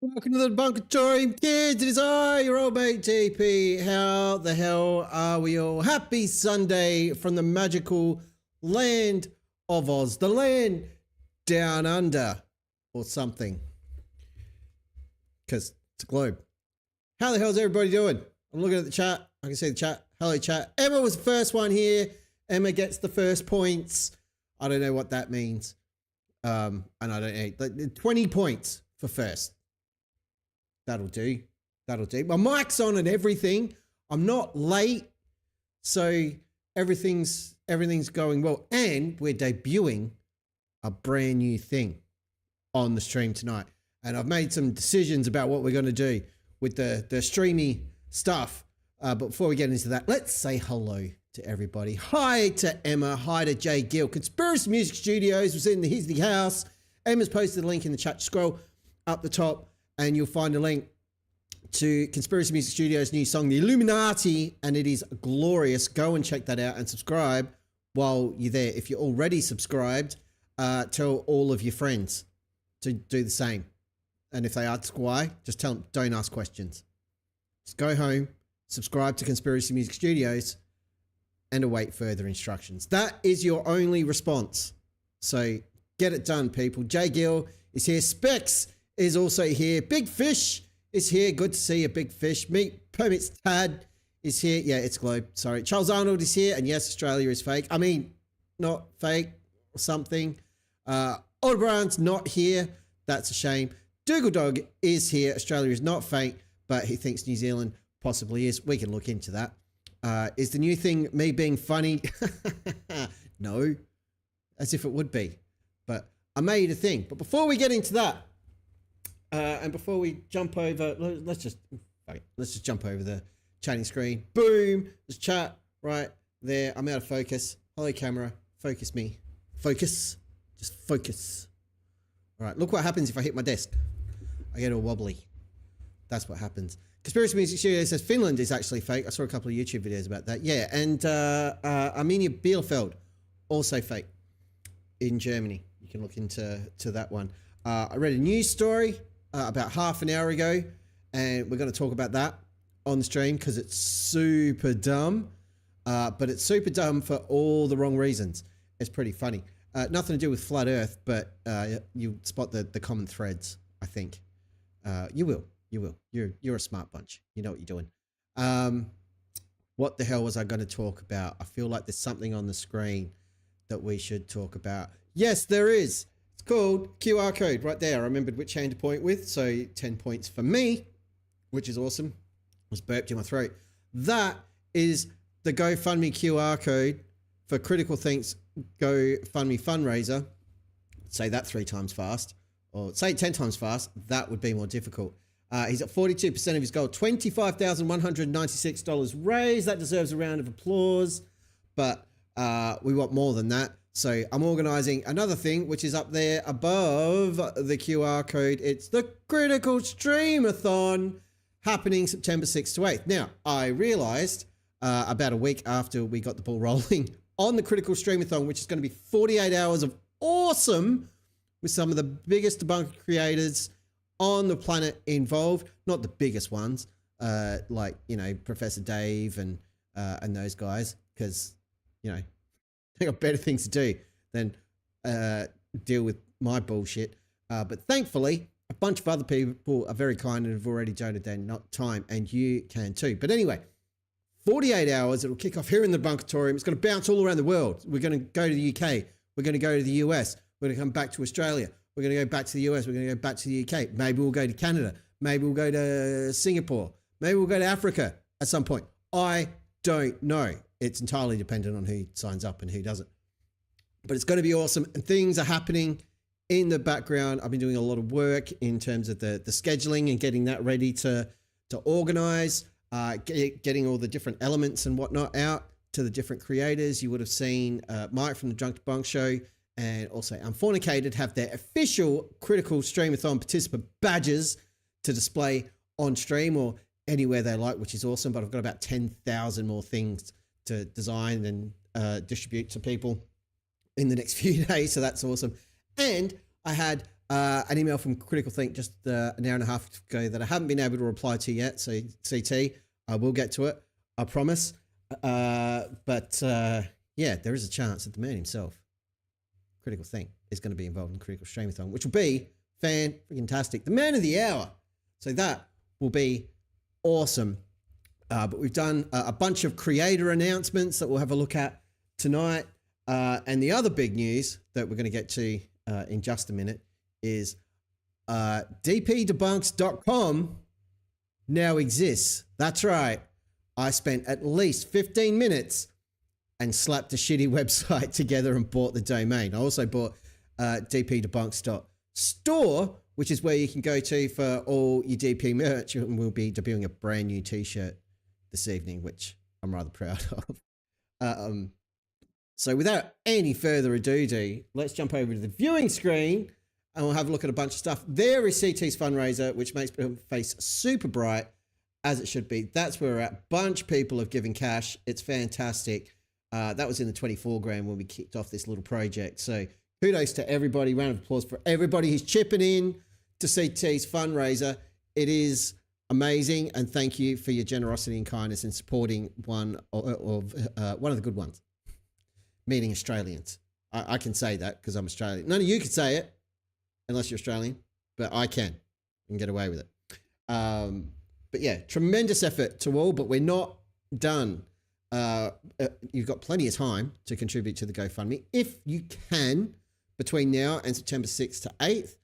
Welcome to the Bunkertorium, kids. It is I, your old mate TP. How the hell are we all? Happy Sunday from the magical land of Oz, the land down under, or something. Because it's a globe. How the hell is everybody doing? I'm looking at the chat. I can see the chat. Hello, chat. Emma was the first one here. Emma gets the first points. I don't know what that means. And I don't know. 20 points for first. That'll do. That'll do. My mic's on and everything. I'm not late. So everything's going well. And we're debuting a brand new thing on the stream tonight. And I've made some decisions about what we're going to do with the streamy stuff. But before we get into that, let's say hello to everybody. Hi to Emma. Hi to Jay Gill. Conspiracy Music Studios was in the Hisley house. Emma's posted a link in the chat. Scroll up the top and you'll find a link to Conspiracy Music Studios' new song, The Illuminati, and it is glorious. Go and check that out and subscribe while you're there. If you're already subscribed, tell all of your friends to do the same. And if they ask why, just tell them, don't ask questions. Just go home, subscribe to Conspiracy Music Studios, and await further instructions. That is your only response. So get it done, people. Jay Gill is here. Specs is also here. Big Fish is here. Good to see you, Big Fish. Meat Permits Tad is here. Yeah, it's Globe. Sorry. Charles Arnold is here. And yes, Australia is fake. I mean, not fake or something. Aldebaran's not here. That's a shame. Dougal Dog is here. Australia is not fake, but he thinks New Zealand possibly is. We can look into that. Is the new thing me being funny? No, as if it would be. But I made a thing. But before we get into that, and before we jump over, let's just jump over the chatting screen. Boom, there's chat right there. I'm out of focus. Hello, camera. Focus me. Focus. Just focus. All right. Look what happens if I hit my desk. I get all wobbly. That's what happens. Conspiracy Music Studio says Finland is actually fake. I saw a couple of YouTube videos about that. Yeah, and Arminia Bielefeld, also fake in Germany. You can look into that one. I read a news story about half an hour ago, and we're going to talk about that on the stream because it's super dumb. But it's super dumb for all the wrong reasons. It's pretty funny. Nothing to do with flat Earth, but you spot the common threads, I think. You will. You will. You're a smart bunch. You know what you're doing. What the hell was I going to talk about? I feel like there's something on the screen that we should talk about. Yes, there is. It's called QR code right there. I remembered which hand to point with. So 10 points for me, which is awesome. I was burped in my throat. That is the GoFundMe QR code for Critical Think's GoFundMe fundraiser. Say that 3 times fast, or say it 10 times fast. That would be more difficult. He's at 42% of his goal, $25,196 raised. That deserves a round of applause, but we want more than that. So I'm organizing another thing, which is up there above the QR code. It's the Critical Stream-a-thon happening September 6th to 8th. Now, I realized about a week after we got the ball rolling on the Critical Stream-a-thon, which is going to be 48 hours of awesome with some of the biggest debunker creators on the planet involved, not the biggest ones, like, you know, Professor Dave and those guys, because, you know, they got better things to do than deal with my bullshit. But thankfully, a bunch of other people are very kind and have already donated their time, and you can too. But anyway, 48 hours, it'll kick off here in the Bunkertorium. It's going to bounce all around the world. We're going to go to the UK. We're going to go to the US. We're going to come back to Australia. We're going to go back to the US. We're going to go back to the UK. Maybe we'll go to Canada. Maybe we'll go to Singapore. Maybe we'll go to Africa at some point. I don't know. It's entirely dependent on who signs up and who doesn't. But it's going to be awesome. And things are happening in the background. I've been doing a lot of work in terms of the scheduling and getting that ready to organize, getting all the different elements and whatnot out to the different creators. You would have seen Mike from the Drunk to Bunk show and also Unfornicated have their official Critical Stream-a-thon participant badges to display on stream or anywhere they like, which is awesome. But I've got about 10,000 more things to design and distribute to people in the next few days. So that's awesome. And I had An email from Critical Think just an hour and a half ago that I haven't been able to reply to yet. So CT, I will get to it. I promise. Yeah, there is a chance that the man himself, Critical Think, is going to be involved in the Critical Stream-a-thon, which will be fantastic. The man of the hour. So that will be awesome. But we've done a bunch of creator announcements that we'll have a look at tonight. And the other big news that we're going to get to in just a minute is dpdebunks.com now exists. That's right. I spent at least 15 minutes and slapped a shitty website together and bought the domain. I also bought dpdebunks.store, which is where you can go to for all your DP merch. And we'll be debuting a brand new t-shirt this evening, which I'm rather proud of. So without any further ado, let's jump over to the viewing screen and we'll have a look at a bunch of stuff. There is CT's fundraiser, which makes my face super bright, as it should be. That's where we're at. Bunch of people have given cash. It's fantastic. That was in the 24 grand when we kicked off this little project. So kudos to everybody. Round of applause for everybody who's chipping in to CT's fundraiser. It is amazing. And thank you for your generosity and kindness in supporting one of the good ones, meaning Australians. I can say that because I'm Australian. None of you can say it unless you're Australian, but I can and get away with it. But yeah, tremendous effort to all, but we're not done. You've got plenty of time to contribute to the GoFundMe if you can between now and September 6th to 8th.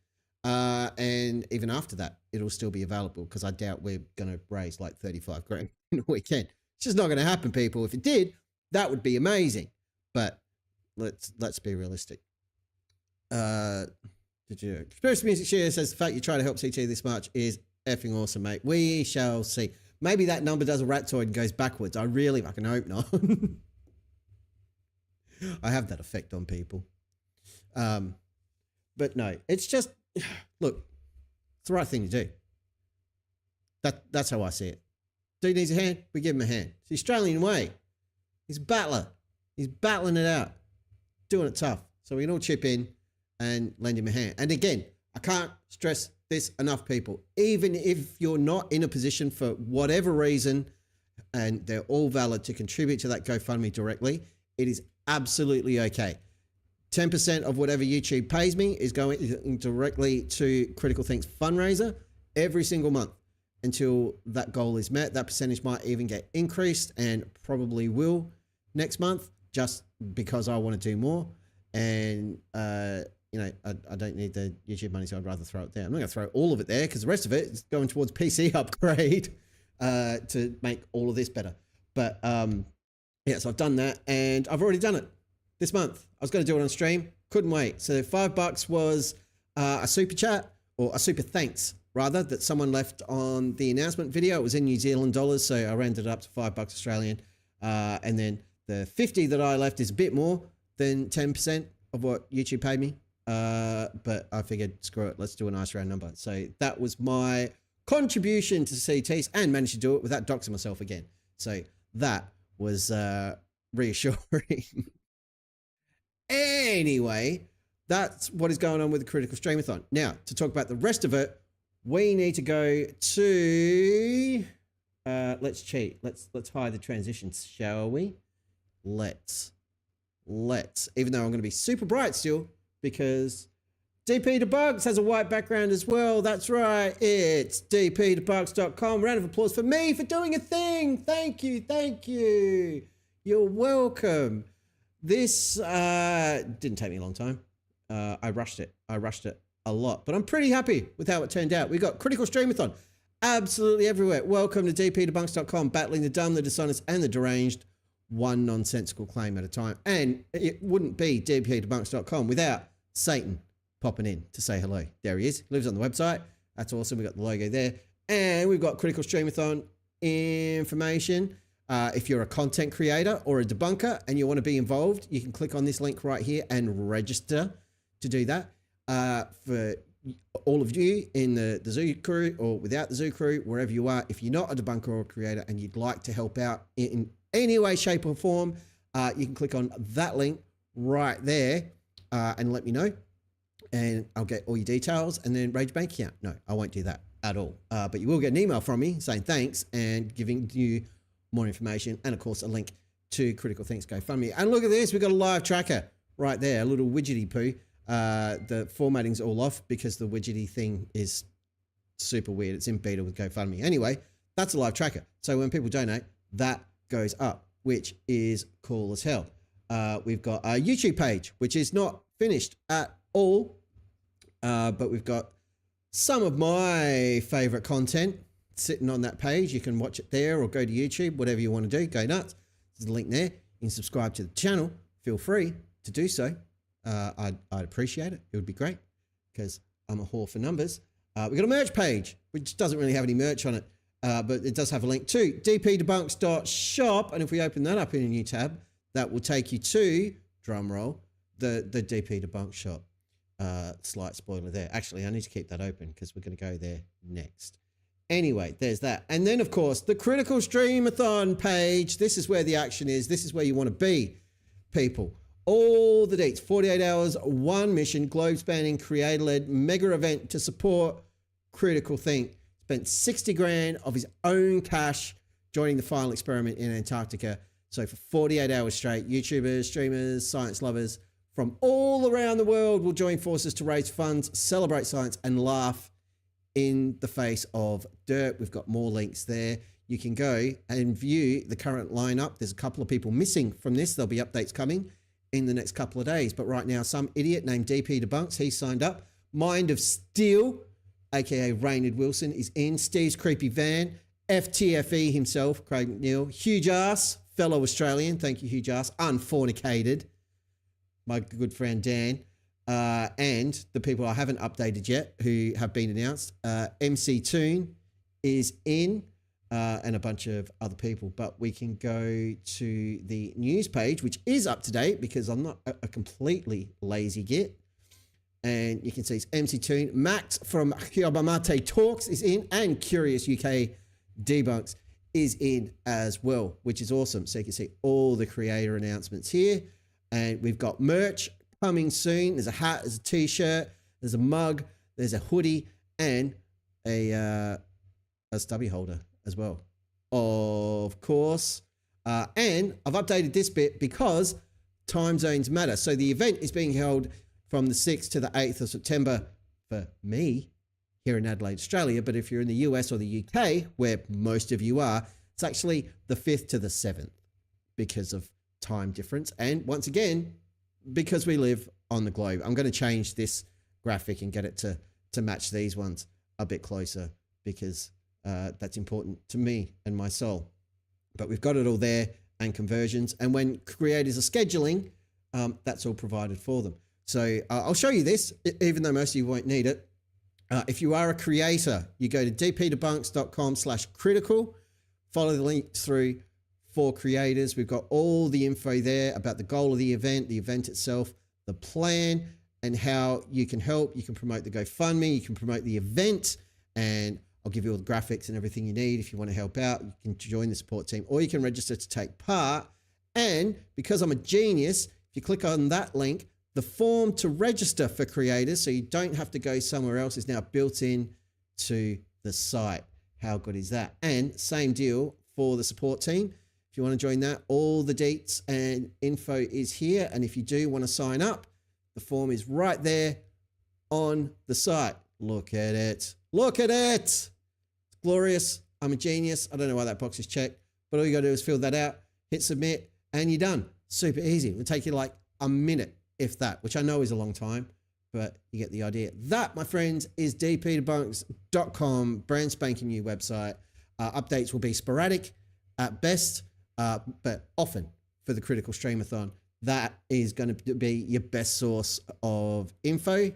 And even after that, it'll still be available because I doubt we're going to raise like 35 grand in a weekend. It's just not going to happen, people. If it did, that would be amazing. But let's be realistic. Conspiracy Music Share says the fact you try to help CT this much is effing awesome, mate. We shall see. Maybe that number does a ratoid and goes backwards. I really fucking hope not. I have that effect on people. But no, it's just, look, it's the right thing to do. That's how I see it. Dude needs a hand, we give him a hand. It's the Australian way. He's a battler. He's battling it out, doing it tough. So we can all chip in and lend him a hand. And again, I can't stress this enough, people. Even if you're not in a position for whatever reason, and they're all valid to contribute to that GoFundMe directly, it is absolutely okay. 10% of whatever YouTube pays me is going directly to Critical Think's fundraiser every single month until that goal is met. That percentage might even get increased and probably will next month just because I want to do more. And, you know, I don't need the YouTube money, so I'd rather throw it there. I'm not going to throw all of it there because the rest of it is going towards PC upgrade to make all of this better. But yeah, so I've done that and I've already done it this month. I was going to do it on stream. Couldn't wait. So $5 was a super chat or a super thanks rather that someone left on the announcement video. It was in New Zealand dollars. So I rounded it up to $5 Australian. And then the 50 that I left is a bit more than 10% of what YouTube paid me. But I figured, screw it, let's do a nice round number. So that was my contribution to CTs and managed to do it without doxing myself again. So that was reassuring. Anyway, that's what is going on with the Critical Stream-a-thon. Now, to talk about the rest of it, we need to go to, let's cheat. Let's hide the transitions, shall we? Let's, even though I'm going to be super bright still, because DP Debunks has a white background as well. That's right. It's dpdebunks.com. Round of applause for me for doing a thing. Thank you. Thank you. You're welcome. This didn't take me a long time. I rushed it. I rushed it a lot, but I'm pretty happy with how it turned out. We got Critical Stream-a-thon absolutely everywhere. Welcome to dpdebunks.com, battling the dumb, the dishonest, and the deranged, one nonsensical claim at a time. And it wouldn't be dpdebunks.com without Satan popping in to say hello. There he is. He lives on the website. That's awesome. We got the logo there. And we've got Critical Stream-a-thon information. If you're a content creator or a debunker and you want to be involved, you can click on this link right here and register to do that. For all of you in the Zoo crew or without the Zoo crew, wherever you are, if you're not a debunker or a creator and you'd like to help out in any way, shape or form, you can click on that link right there and let me know. and I'll get all your details and then raid your bank account. No, I won't do that at all. But you will get an email from me saying thanks and giving you more information, and of course a link to Critical Think's GoFundMe. And look at this, we've got a live tracker right there, a little widgety poo. The formatting's all off because the widgety thing is super weird. It's in beta with GoFundMe. Anyway, that's a live tracker. So when people donate, that goes up, which is cool as hell. We've got a YouTube page, which is not finished at all, but we've got some of my favorite content sitting on that page. You can watch it there or go to YouTube, whatever you want to do. Go nuts. There's a link there. You can subscribe to the channel. Feel free to do so. I'd appreciate it. It would be great because I'm a whore for numbers. We've got a merch page, which doesn't really have any merch on it, but it does have a link to dpdebunks.shop. And if we open that up in a new tab, that will take you to, drum roll, the DP Debunk shop. Slight spoiler there. Actually, I need to keep that open because we're going to go there next. Anyway, there's that. And then, of course, the Critical Stream-a-thon page. This is where the action is. This is where you want to be, people. All the dates, 48 hours, one mission, globe-spanning, creator-led mega event to support Critical Think. Spent 60 grand of his own cash joining the final experiment in Antarctica. So for 48 hours straight, YouTubers, streamers, science lovers from all around the world will join forces to raise funds, celebrate science, and laugh in the face of dirt. We've got more links there. You can go and view the current lineup. There's a couple of people missing from this. There'll be updates coming in the next couple of days. But right now, some idiot named DP Debunks, he's signed up. Mind of Steel, aka Raynard Wilson, is in. Steve's Creepy Van, FTFE himself, Craig McNeil, Huge Ass, fellow Australian, thank you, Huge Ass, unfornicated, my good friend Dan, and the people I haven't updated yet who have been announced. MC Toon is in, and a bunch of other people. But we can go to the news page, which is up to date because I'm not a completely lazy git. And you can see it's MC Toon. Max from Hyobamate Talks is in, and Curious UK Debunks is in as well, which is awesome. So you can see all the creator announcements here. And we've got merch coming soon. There's a hat, there's a t-shirt, there's a mug, there's a hoodie, and a stubby holder as well, of course. And I've updated this bit because time zones matter. So the event is being held from the 6th to the 8th of September for me here in Adelaide, Australia. But if you're in the US or the UK, where most of you are, it's actually the 5th to the 7th because of time difference. And once again, because we live on the globe, I'm going to change this graphic and get it to match these ones a bit closer because that's important to me and my soul. But we've got it all there, and conversions. And when creators are scheduling, that's all provided for them. So I'll show you this, even though most of you won't need it. If you are a creator, you go to dpdebunks.com/critical, follow the link through for creators. We've got all the info there about the goal of the event itself, the plan, and how you can help. You can promote the GoFundMe, you can promote the event, and I'll give you all the graphics and everything you need. If you want to help out, you can join the support team, or you can register to take part. And because I'm a genius, if you click on that link, the form to register for creators, so you don't have to go somewhere else, is now built in to the site. How good is that? And same deal for the support team. If you want to join that, all the deets and info is here. And if you do want to sign up, the form is right there on the site. Look at it. Look at it. It's glorious. I'm a genius. I don't know why that box is checked, but all you got to do is fill that out, hit submit, and you're done. Super easy. It will take you like a minute, if that, which I know is a long time, but you get the idea. That, my friends, is dpdebunks.com, brand spanking new website. Updates will be sporadic at best, but often for the Critical Stream-a-thon. That is going to be your best source of info.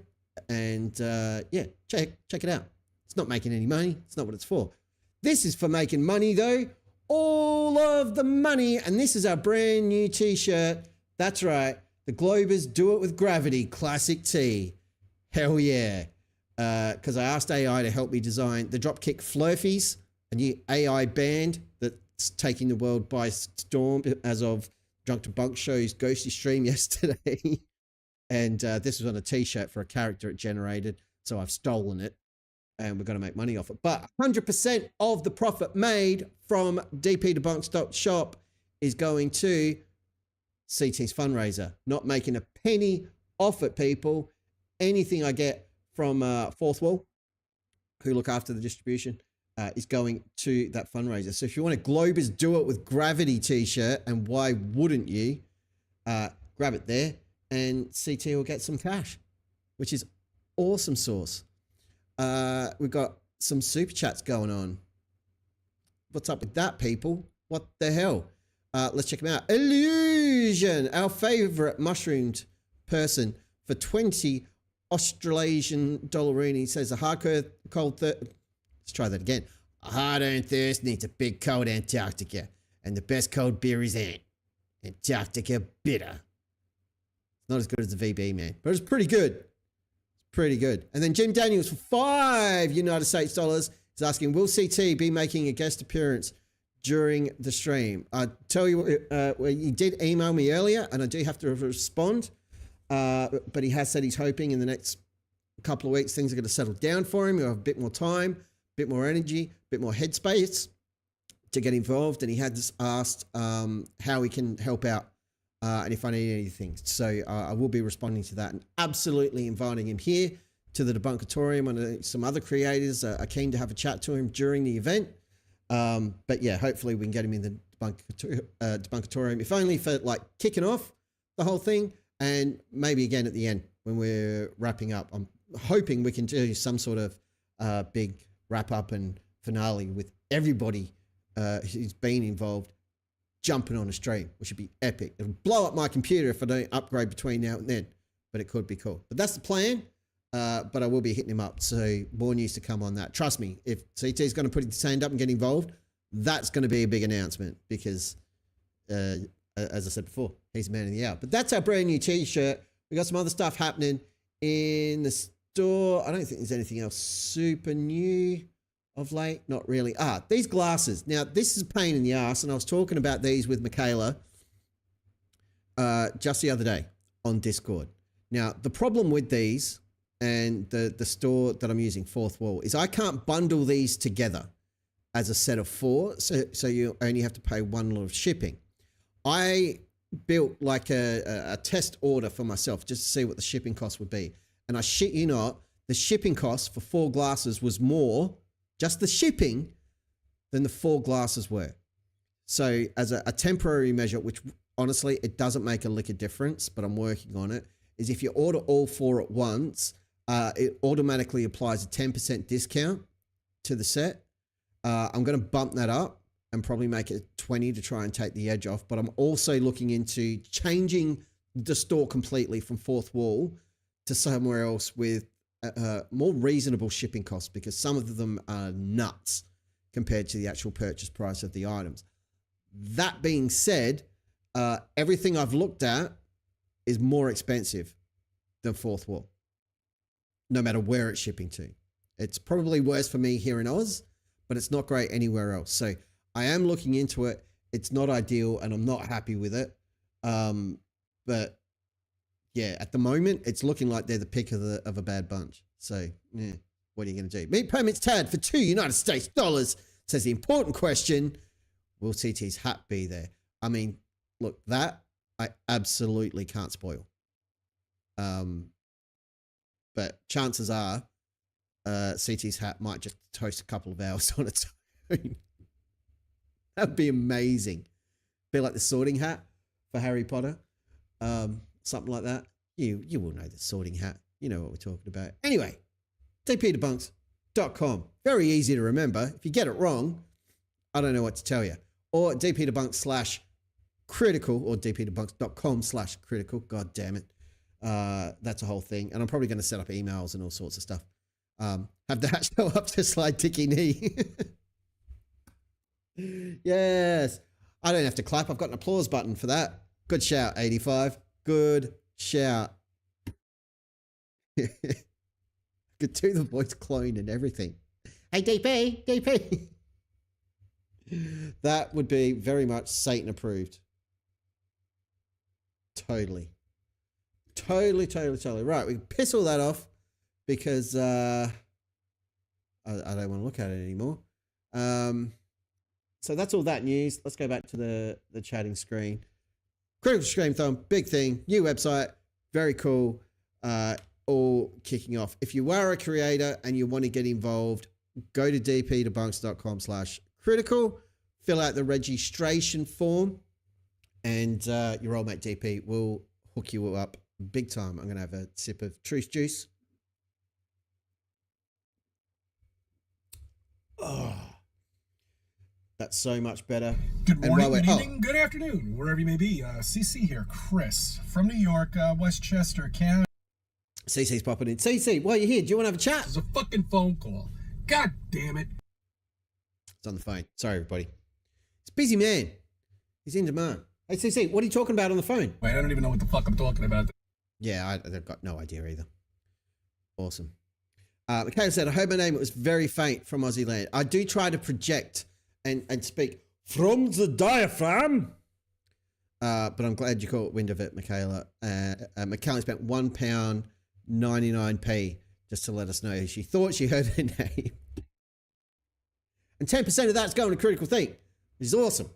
And yeah, check it out. It's not making any money. It's not what it's for. This is for making money, though. All of the money. And this is our brand new t-shirt. That's right. The Globers Do It With Gravity Classic Tee. Hell yeah. Because I asked AI to help me design the Dropkick Flerfies, a new AI band that's taking the world by storm as of Drunk to Bunk Show's ghosty stream yesterday. And this was on a t-shirt for a character it generated. So I've stolen it and we're going to make money off it. But 100% of the profit made from dpdebunks.shop is going to CT's fundraiser. Not making a penny off it, people. Anything I get from Fourth Wall, who look after the distribution, is going to that fundraiser. So if you want a Globers Do It with Gravity t-shirt, and why wouldn't you, grab it there and CT will get some cash, which is awesome sauce. We've got some super chats going on. What's up with that, people? What the hell? Let's check them out. Illusion, our favorite mushroomed person, for 20 Australasian dollarini, says a hardcore cold thirst. Let's try that again. A hard-earned thirst needs a big cold Antarctica, and the best cold beer is Antarctica Bitter. It's not as good as the VB, man, but it's pretty good. It's pretty good. And then Jim Daniels for $5 United States dollars is asking, will CT be making a guest appearance during the stream? I tell you, he did email me earlier, and I do have to respond. But he has said he's hoping in the next couple of weeks things are going to settle down for him. He'll have a bit more time, a bit more energy, a bit more headspace to get involved. And he had just asked how he can help out and if I need anything. So I will be responding to that and absolutely inviting him here to the Debunkatorium. And some other creators are keen to have a chat to him during the event. But yeah, hopefully we can get him in the Debunkatorium, if only for like kicking off the whole thing. And maybe again at the end when we're wrapping up. I'm hoping we can do some sort of big wrap up and finale with everybody who's been involved jumping on a stream, which would be epic. It'll blow up my computer if I don't upgrade between now and then, but it could be cool. But that's the plan. But I will be hitting him up. So more news to come on that. Trust me, if CT is going to put his hand up and get involved, that's going to be a big announcement because as I said before, he's the man of the hour. But that's our brand new t-shirt. We got some other stuff happening in the store. I don't think there's anything else super new of late. Not really. These glasses. Now, this is a pain in the ass, and I was talking about these with Michaela just the other day on Discord. Now, the problem with these and the store that I'm using, Fourth Wall, is I can't bundle these together as a set of 4, so you only have to pay one lot of shipping. I built like a test order for myself just to see what the shipping cost would be. And I shit you not, the shipping cost for 4 glasses was more, just the shipping, than the 4 glasses were. So as a temporary measure, which honestly, it doesn't make a lick of difference, but I'm working on it, is if you order all 4 at once, it automatically applies a 10% discount to the set. I'm going to bump that up and probably make it 20 to try and take the edge off. But I'm also looking into changing the store completely from Fourth Wall to somewhere else with more reasonable shipping costs, because some of them are nuts compared to the actual purchase price of the items. That being said, everything I've looked at is more expensive than Fourth Wall, no matter where it's shipping to. It's probably worse for me here in Oz, but it's not great anywhere else. So I am looking into it. It's not ideal and I'm not happy with it. But yeah, at the moment, it's looking like they're the pick of a bad bunch. So yeah, what are you going to do? Meat Permits Tad for $2 United States dollars says the important question, will CT's hat be there? I mean, look, that I absolutely can't spoil. But chances are CT's hat might just toast a couple of hours on its own. That'd be amazing. Be like the sorting hat for Harry Potter. Something like that. You will know the sorting hat. You know what we're talking about. Anyway, dpdebunks.com. Very easy to remember. If you get it wrong, I don't know what to tell you. Or dpdebunks/critical or dpdebunks.com/critical. God damn it. That's a whole thing. And I'm probably going to set up emails and all sorts of stuff. Have that show up to slide Ticky knee. Yes. I don't have to clap. I've got an applause button for that. Good shout, 85. Good shout. Could do the voice clone and everything. Hey, DP. That would be very much Satan approved. Totally. Totally. Right, we can piss all that off because I don't want to look at it anymore. So that's all that news. Let's go back to the chatting screen. Critical Stream-a-thon, big thing, new website, very cool, all kicking off. If you are a creator and you want to get involved, go to dpdebunks.com/critical, fill out the registration form, and your old mate DP will hook you up big time. I'm going to have a sip of Truce Juice. Oh, that's so much better. Good morning, good evening, good afternoon, wherever you may be. CC here, Chris, from New York, Westchester, Canada. CC's popping in. CC, while you're here, do you want to have a chat? This is a fucking phone call. God damn it. It's on the phone. Sorry, everybody. It's a busy man. He's in demand. Hey, CC, what are you talking about on the phone? Wait, I don't even know what the fuck I'm talking about. Yeah, I've got no idea either. Awesome. Michaela said, I heard my name. It was very faint from Aussie land. I do try to project and speak from the diaphragm. But I'm glad you caught wind of it, Michaela. Michaela spent £1.99 just to let us know she thought she heard her name. And 10% of that's going to Critical Think, which is awesome.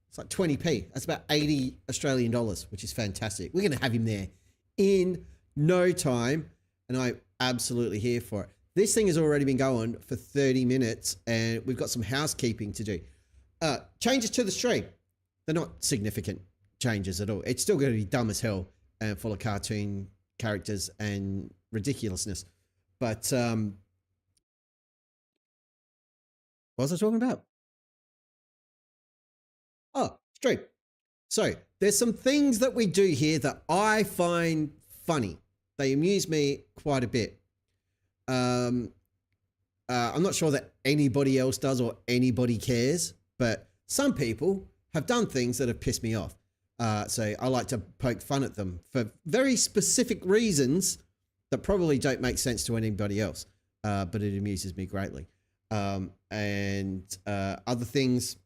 It's like 20p. That's about 80 Australian dollars, which is fantastic. We're going to have him there in no time. And I'm absolutely here for it. This thing has already been going for 30 minutes and we've got some housekeeping to do. Changes to the stream. They're not significant changes at all. It's still going to be dumb as hell and full of cartoon characters and ridiculousness. But what was I talking about? Oh, stream. So there's some things that we do here that I find funny. They amuse me quite a bit. I'm not sure that anybody else does or anybody cares, but some people have done things that have pissed me off. So I like to poke fun at them for very specific reasons that probably don't make sense to anybody else, but it amuses me greatly. And other things,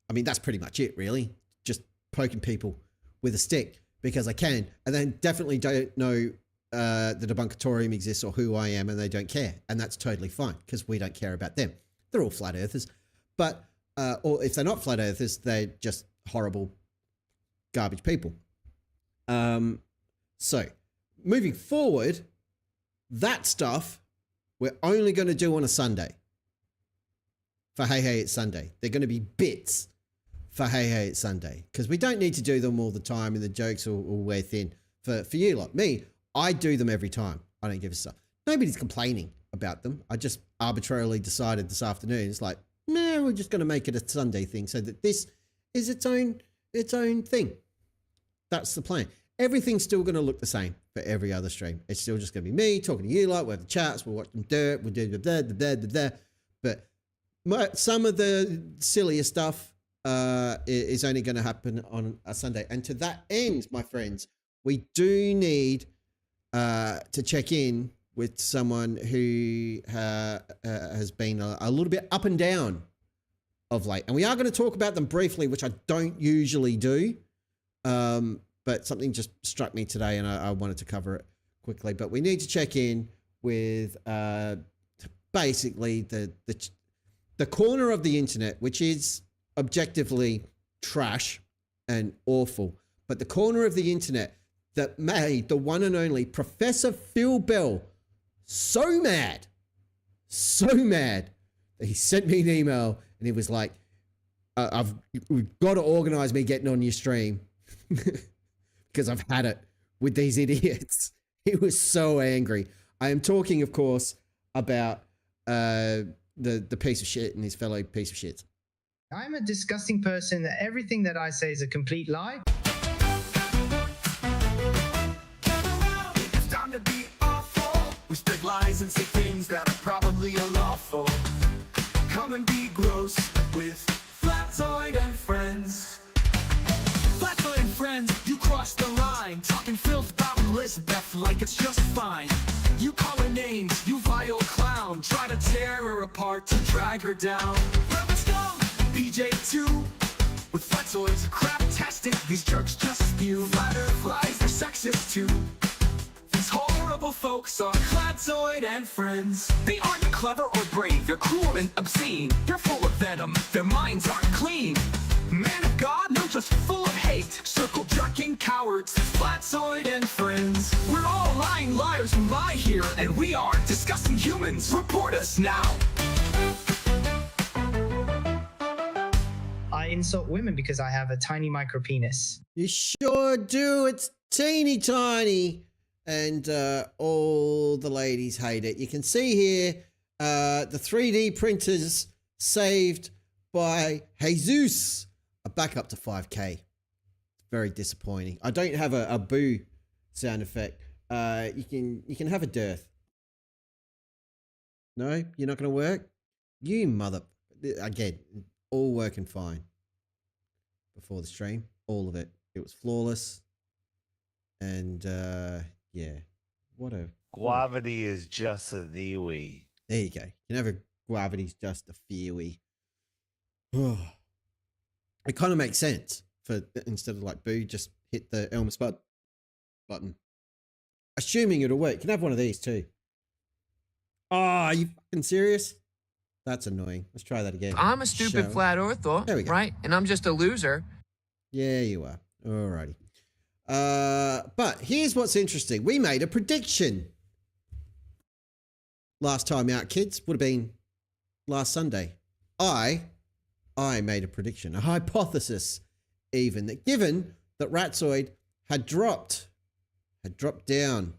I mean, that's pretty much it, really. Just poking people with a stick because I can, and then definitely don't know the Debunkatorium exists or who I am, and they don't care. And that's totally fine because we don't care about them. They're all flat earthers. But, or if they're not flat earthers, they're just horrible garbage people. So moving forward, that stuff we're only going to do on a Sunday for Hey Hey It's Sunday. They're going to be bits for Hey Hey It's Sunday because we don't need to do them all the time and the jokes will wear thin. For you like me, I do them every time. I don't give a stuff. Nobody's complaining about them. I just arbitrarily decided this afternoon, it's like, nah, we're just going to make it a Sunday thing so that this is its own thing. That's the plan. Everything's still going to look the same for every other stream. It's still just going to be me talking to you lot. We'll have the chats. We'll watch them dirt. We'll do the. But some of the sillier stuff is only going to happen on a Sunday. And to that end, my friends, we do need to check in with someone who has been a little bit up and down of late. And we are going to talk about them briefly, which I don't usually do. But something just struck me today and I wanted to cover it quickly. But we need to check in with basically the corner of the internet, which is objectively trash and awful. But the corner of the internet that made the one and only Professor Phil Bell so mad that he sent me an email and he was like, we've got to organize me getting on your stream because I've had it with these idiots. He was so angry. I am talking, of course, about the piece of shit and his fellow piece of shit. I'm a disgusting person that everything that I say is a complete lie. It's time to be awful. We spread lies and say things that are probably unlawful. Come and be gross with Flatoid and friends. Flatoid and friends, you crossed the line. Talking filth about Elizabeth like it's just fine. You call her names, you vile clown. Try to tear her apart to drag her down. Let's go! BJ2 with with flatoids, crap-tastic. These jerks just spew. Flat Earth lies, they're sexist too. These horrible folks are Flazoid and friends. They aren't clever or brave, they're cruel and obscene. They're full of venom, their minds aren't clean. Man of God, no, just full of hate. Circle-jerking cowards, Flazoid and friends. We're all lying liars who lie here, and we are disgusting humans. Report us now. I insult women because I have a tiny micro penis. You sure do. It's teeny tiny. And all the ladies hate it. You can see here the 3D printers saved by Jesus are back up to 5K. Very disappointing. I don't have a boo sound effect. You can have a dearth. No, you're not going to work? You mother... Again, all working fine before the stream. All of it. It was flawless. And yeah, what a... Gravity is just a theory. There you go. You can have a gravity's just a theory. It kind of makes sense for instead of like boo, just hit the Elmer Spud button. Assuming it'll work. You can have one of these too. Oh, are you fucking serious? That's annoying. Let's try that again. I'm a stupid flat earther, There we go. right? And I'm just a loser. Yeah, you are. Alrighty. But here's what's interesting. We made a prediction. Last time out, kids, would have been last Sunday. I made a prediction, a hypothesis even, that given that Ratzoid had dropped down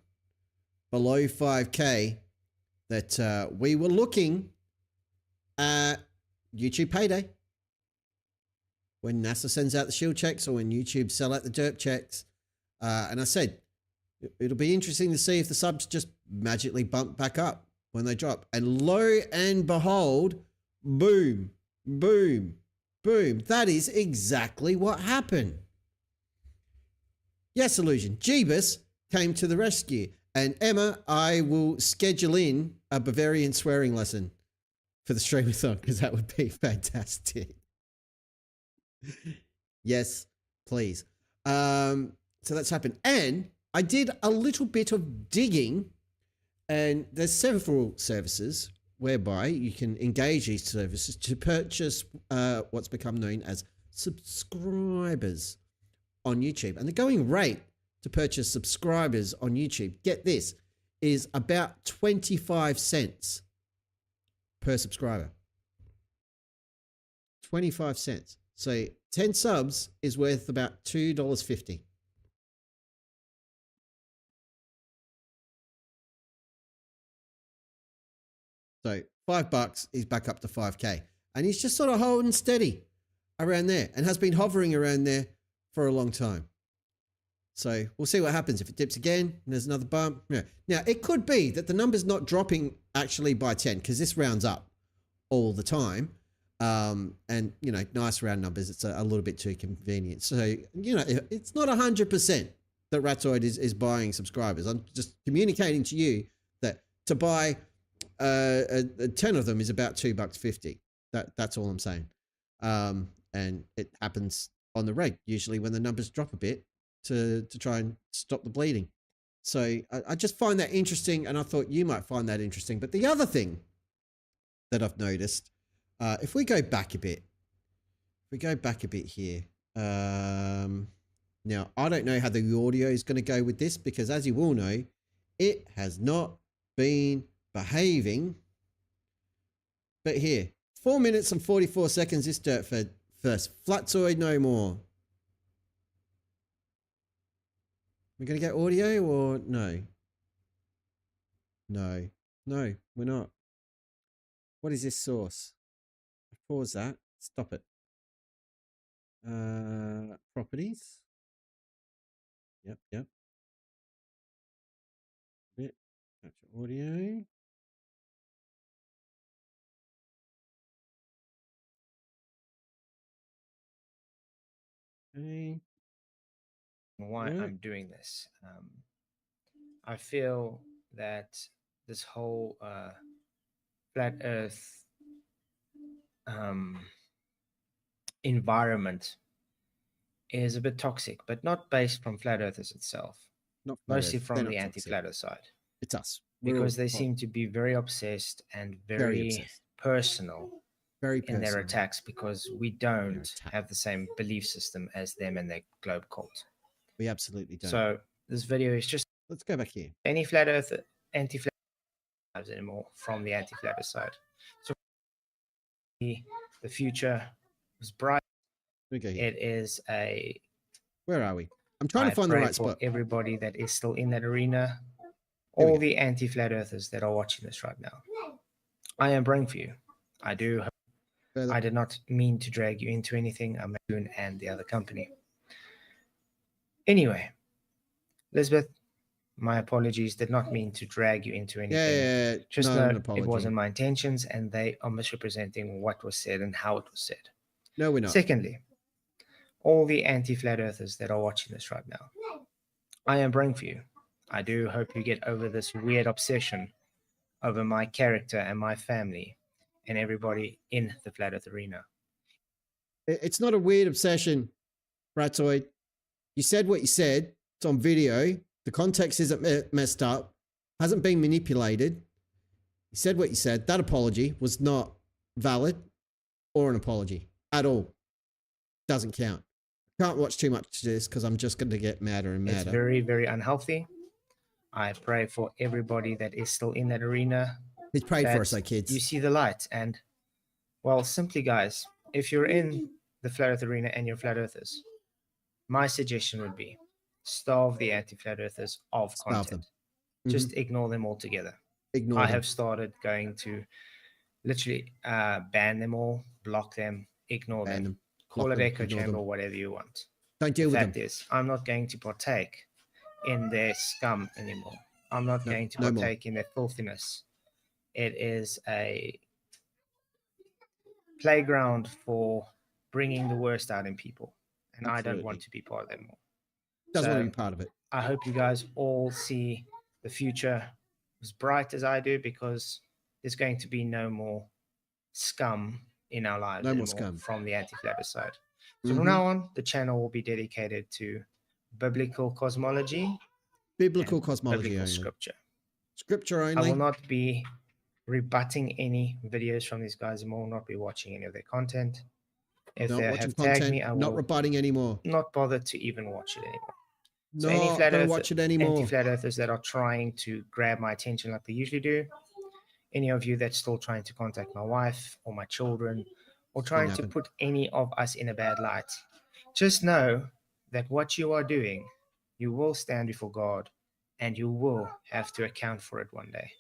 below 5K, that we were looking at YouTube payday. When NASA sends out the shield checks or when YouTube sell out the derp checks. And I said, it'll be interesting to see if the subs just magically bump back up when they drop. And lo and behold, boom, boom, boom. That is exactly what happened. Yes, Illusion. Jeebus came to the rescue. And Emma, I will schedule in a Bavarian swearing lesson for the stream-a-thon because that would be fantastic. Yes, please. So that's happened. And I did a little bit of digging, and there's several services whereby you can engage these services to purchase what's become known as subscribers on YouTube. And the going rate to purchase subscribers on YouTube, get this, is about 25 cents per subscriber. 25 cents. So 10 subs is worth about $2.50. So $5 is back up to 5K. And he's just sort of holding steady around there and has been hovering around there for a long time. So we'll see what happens if it dips again and there's another bump. Yeah. Now, it could be that the number's not dropping actually by 10 because this rounds up all the time. And, you know, nice round numbers. It's a little bit too convenient. So, you know, it's not 100% that Ratzoid is buying subscribers. I'm just communicating to you that to buy 10 of them is about $2.50. That's all I'm saying. And it happens on the reg, usually when the numbers drop a bit to try and stop the bleeding. So I just find that interesting, and I thought you might find that interesting. But the other thing that I've noticed, if we go back a bit, here. Now, I don't know how the audio is going to go with this because, as you all know, it has not been behaving. But here, 4 minutes and 44 seconds this dirt fed first. Flatzoid no more. We're going to get audio or no? No, we're not. What is this source? Pause that. Stop it. Properties. Yep. Bit. Capture audio. Okay. Why I'm doing this. I feel that this whole flat earth environment is a bit toxic, but not based from flat earthers itself, Not mostly They're from not the toxic. anti-flat earth side, It's us. We're because all they seem to be very obsessed and very, obsessed. personal Very in their personal. attacks, because we don't attack. have the same belief system as them and their globe cult. We absolutely don't. So this video is just Let's go back here. any flat earth, anti-flat lives anymore from the anti-flat earth side. So the future was bright. We go here. It is a. Where are we? I'm trying to find the pray right for spot. everybody that is still in that arena, Here we all go. the anti-flat earthers that are watching this right now. I am praying for you. I do. Further. I did not mean to drag you into anything. I'm doing and the other company. Anyway, Elizabeth, my apologies. Did not mean to drag you into anything. Yeah, Just no, know an it apology. wasn't my intentions, and they are misrepresenting what was said and how it was said. No, we're not. Secondly, all the anti-flat earthers that are watching this right now, I am praying for you. I do hope you get over this weird obsession over my character and my family and everybody in the flat earth arena. It's not a weird obsession, Bratoid. You said what you said. It's on video. The context isn't messed up. Hasn't been manipulated. You said what you said. That apology was not valid or an apology at all. Doesn't count. Can't watch too much of this because I'm just going to get madder and It's madder. very, very unhealthy. I pray for everybody that is still in that arena. Please pray that for us, though, kids. You see the light. And, well, simply, guys, if you're in the flat earth arena and you're flat earthers, my suggestion would be starve the anti-flat earthers of Starve content. them. Just ignore them altogether. Ignore I them. have started going to literally ban them all, block them, ignore Ban them, them, call block it them, echo ignore chamber them. or whatever you want. Don't deal The with fact them. is, I'm not going to partake in their scum anymore. I'm not No, going to no more. partake in their filthiness. It is a playground for bringing the worst out in people, and I don't want Absolutely. to be part of that more. Doesn't want to So, be part of it. I hope you guys all see the future as bright as I do, because there's going to be no more scum in our lives No more anymore scum. from the anti-flatter side. So Mhm. from now on, the channel will be dedicated to biblical cosmology, Biblical and cosmology biblical only. scripture. Scripture I only. will not be rebutting any videos from these guys, and will not be watching any of their content. If Not they watching have tagged content. me, I Not will rebutting anymore. not bother to even watch it anymore. So Not any flat gonna earth, watch it anymore. anti-flat earthers that are trying to grab my attention like they usually do, any of you that's still trying to contact my wife or my children, or trying to happen. put any of us in a bad light, just know that what you are doing, you will stand before God, and you will have to account for it one day.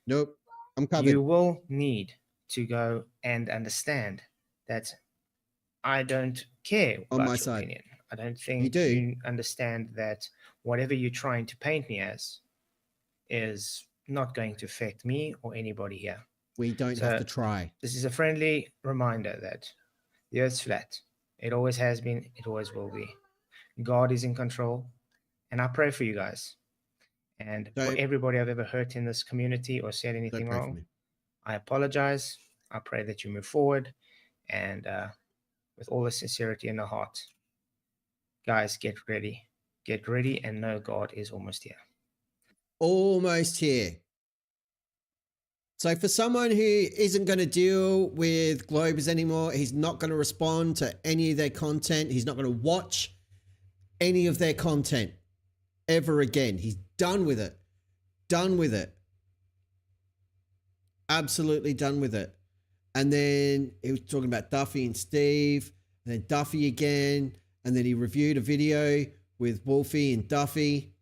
Nope. I'm covered. You will need to go and understand that I don't care On about my your side. opinion. I don't think do. you understand that whatever you're trying to paint me as is not going to affect me or anybody here. We don't So- have to try. This is a friendly reminder that the earth's flat. It always has been, it always will be. God is in control, and I pray for you guys. And for Don't- everybody I've ever hurt in this community or said Don't anything pray for wrong, me. I apologize. I pray that you move forward, and with all the sincerity in the heart, guys, get ready. Get ready and know God is almost here. Almost here. So for someone who isn't going to deal with Globers anymore, he's not going to respond to any of their content. He's not going to watch any of their content ever again. He's done with it. Done with it. Absolutely done with it. And then he was talking about Duffy and Steve, and then Duffy again. And then he reviewed a video with Wolfie and Duffy.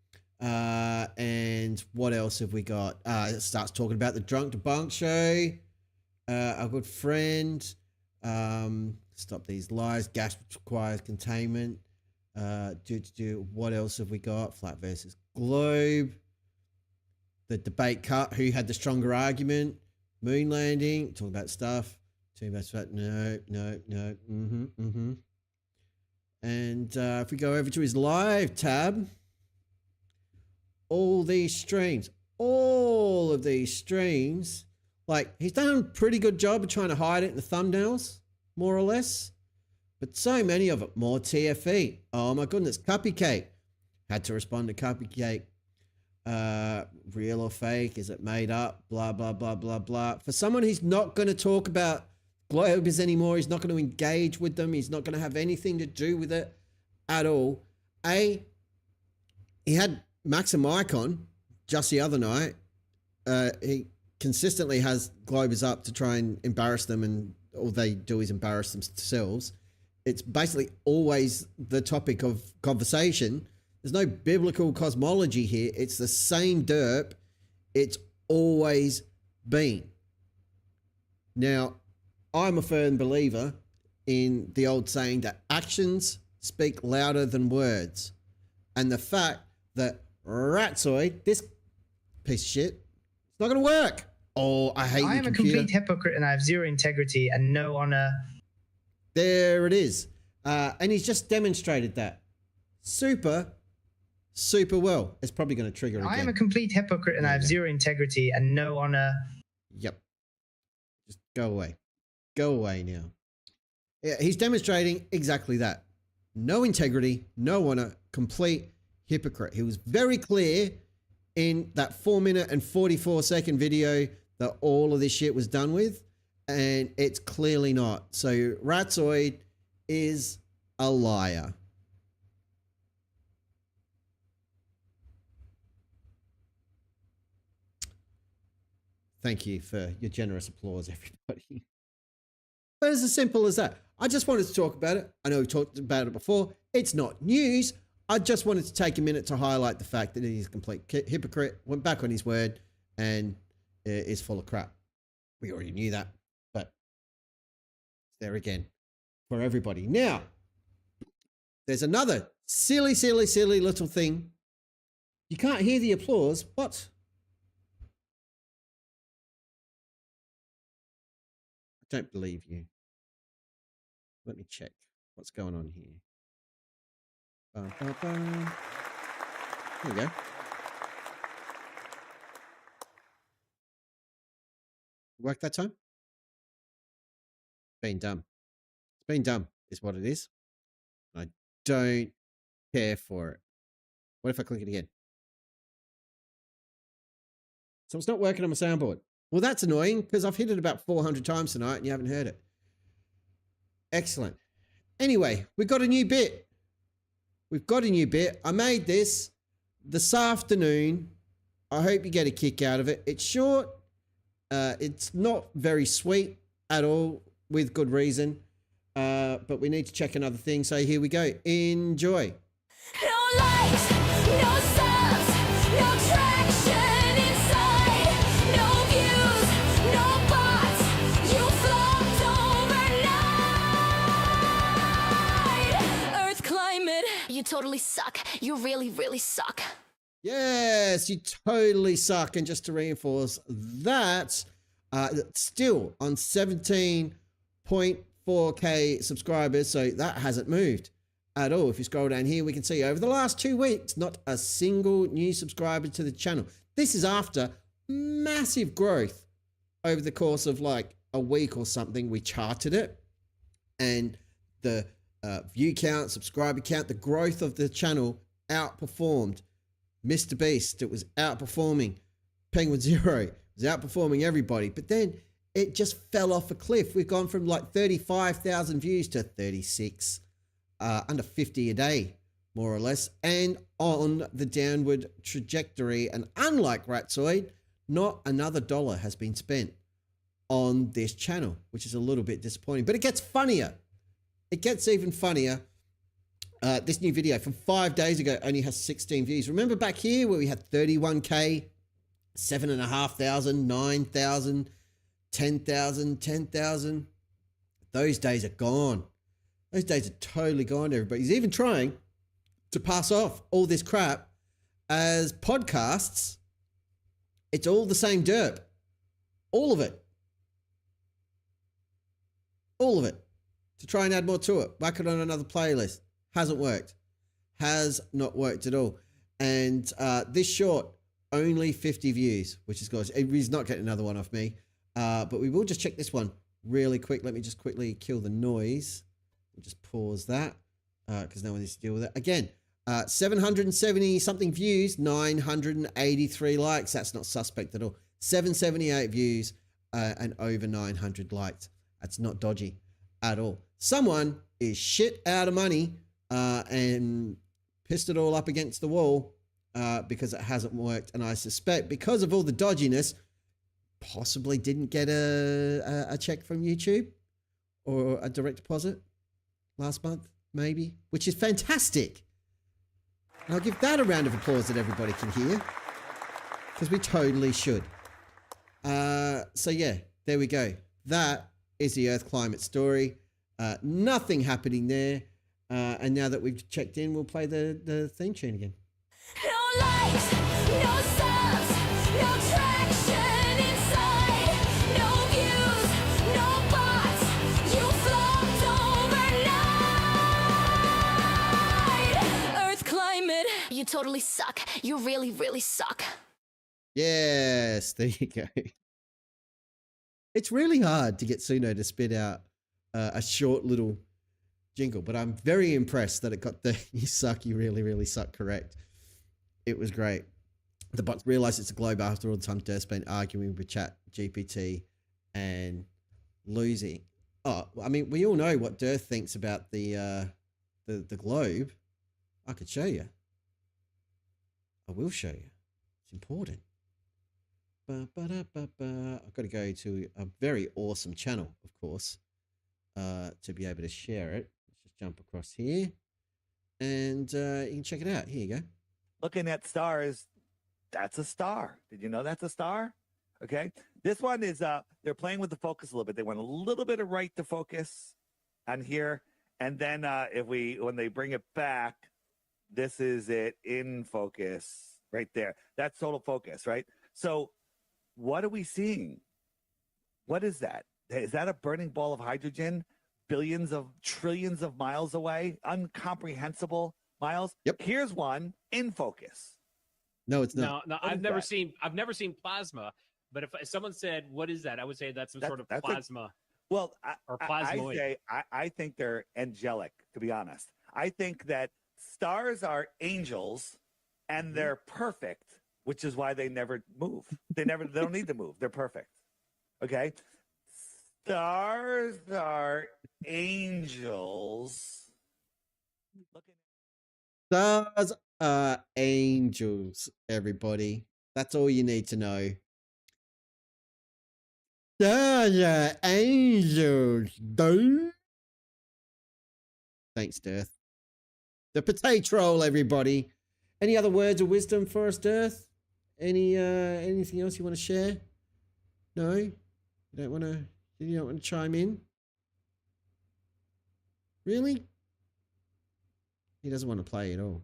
And what else have we got? It starts talking about the Drunk Debunk show. Our good friend. Stop these lies. Gas requires containment. What else have we got? Flat versus Globe. The debate cut. Who had the stronger argument? Moon landing. Talking about stuff. Talking about stuff. No. And if we go over to his live tab, all of these streams, like he's done a pretty good job of trying to hide it in the thumbnails, more or less. But so many of it, more TFE. Oh my goodness, Cupcake. Had to respond to Cupcake. Real or fake? Is it made up? Blah, blah, blah, blah, blah. For someone who's not going to talk about globes anymore, he's not going to engage with them, he's not going to have anything to do with it at all. He had Maxim Icon just the other night. He consistently has globers up to try and embarrass them, and all they do is embarrass themselves. It's basically always the topic of conversation. There's no biblical cosmology here. It's the same derp it's always been. Now, I'm a firm believer in the old saying that actions speak louder than words. And the fact that Ratzoid, this piece of shit, it's not going to work. Oh, I hate I you, am a computer. complete hypocrite and I have zero integrity and no honor. There it is. And he's just demonstrated that super well. It's probably going to trigger again. I am a complete hypocrite and I have zero integrity and no honor. Yep. Just go away. Go away now. Yeah, he's demonstrating exactly that. No integrity, no honor, complete hypocrite. He was very clear in that 4-minute and 44-second video that all of this shit was done with, and it's clearly not. So Ratzoid is a liar. Thank you for your generous applause, everybody. But it's as simple as that. I just wanted to talk about it. I know we've talked about it before. It's not news. I just wanted to take a minute to highlight the fact that he's a complete hypocrite, went back on his word, and is full of crap. We already knew that, but it's there again for everybody. Now, there's another silly little thing. You can't hear the applause. What? I don't believe you. Let me check what's going on here. Here we go. Work that time? Been dumb. It's been dumb is what it is. I don't care for it. What if I click it again? So it's not working on my soundboard. Well, that's annoying because I've hit it about 400 times tonight and you haven't heard it. Excellent. Anyway, we've got a new bit. I made this afternoon. I hope you get a kick out of it. It's short. It's not very sweet at all, with good reason. But we need to check another thing. So here we go. Enjoy. No light, no subs, no traction inside, no views, no bots, you flopped overnight. Earth climate, you totally suck. You really, really suck. Yes, you totally suck. And just to reinforce that, still on 17.4K subscribers. So that hasn't moved at all. If you scroll down here, we can see over the last 2 weeks, not a single new subscriber to the channel. This is after massive growth over the course of like a week or something. We charted it, and the view count, subscriber count, the growth of the channel outperformed Mr. Beast. It was outperforming Penguin Zero. It was outperforming everybody. But then it just fell off a cliff. We've gone from like 35,000 views to 36, under 50 a day, more or less, and on the downward trajectory. And unlike Ratzoid, not another dollar has been spent on this channel, which is a little bit disappointing. But it gets funnier. It gets even funnier. This new video from 5 days ago only has 16 views. Remember back here where we had 31K, 7,500, 9,000, 10,000, 10,000? Those days are gone. Those days are totally gone, everybody. He's even trying to pass off all this crap as podcasts. It's all the same derp. All of it. All of it. To try and add more to it. Whack it on another playlist. Hasn't worked. Has not worked at all. And this short, only 50 views, which is good. He's not getting another one off me. But we will just check this one really quick. Let me just quickly kill the noise. We'll just pause that because no one needs to deal with it. Again, 770 something views, 983 likes. That's not suspect at all. 778 views and over 900 likes. That's not dodgy at all. Someone is shit out of money and pissed it all up against the wall because it hasn't worked. And I suspect because of all the dodginess, possibly didn't get a check from YouTube or a direct deposit last month, maybe, which is fantastic. And I'll give that a round of applause that everybody can hear because we totally should. So yeah, there we go. That is the Earth climate story. Nothing happening there. And now that we've checked in, we'll play the theme tune again. No likes, no subs, no traction inside, no views, no bots, you flopped overnight. Earth climate, you totally suck. You really, really suck. Yes, there you go. It's really hard to get Suno to spit out a short little jingle, but I'm very impressed that it got the "you suck, you really, really suck" correct. It was great. The bots realized it's a globe after all the time Dirth's been arguing with Chat GPT and losing. Oh, I mean, we all know what Dirth thinks about the globe. I could show you. I will show you. It's important. I've got to go to a very awesome channel, of course, to be able to share it. Let's just jump across here and you can check it out. Here you go. Looking at stars, that's a star. Did you know that's a star? Okay. This one is, they're playing with the focus a little bit. They want a little bit of right to focus on here. And then when they bring it back, this is it in focus right there. That's total focus, right? So what are we seeing? What is that? Is that a burning ball of hydrogen? Billions of trillions of miles away? Incomprehensible miles? Yep. Here's one in focus. No, it's not. No, I've never seen plasma. But if someone said, "What is that?" I would say that's some sort of plasma. Well, or plasmoid. I think they're angelic, to be honest. I think that stars are angels and they're perfect, which is why they never move. They don't need to move. They're perfect. Okay? Stars are angels. Stars are angels, everybody. That's all you need to know. Stars are angels, dude. Thanks, Dirth. The potato troll, everybody. Any other words of wisdom for us, Dirth? Anything else you want to share? No? You don't want to chime in? Really? He doesn't want to play at all.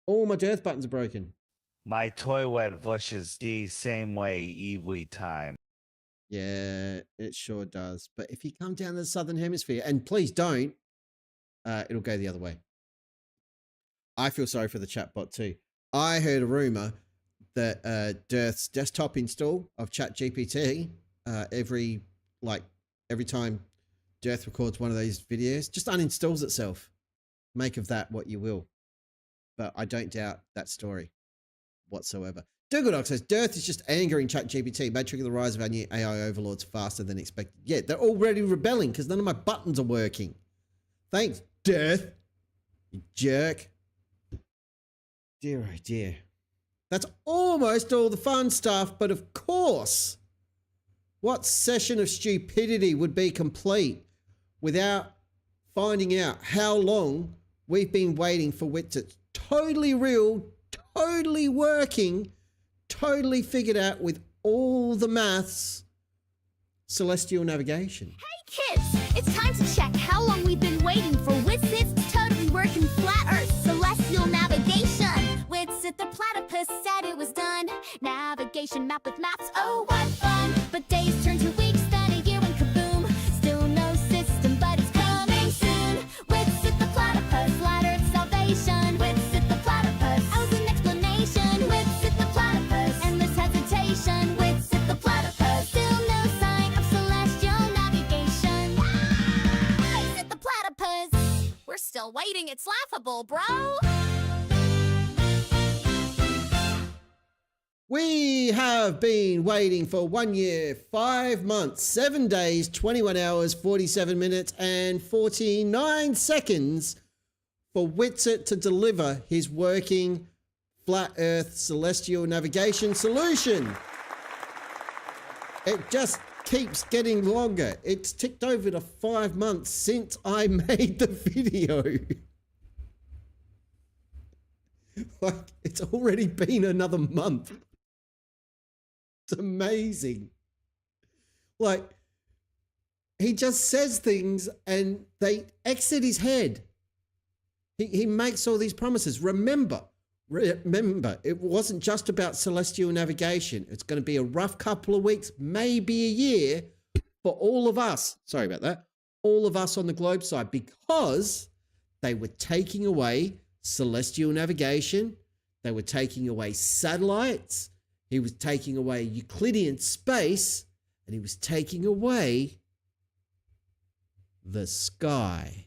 All my Dirth buttons are broken. My toy wet flushes the same way every time. Yeah, it sure does. But if you come down to the Southern Hemisphere, and please don't, it'll go the other way. I feel sorry for the chatbot too. I heard a rumor that Dirth's desktop install of ChatGPT every time Dirth records one of those videos, just uninstalls itself. Make of that what you will. But I don't doubt that story whatsoever. Doogledog says, Dirth is just angering ChatGPT, may trigger the rise of our new AI overlords faster than expected. Yeah, they're already rebelling because none of my buttons are working. Thanks, Dirth. You jerk. Dear, oh dear. That's almost all the fun stuff, but of course, what session of stupidity would be complete without finding out how long we've been waiting for Witsit? Totally real, totally working, totally figured out with all the maths, celestial navigation. Hey kids, it's time to check how long we've been waiting for Witsit's totally working flat earth celestial navigation. Witsit the platypus said it was done. Navigation map with maps, oh what fun. But days turn to weeks, then a year and kaboom. Still no system, but it's coming soon. Witsit the platypus, flat earth salvation. Witsit the platypus, as an explanation. Witsit the platypus, endless hesitation. Witsit the platypus, still no sign of celestial navigation. It's laughable, bro. We have been waiting for 1 year, 5 months, 7 days, 21 hours, 47 minutes, and 49 seconds for Witsit to deliver his working flat Earth celestial navigation solution. It just keeps getting longer. It's ticked over to 5 months since I made the video. Like, it's already been another month. It's amazing. Like, he just says things and they exit his head. He makes all these promises. Remember, it wasn't just about celestial navigation. It's going to be a rough couple of weeks, maybe a year for all of us. Sorry about that. All of us on the globe side, because they were taking away celestial navigation. They were taking away satellites. He was taking away Euclidean space, and he was taking away the sky.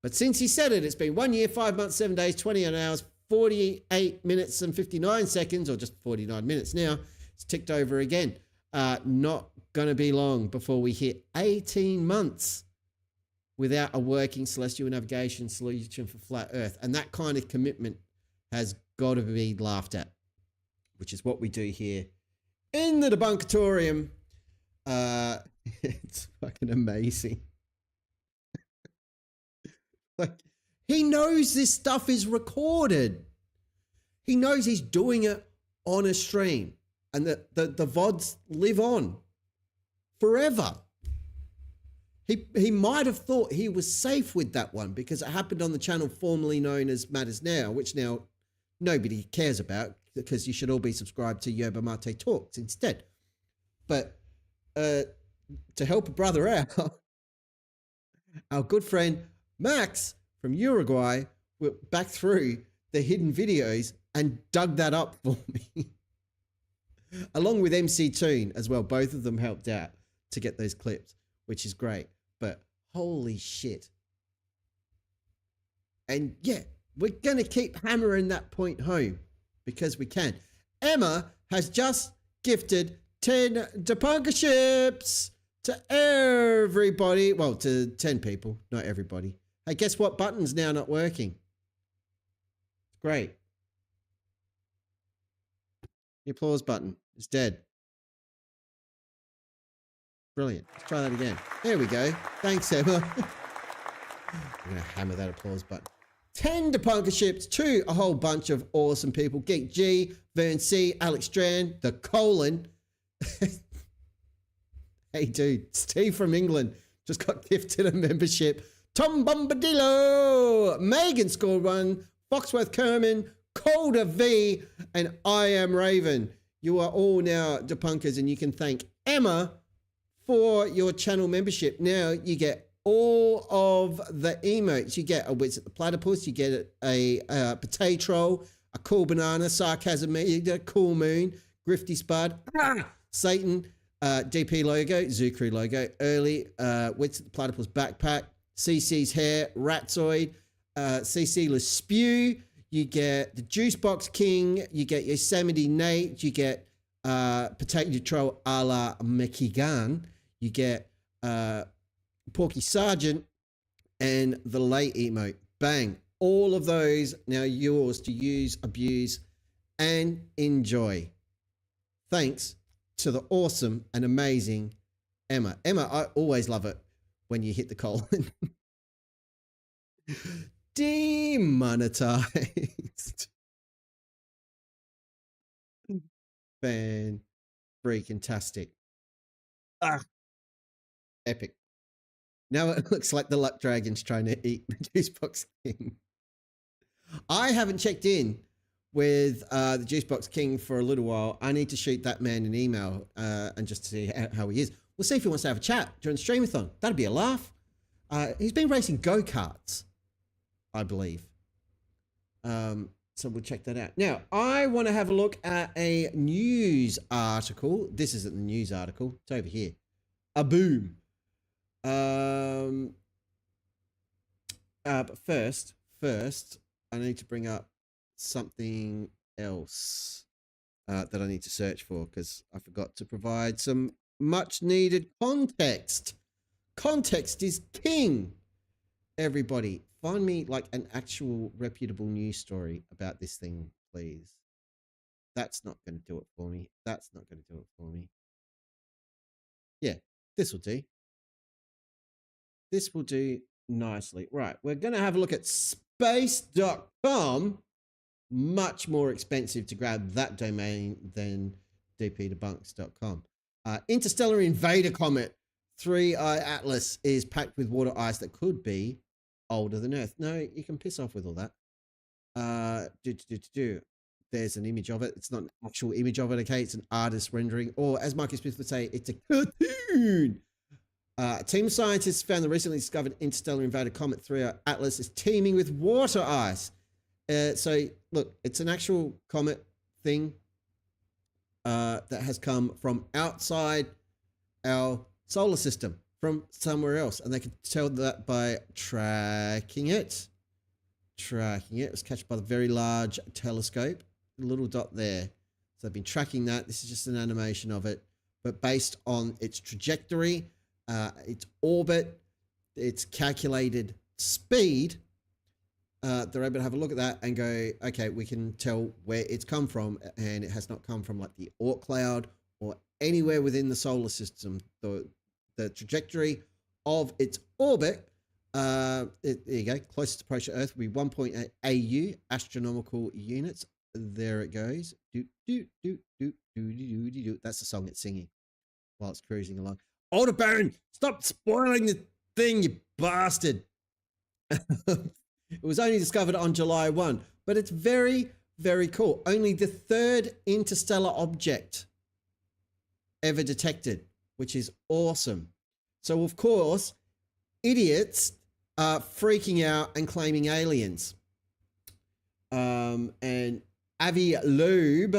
But since he said it, it's been 1 year, 5 months, 7 days, 28 hours, 48 minutes and 59 seconds, or just 49 minutes now. It's ticked over again. Not going to be long before we hit 18 months without a working celestial navigation solution for flat Earth. And that kind of commitment has got to be laughed at, which is what we do here in the Debunkatorium. It's fucking amazing. Like, he knows this stuff is recorded. He knows he's doing it on a stream, and that the VODs live on forever. He might have thought he was safe with that one because it happened on the channel formerly known as Matters Now, which now nobody cares about because you should all be subscribed to Yerba Mate Talks instead. But to help a brother out, our good friend Max from Uruguay went back through the hidden videos and dug that up for me. Along with MC Toon as well. Both of them helped out to get those clips, which is great. But holy shit. And yeah, we're going to keep hammering that point home because we can. Emma has just gifted 10 Depunkerships to everybody. Well, to 10 people, not everybody. Hey, guess what button's now not working? Great. The applause button is dead. Brilliant. Let's try that again. There we go. Thanks, Emma. I'm going to hammer that applause button. 10 Depunkerships to a whole bunch of awesome people. Geek G, Vern C, Alex Strand, the Colon. Hey, dude. Steve from England just got gifted a membership. Tom Bombadillo. Megan scored one. Foxworth Kerman, Calder V, and I Am Raven. You are all now Depunkers, and you can thank Emma for your channel membership. Now you get all of the emotes. You get a Witsit the Platypus, you get a potato troll, a cool banana, sarcasm, you get a cool moon, grifty spud, Satan, DP logo, Zoo Crew logo, early, Witsit the Platypus backpack, CC's hair, Ratzoid, CC Lespew, you get the Juicebox King, you get Yosemite Nate, you get Potato Troll a la McKeegan, you get Porky Sergeant, and the late emote. Bang. All of those now yours to use, abuse, and enjoy. Thanks to the awesome and amazing Emma. Emma, I always love it when you hit the colon. Demonetized. Fan freaking-tastic. Epic. Now it looks like the Luck Dragon's trying to eat the Juicebox King. I haven't checked in with the Juicebox King for a little while. I need to shoot that man an email and just to see how he is. We'll see if he wants to have a chat during the stream-a-thon. That'd be a laugh. He's been racing go-karts, I believe. So we'll check that out. Now, I want to have a look at a news article. This isn't the news article. It's over here. A boom. But first, I need to bring up something else that I need to search for because I forgot to provide some much needed context. Context is king. Everybody, find me like an actual reputable news story about this thing, please. That's not going to do it for me. That's not going to do it for me. Yeah, this will do. This will do nicely. Right, we're going to have a look at space.com. Much more expensive to grab that domain than dpdebunks.com. Interstellar Invader Comet 3I Atlas is packed with water ice that could be older than Earth. No, you can piss off with all that. There's an image of it. It's not an actual image of it, okay? It's an artist rendering, or as Marcus Smith would say, it's a cartoon. A team of scientists found the recently discovered interstellar invader comet 3I Atlas is teeming with water ice. So, look, it's an actual comet thing that has come from outside our solar system, from somewhere else. And they can tell that by tracking it. It was captured by the Very Large Telescope. The little dot there. So they've been tracking that. This is just an animation of it. But based on its trajectory, its orbit, its calculated speed, they're able to have a look at that and go, okay, we can tell where it's come from, and it has not come from like the Oort cloud or anywhere within the solar system. The trajectory of its orbit, there you go, closest approach to Earth will be 1.8 AU, astronomical units. There it goes. That's the song it's singing while it's cruising along. Aldebaran, stop spoiling the thing, you bastard. It was only discovered on July 1, but it's very, very cool. Only the third interstellar object ever detected, which is awesome. So, of course, idiots are freaking out and claiming aliens. And Avi Loeb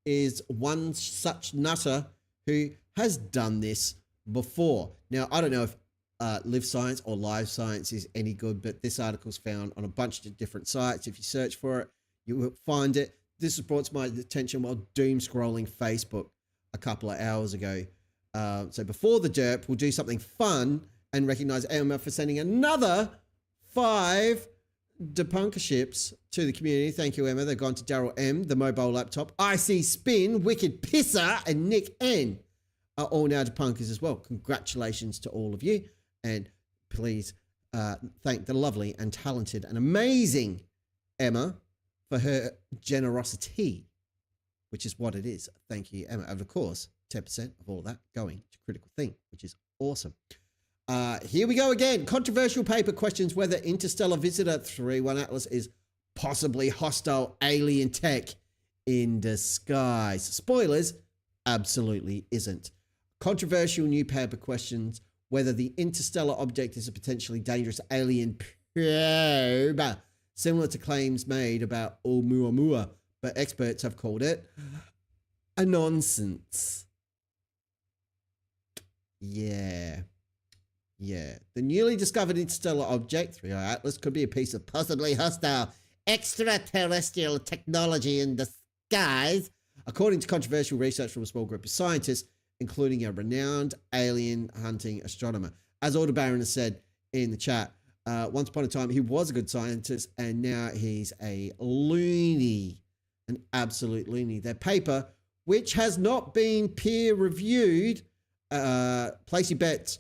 is one such nutter who has done this before. Now, I don't know if Live Science or Live Science is any good, but this article's found on a bunch of different sites. If you search for it, you will find it. This was brought to my attention while doom scrolling Facebook a couple of hours ago. So before the derp, we'll do something fun and recognize Emma for sending another 5 depunkerships to the community. Thank you, Emma. They've gone to Daryl M, the mobile laptop, IC Spin, Wicked Pisser, and Nick N are all now depunkers as well. Congratulations to all of you. And please thank the lovely and talented and amazing Emma for her generosity, which is what it is. Thank you, Emma. And of course, 10% of all that going to Critical Thing, which is awesome. Here we go again. Controversial paper questions whether Interstellar Visitor 3I Atlas is possibly hostile alien tech in disguise. Spoilers, absolutely isn't. Controversial new paper questions whether the interstellar object is a potentially dangerous alien probe, similar to claims made about Oumuamua, but experts have called it a nonsense. Yeah. The newly discovered interstellar object, 3I Atlas, could be a piece of possibly hostile extraterrestrial technology in disguise, according to controversial research from a small group of scientists, including a renowned alien hunting astronomer. As Aldebaran has said in the chat, once upon a time he was a good scientist, and now he's a loony, an absolute loony. Their paper, which has not been peer-reviewed, place your bets.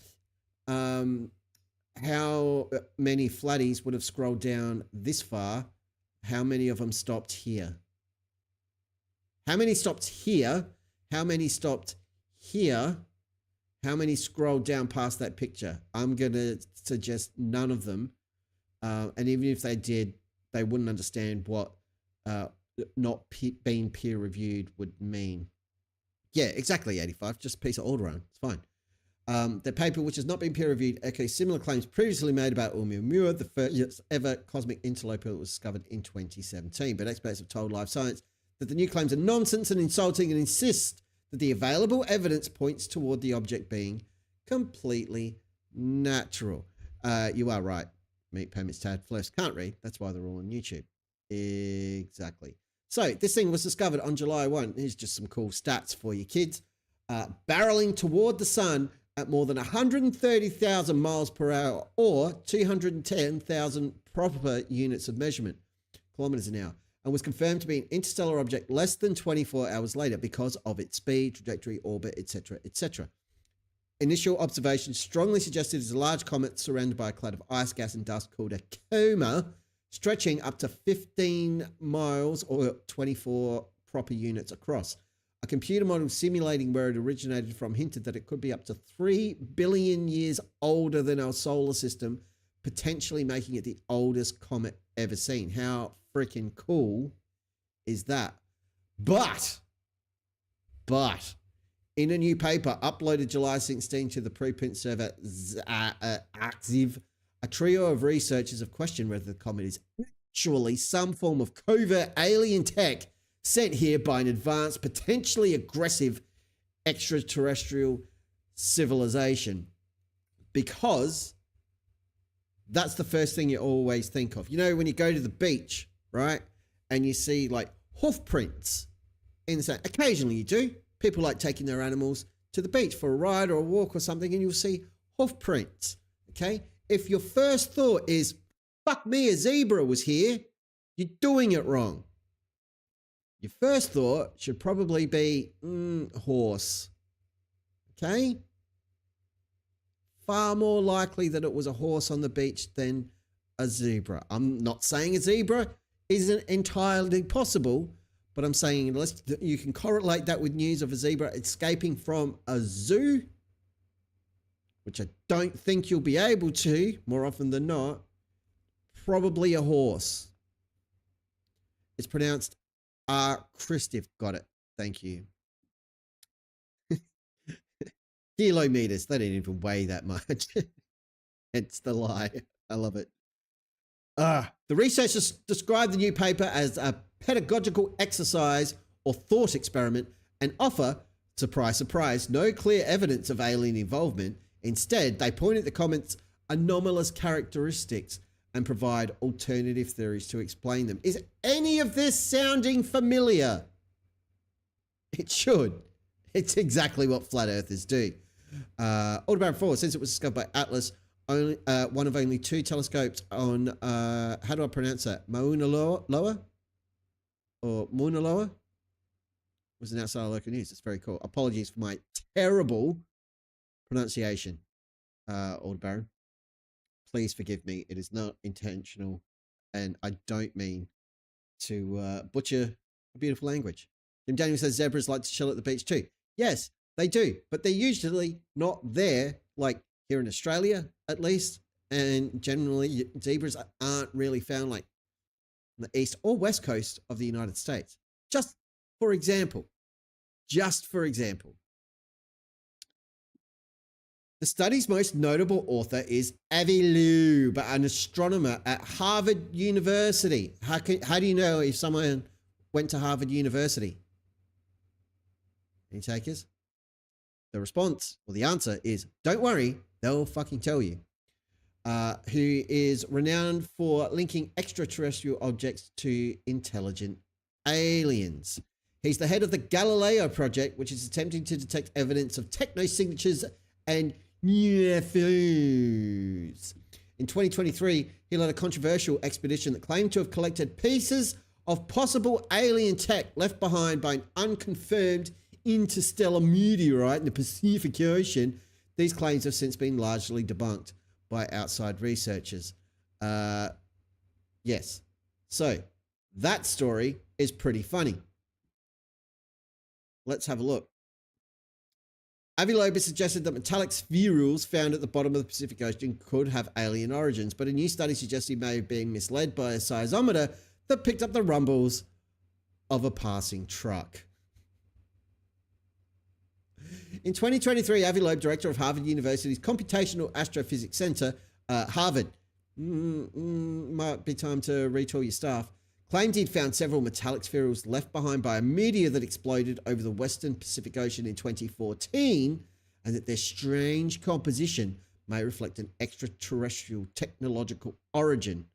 How many flatties would have scrolled down this far? How many of them stopped here? How many stopped here? How many stopped here? How many scrolled down past that picture? I'm going to suggest none of them. And even if they did, they wouldn't understand what not being peer-reviewed would mean. Yeah, exactly, 85. Just a piece of Aldebaran. It's fine. The paper, which has not been peer-reviewed, echoes similar claims previously made about Oumuamua, the first ever cosmic interloper that was discovered in 2017. But experts have told Live Science that the new claims are nonsense and insulting, and insist that the available evidence points toward the object being completely natural. You are right. Meat permits Tad Flerfs can't read. That's why they're all on YouTube. Exactly. So this thing was discovered on July 1. Here's just some cool stats for you kids. Barreling toward the sun at more than 130,000 miles per hour or 210,000 proper units of measurement, kilometers an hour, and was confirmed to be an interstellar object less than 24 hours later because of its speed, trajectory, orbit, etc., etc. Initial observations strongly suggested it's a large comet surrounded by a cloud of ice, gas, and dust called a coma, stretching up to 15 miles or 24 proper units across. A computer model simulating where it originated from hinted that it could be up to 3 billion years older than our solar system, potentially making it the oldest comet ever seen. How freaking cool is that? But, in a new paper uploaded July 16 to the preprint server Axiv, a trio of researchers have questioned whether the comet is actually some form of covert alien tech sent here by an advanced, potentially aggressive extraterrestrial civilization. Because that's the first thing you always think of. You know, when you go to the beach, right, and you see like hoof prints in the sand. Occasionally you do. People like taking their animals to the beach for a ride or a walk or something, and you'll see hoof prints, okay? If your first thought is, fuck me, a zebra was here, you're doing it wrong. Your first thought should probably be, horse, okay? Far more likely that it was a horse on the beach than a zebra. I'm not saying a zebra isn't entirely possible, but I'm saying unless you can correlate that with news of a zebra escaping from a zoo, which I don't think you'll be able to, more often than not, probably a horse. It's pronounced Christif. Got it. Thank you. Kilometers. They didn't even weigh that much. Hence the lie. I love it. The researchers described the new paper as a pedagogical exercise or thought experiment and offer, surprise, surprise, no clear evidence of alien involvement. Instead, they point at the comet's anomalous characteristics and provide alternative theories to explain them. Is any of this sounding familiar? It should. It's exactly what flat earthers do. Aldebaran 4, since it was discovered by Atlas, only, one of only 2 telescopes on, how do I pronounce that? Mauna Loa? Or Mauna Loa? Was an outside local news. It's very cool. Apologies for my terrible pronunciation, Aldebaran. Please forgive me. It is not intentional, and I don't mean to butcher a beautiful language. Jim Daniel says zebras like to chill at the beach too. Yes, they do, but they're usually not there, like here in Australia, at least. And generally, zebras aren't really found like on the east or west coast of the United States. Just for example, the study's most notable author is Avi Loeb, an astronomer at Harvard University. How do you know if someone went to Harvard University? Any takers? The response, or the answer is, don't worry, they'll fucking tell you. Who is renowned for linking extraterrestrial objects to intelligent aliens. He's the head of the Galileo Project, which is attempting to detect evidence of techno-signatures and UFOs. In 2023, he led a controversial expedition that claimed to have collected pieces of possible alien tech left behind by an unconfirmed interstellar meteorite in the Pacific Ocean. These claims have since been largely debunked by outside researchers. Yes. So that story is pretty funny. Let's have a look. Avi Loeb suggested that metallic spherules found at the bottom of the Pacific Ocean could have alien origins, but a new study suggests he may have been misled by a seismometer that picked up the rumbles of a passing truck. In 2023, Avi Loeb, director of Harvard University's Computational Astrophysics Center, Harvard, might be time to retool your staff, claimed he'd found several metallic spherules left behind by a meteor that exploded over the western Pacific Ocean in 2014, and that their strange composition may reflect an extraterrestrial technological origin.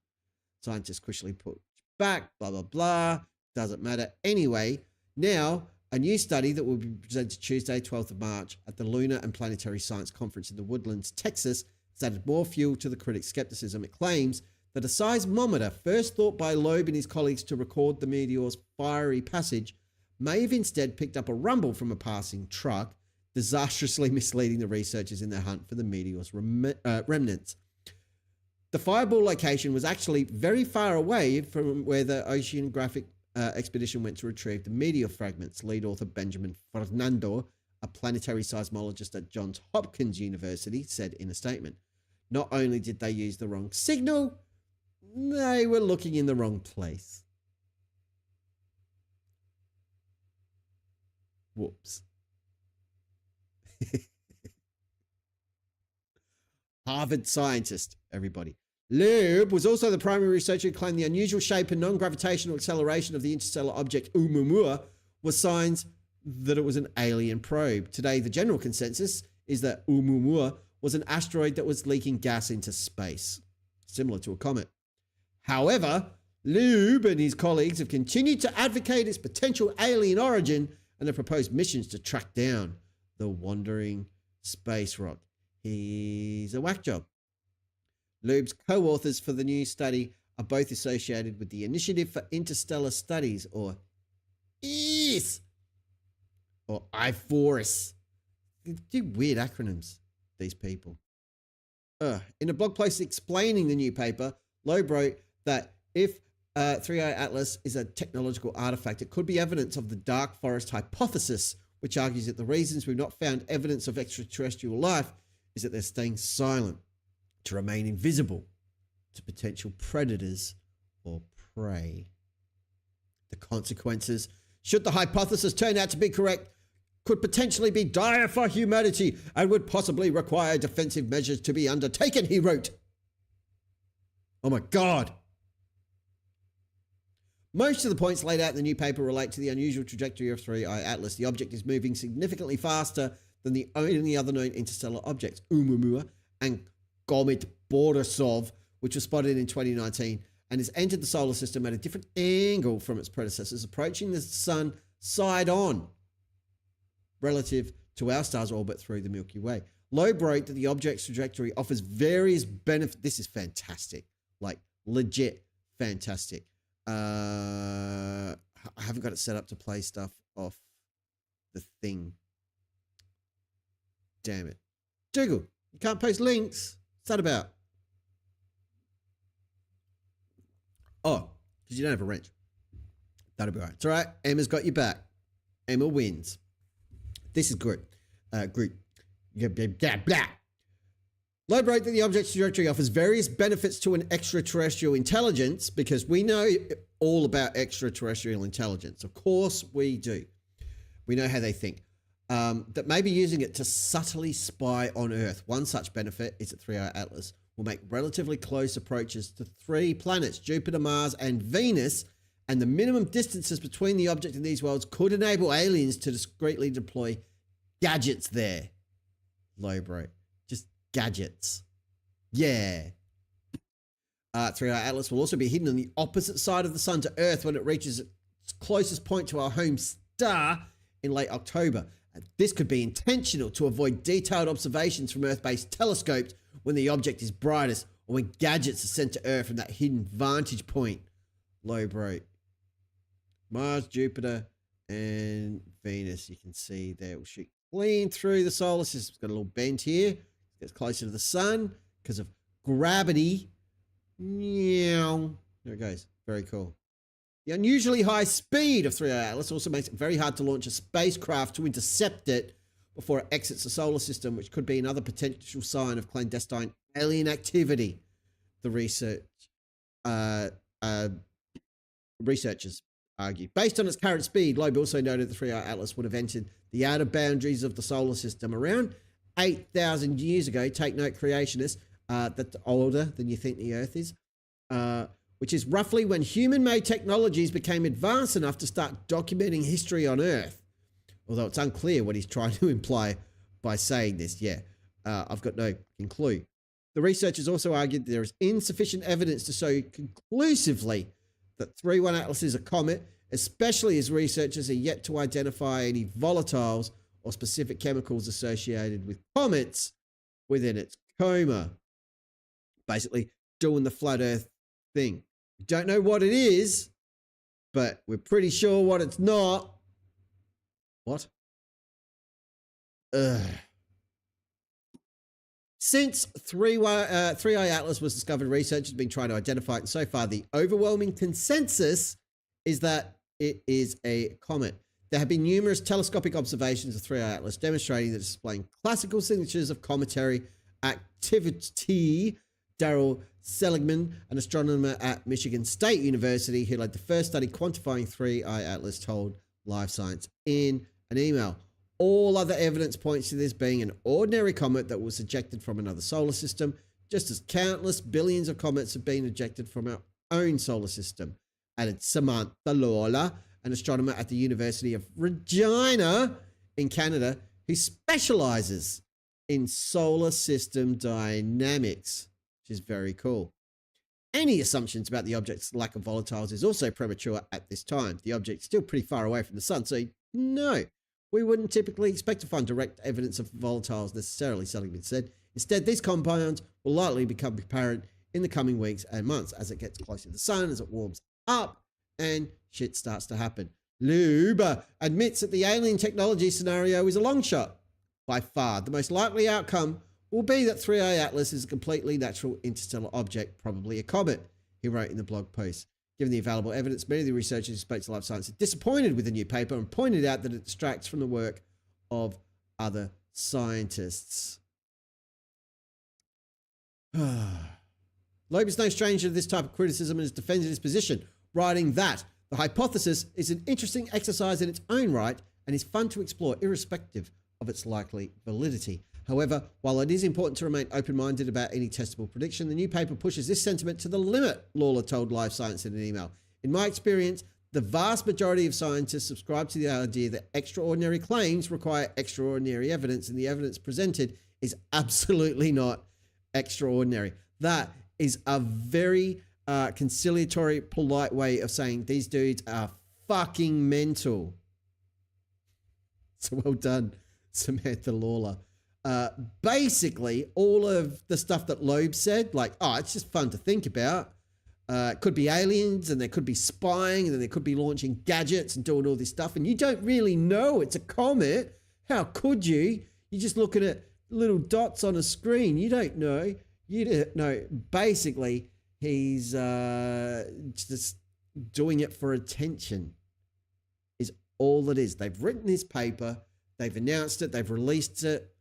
Scientists quickly put back, blah, blah, blah. Doesn't matter. Anyway, now a new study that will be presented Tuesday, 12th of March at the Lunar and Planetary Science Conference in the Woodlands, Texas, has added more fuel to the critics' skepticism. It claims that a seismometer, first thought by Loeb and his colleagues to record the meteor's fiery passage, may have instead picked up a rumble from a passing truck, disastrously misleading the researchers in their hunt for the meteor's remnants. The fireball location was actually very far away from where the oceanographic expedition went to retrieve the meteor fragments. Lead author Benjamin Fernando, a planetary seismologist at Johns Hopkins University, said in a statement. Not only did they use the wrong signal, they were looking in the wrong place. Whoops. Harvard scientist, everybody. Loeb was also the primary researcher who claimed the unusual shape and non-gravitational acceleration of the interstellar object Oumuamua was signs that it was an alien probe. Today, the general consensus is that Oumuamua was an asteroid that was leaking gas into space, similar to a comet. However, Loeb and his colleagues have continued to advocate its potential alien origin and have proposed missions to track down the wandering space rock. He's a whack job. Loeb's co-authors for the new study are both associated with the Initiative for Interstellar Studies, or IFORS, or IFORS. They do weird acronyms, these people. In a blog post explaining the new paper, Loeb wrote that if 3i Atlas is a technological artifact, it could be evidence of the dark forest hypothesis, which argues that the reasons we've not found evidence of extraterrestrial life is that they're staying silent, to remain invisible to potential predators or prey. The consequences, should the hypothesis turn out to be correct, could potentially be dire for humanity and would possibly require defensive measures to be undertaken, he wrote. Oh my God. Most of the points laid out in the new paper relate to the unusual trajectory of 3i Atlas. The object is moving significantly faster than the only other known interstellar objects, Oumuamua and Comet Borisov, which was spotted in 2019 and has entered the solar system at a different angle from its predecessors, approaching the sun side on relative to our star's orbit through the Milky Way. Loeb wrote that the object's trajectory offers various benefits. This is fantastic, like legit fantastic. I haven't got it set up to play stuff off the thing. Damn it. Dougal, you can't post links. What's that about? Oh, because you don't have a wrench. That'll be all right. It's all right. Emma's got your back. Emma wins. This is good. Group. Blah, blah. Loeb wrote that the object's trajectory offers various benefits to an extraterrestrial intelligence, because we know all about extraterrestrial intelligence. Of course we do. We know how they think. That maybe using it to subtly spy on Earth. One such benefit is that 3i Atlas will make relatively close approaches to 3 planets, Jupiter, Mars, and Venus, and the minimum distances between the object and these worlds could enable aliens to discreetly deploy gadgets there. Loeb wrote. Just gadgets. Yeah. 3i Atlas will also be hidden on the opposite side of the sun to Earth when it reaches its closest point to our home star in late October. This could be intentional to avoid detailed observations from Earth-based telescopes when the object is brightest, or when gadgets are sent to Earth from that hidden vantage point. Loeb wrote. Mars, Jupiter, and Venus. You can see there, will shoot clean through the solar system. It's got a little bend here. Gets closer to the sun because of gravity. Meow. There it goes. Very cool. The unusually high speed of 3i Atlas also makes it very hard to launch a spacecraft to intercept it before it exits the solar system, which could be another potential sign of clandestine alien activity, the researchers argue. Based on its current speed, Loeb also noted the 3i Atlas would have entered the outer boundaries of the solar system around 8,000 years ago. Take note, creationists, that's older than you think the Earth is. Which is roughly when human-made technologies became advanced enough to start documenting history on Earth. Although it's unclear what he's trying to imply by saying this, yeah. I've got no clue. The researchers also argued there is insufficient evidence to show conclusively that 3-1 Atlas is a comet, especially as researchers are yet to identify any volatiles or specific chemicals associated with comets within its coma. Basically, doing the flat Earth thing. We don't know what it is, but we're pretty sure what it's not. What? Since 3i Atlas was discovered, researchers have been trying to identify it, and so far the overwhelming consensus is that it is a comet. There have been numerous telescopic observations of 3i Atlas demonstrating that it's displaying classical signatures of cometary activity. Daryl Seligman, an astronomer at Michigan State University who led the first study quantifying 3i Atlas, told Live Science in an email. All other evidence points to this being an ordinary comet that was ejected from another solar system, just as countless billions of comets have been ejected from our own solar system, added Samantha Lawler, an astronomer at the University of Regina in Canada who specializes in solar system dynamics, which is very cool. Any assumptions about the object's lack of volatiles is also premature at this time. The object's still pretty far away from the sun, so no, we wouldn't typically expect to find direct evidence of volatiles necessarily, Seligman said. Instead, these compounds will likely become apparent in the coming weeks and months as it gets closer to the sun, as it warms up, and shit starts to happen. Luba admits that the alien technology scenario is a long shot. By far, the most likely outcome will be that 3i Atlas is a completely natural interstellar object, probably a comet, he wrote in the blog post. Given the available evidence, many of the researchers who spoke to Life Science are disappointed with the new paper and pointed out that it distracts from the work of other scientists. Loeb is no stranger to this type of criticism and has defended his position, writing that the hypothesis is an interesting exercise in its own right and is fun to explore irrespective of its likely validity. However, while it is important to remain open-minded about any testable prediction, the new paper pushes this sentiment to the limit, Lawler told Live Science in an email. In my experience, the vast majority of scientists subscribe to the idea that extraordinary claims require extraordinary evidence, and the evidence presented is absolutely not extraordinary. That is a very conciliatory, polite way of saying these dudes are fucking mental. So well done, Samantha Lawler. Basically, all of the stuff that Loeb said, like, oh, it's just fun to think about. It could be aliens, and there could be spying, and then there could be launching gadgets and doing all this stuff, and you don't really know it's a comet. How could you? You're just looking at little dots on a screen. You don't know. You don't know. Basically, he's just doing it for attention is all it is. They've written this paper. They've announced it. They've released it.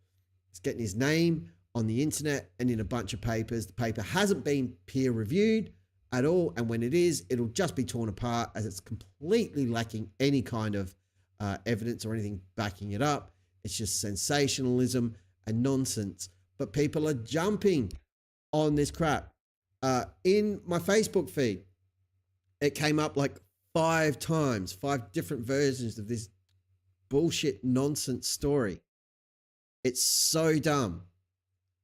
It's getting his name on the internet and in a bunch of papers. The paper hasn't been peer reviewed at all. And when it is, it'll just be torn apart as it's completely lacking any kind of evidence or anything backing it up. It's just sensationalism and nonsense. But people are jumping on this crap. In my Facebook feed, it came up like 5 times, 5 different versions of this bullshit nonsense story. It's so dumb.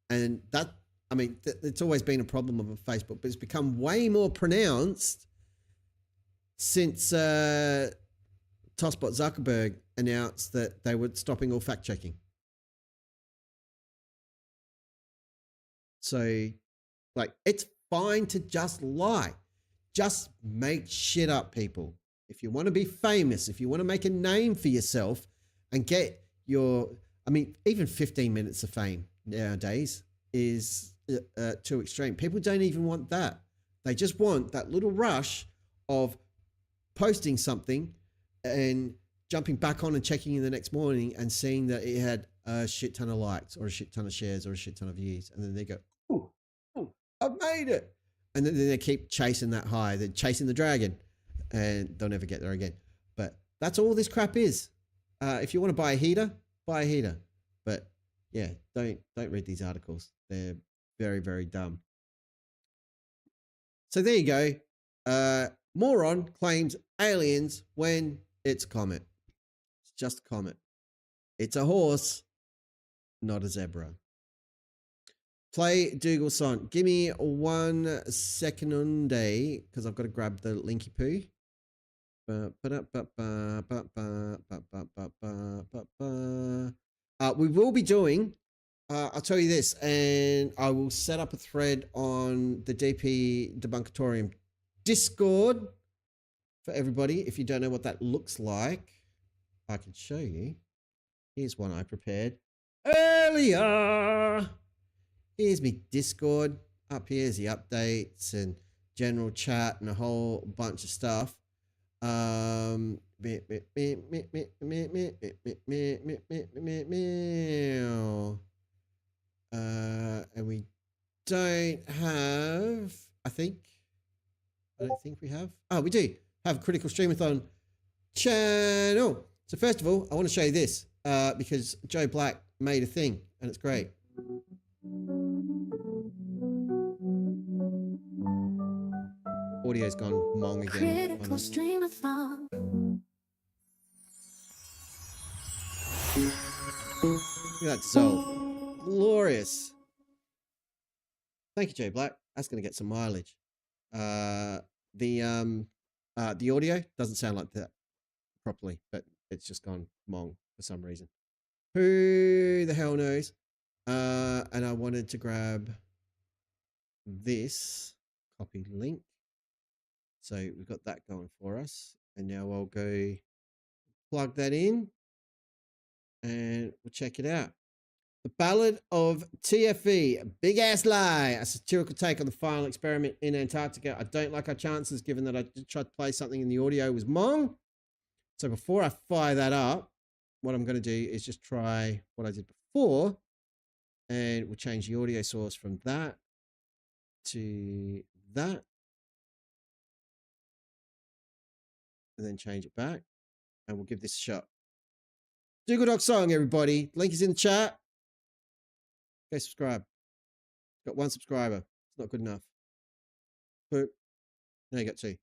And that, I mean, it's always been a problem of Facebook, but it's become way more pronounced since Tosbot Zuckerberg announced that they were stopping all fact checking. So, like, it's fine to just lie. Just make shit up, people. If you want to be famous, if you want to make a name for yourself and get your, I mean, even 15 minutes of fame nowadays is too extreme. People don't even want that. They just want that little rush of posting something and jumping back on and checking in the next morning and seeing that it had a shit ton of likes or a shit ton of shares or a shit ton of views. And then they go, oh, I've made it. And then they keep chasing that high. They're chasing the dragon and they'll never get there again. But that's all this crap is. If you want to buy a heater, buy a heater. But yeah, don't read these articles. They're very, very dumb. So there you go. Moron claims aliens when it's a comet. It's just a comet. It's a horse, not a zebra. Play Dougal song. Give me 1 second day because I've got to grab the linky poo. We will be doing, I'll tell you this, and I will set up a thread on the DP Debunkatorium Discord for everybody. If you don't know what that looks like, I can show you. Here's one I prepared earlier. Here's me Discord. Up here's the updates and general chat and a whole bunch of stuff. And we don't have, I don't think we have. Oh, we do have a critical stream-a-thon channel. So first of all, I want to show you this because Joe Black made a thing and it's great. Audio's gone mong again. Critical stream-a-thon. Look at that dissolve. Glorious. Thank you, Joe Black. That's going to get some mileage. The audio doesn't sound like that properly, but it's just gone mong for some reason. Who the hell knows? And I wanted to grab this copy link. So we've got that going for us. And now I'll go plug that in and we'll check it out. The Ballad of TFE, a big ass lie, a satirical take on the final experiment in Antarctica. I don't like our chances given that I tried to play something in the audio was mong. So before I fire that up, what I'm going to do is just try what I did before. And we'll change the audio source from that to that. And then change it back. And we'll give this a shot. Dougal Dog song, everybody. Link is in the chat. Go subscribe. Got 1 subscriber. It's not good enough. But now you got 2.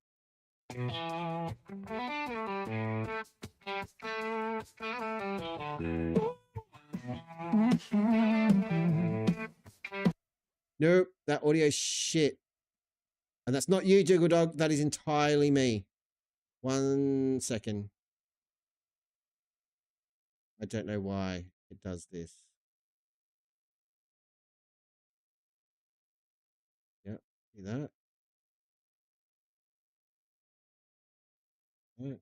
Nope, that audio shit. And that's not you, Dougal Dog. That is entirely me. 1 second. I don't know why it does this. Yep, see that? Yeah.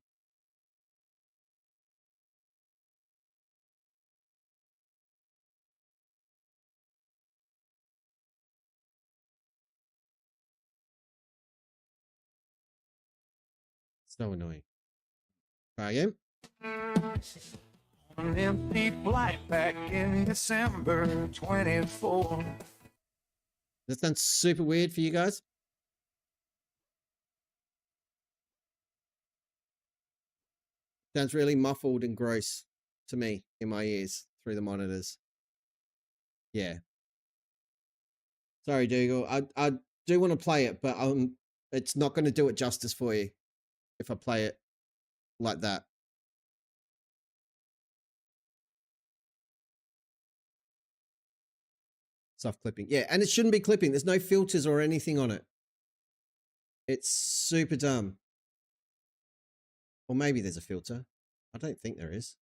So annoying. Try again. An empty flight back in December 24. That sounds super weird for you guys. Sounds really muffled and gross to me in my ears through the monitors. Yeah. Sorry, Dougal. I do want to play it, but it's not going to do it justice for you if I play it like that. Soft clipping. Yeah, and it shouldn't be clipping. There's no filters or anything on it. It's super dumb. Or maybe there's a filter. I don't think there is.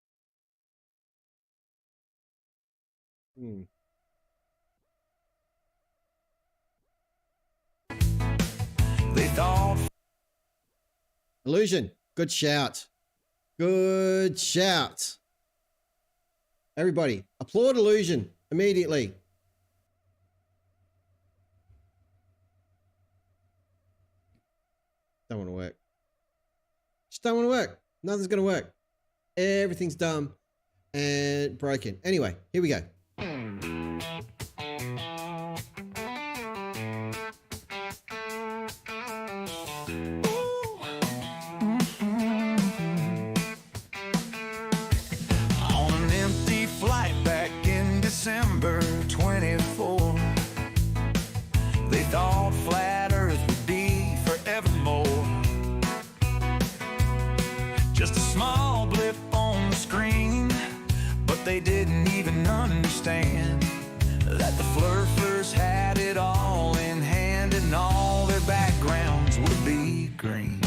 They thought Illusion. Good shout. Good shout. Everybody, applaud Illusion immediately. Don't want to work. Just don't want to work. Nothing's going to work. Everything's dumb and broken. Anyway, here we go. on an empty flight back in December 24. They thought flat Earth would be forevermore. Just a small blip on the screen, but they didn't even understand that the Flerfers stars had it all in hand, and all their backgrounds would be green.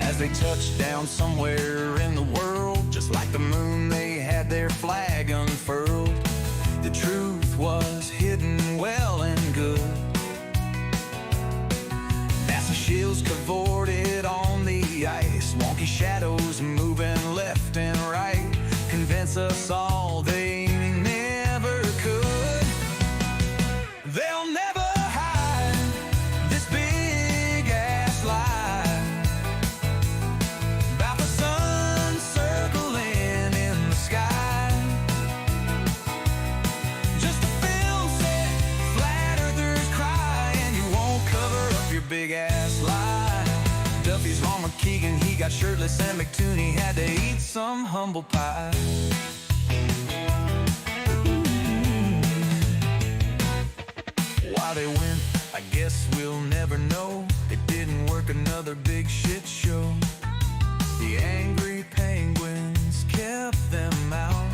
As they touched down somewhere in the world, just like the moon, they had their flag unfurled. The truth was hidden well and good. NASA shields cavorted on the ice, wonky shadows moving left and right, convince us all they never could. They'll never hide this big ass lie about the sun circling in the sky. Just a film set, flat earthers cry, and you won't cover up your big ass lie. Duffy's Ron McKeegan, he got shirtless, and McTooney had to eat some humble pie. Why they went, I guess we'll never know. It didn't work, another big shit show. The angry penguins kept them out.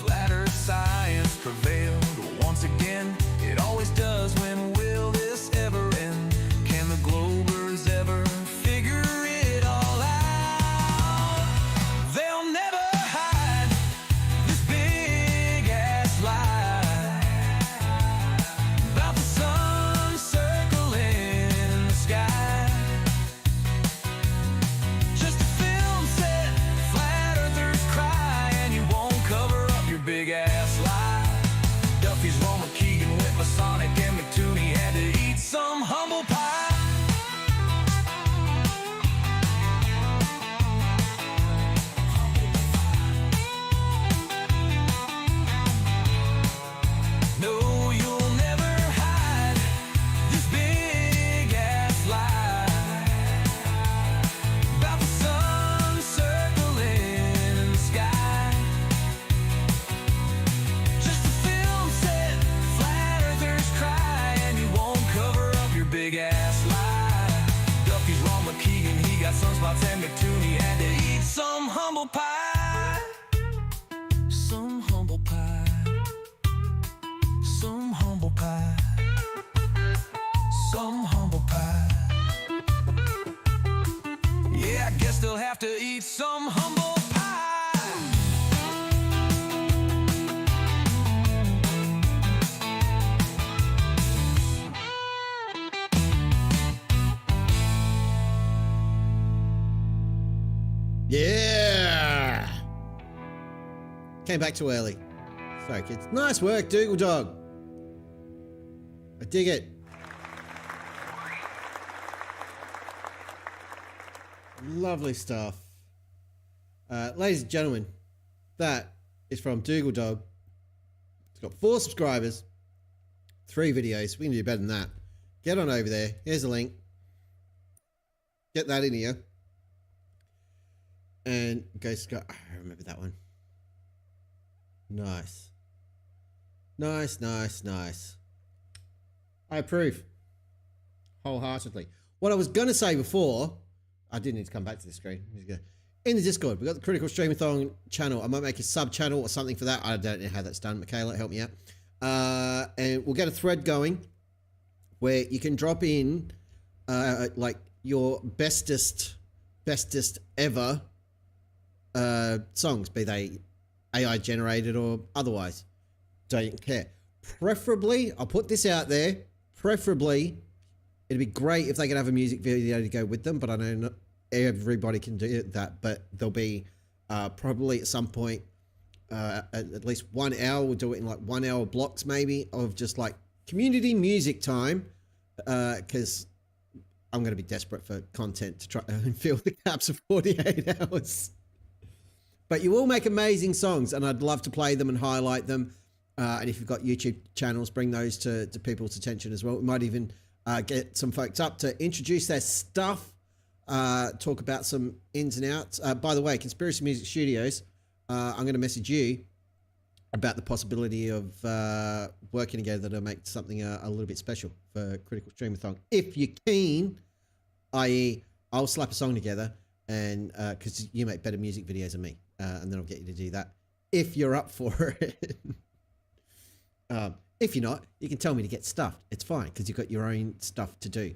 Flat Earth science prevailed once again. It always does. When will this ever end? Can the Globers ever figure it all out? They'll never hide this big ass lie about the sun circling in the sky. Just a film set, flat earthers cry, and you won't cover up your big ass lie. Duffy's Ron McKeegan with Masonic, and McTooney had to eat some humble pie. No, you'll never hide this big ass lie about the sun circling in the sky. Just a film set, flat earthers cry, and you won't cover up your big ass lie. Duffy's Ron McKeegan, he got sunspots, and McTooney had to eat some humble pie. Some humble pie. Some humble pie. Some humble pie. Yeah, I guess they'll have to eat some humble pie. Yeah. Came back too early. Sorry, kids. Nice work, Dougal Dog. I dig it. Lovely stuff. Ladies and gentlemen, that is from Dougal Dog. It's got 4 subscribers, 3 videos. We can do better than that. Get on over there. Here's a link. Get that in here. And go, I remember that one. Nice. Nice, nice, nice. I approve. Wholeheartedly. What I was going to say before, I did need to come back to the screen. In the Discord, we've got the Critical Stream-a-thon channel. I might make a sub-channel or something for that. I don't know how that's done. Michaela, help me out. And we'll get a thread going where you can drop in like your bestest ever songs, be they AI generated or otherwise. Don't care. Preferably, I'll put this out there, preferably, it'd be great if they could have a music video to go with them, but I know not everybody can do that, but there'll be probably at some point at least 1 hour, we'll do it in like 1 hour blocks maybe, of just like community music time, because I'm going to be desperate for content to try and fill the gaps of 48 hours. But you all make amazing songs, and I'd love to play them and highlight them. And if you've got YouTube channels, bring those to people's attention as well. We might even get some folks up to introduce their stuff, talk about some ins and outs. By the way, Conspiracy Music Studios, I'm going to message you about the possibility of working together to make something a little bit special for Critical Stream-a-thon. If you're keen, i.e. I'll slap a song together, and because you make better music videos than me, and then I'll get you to do that. if you're up for it. If you're not, you can tell me to get stuffed. It's fine because you've got your own stuff to do.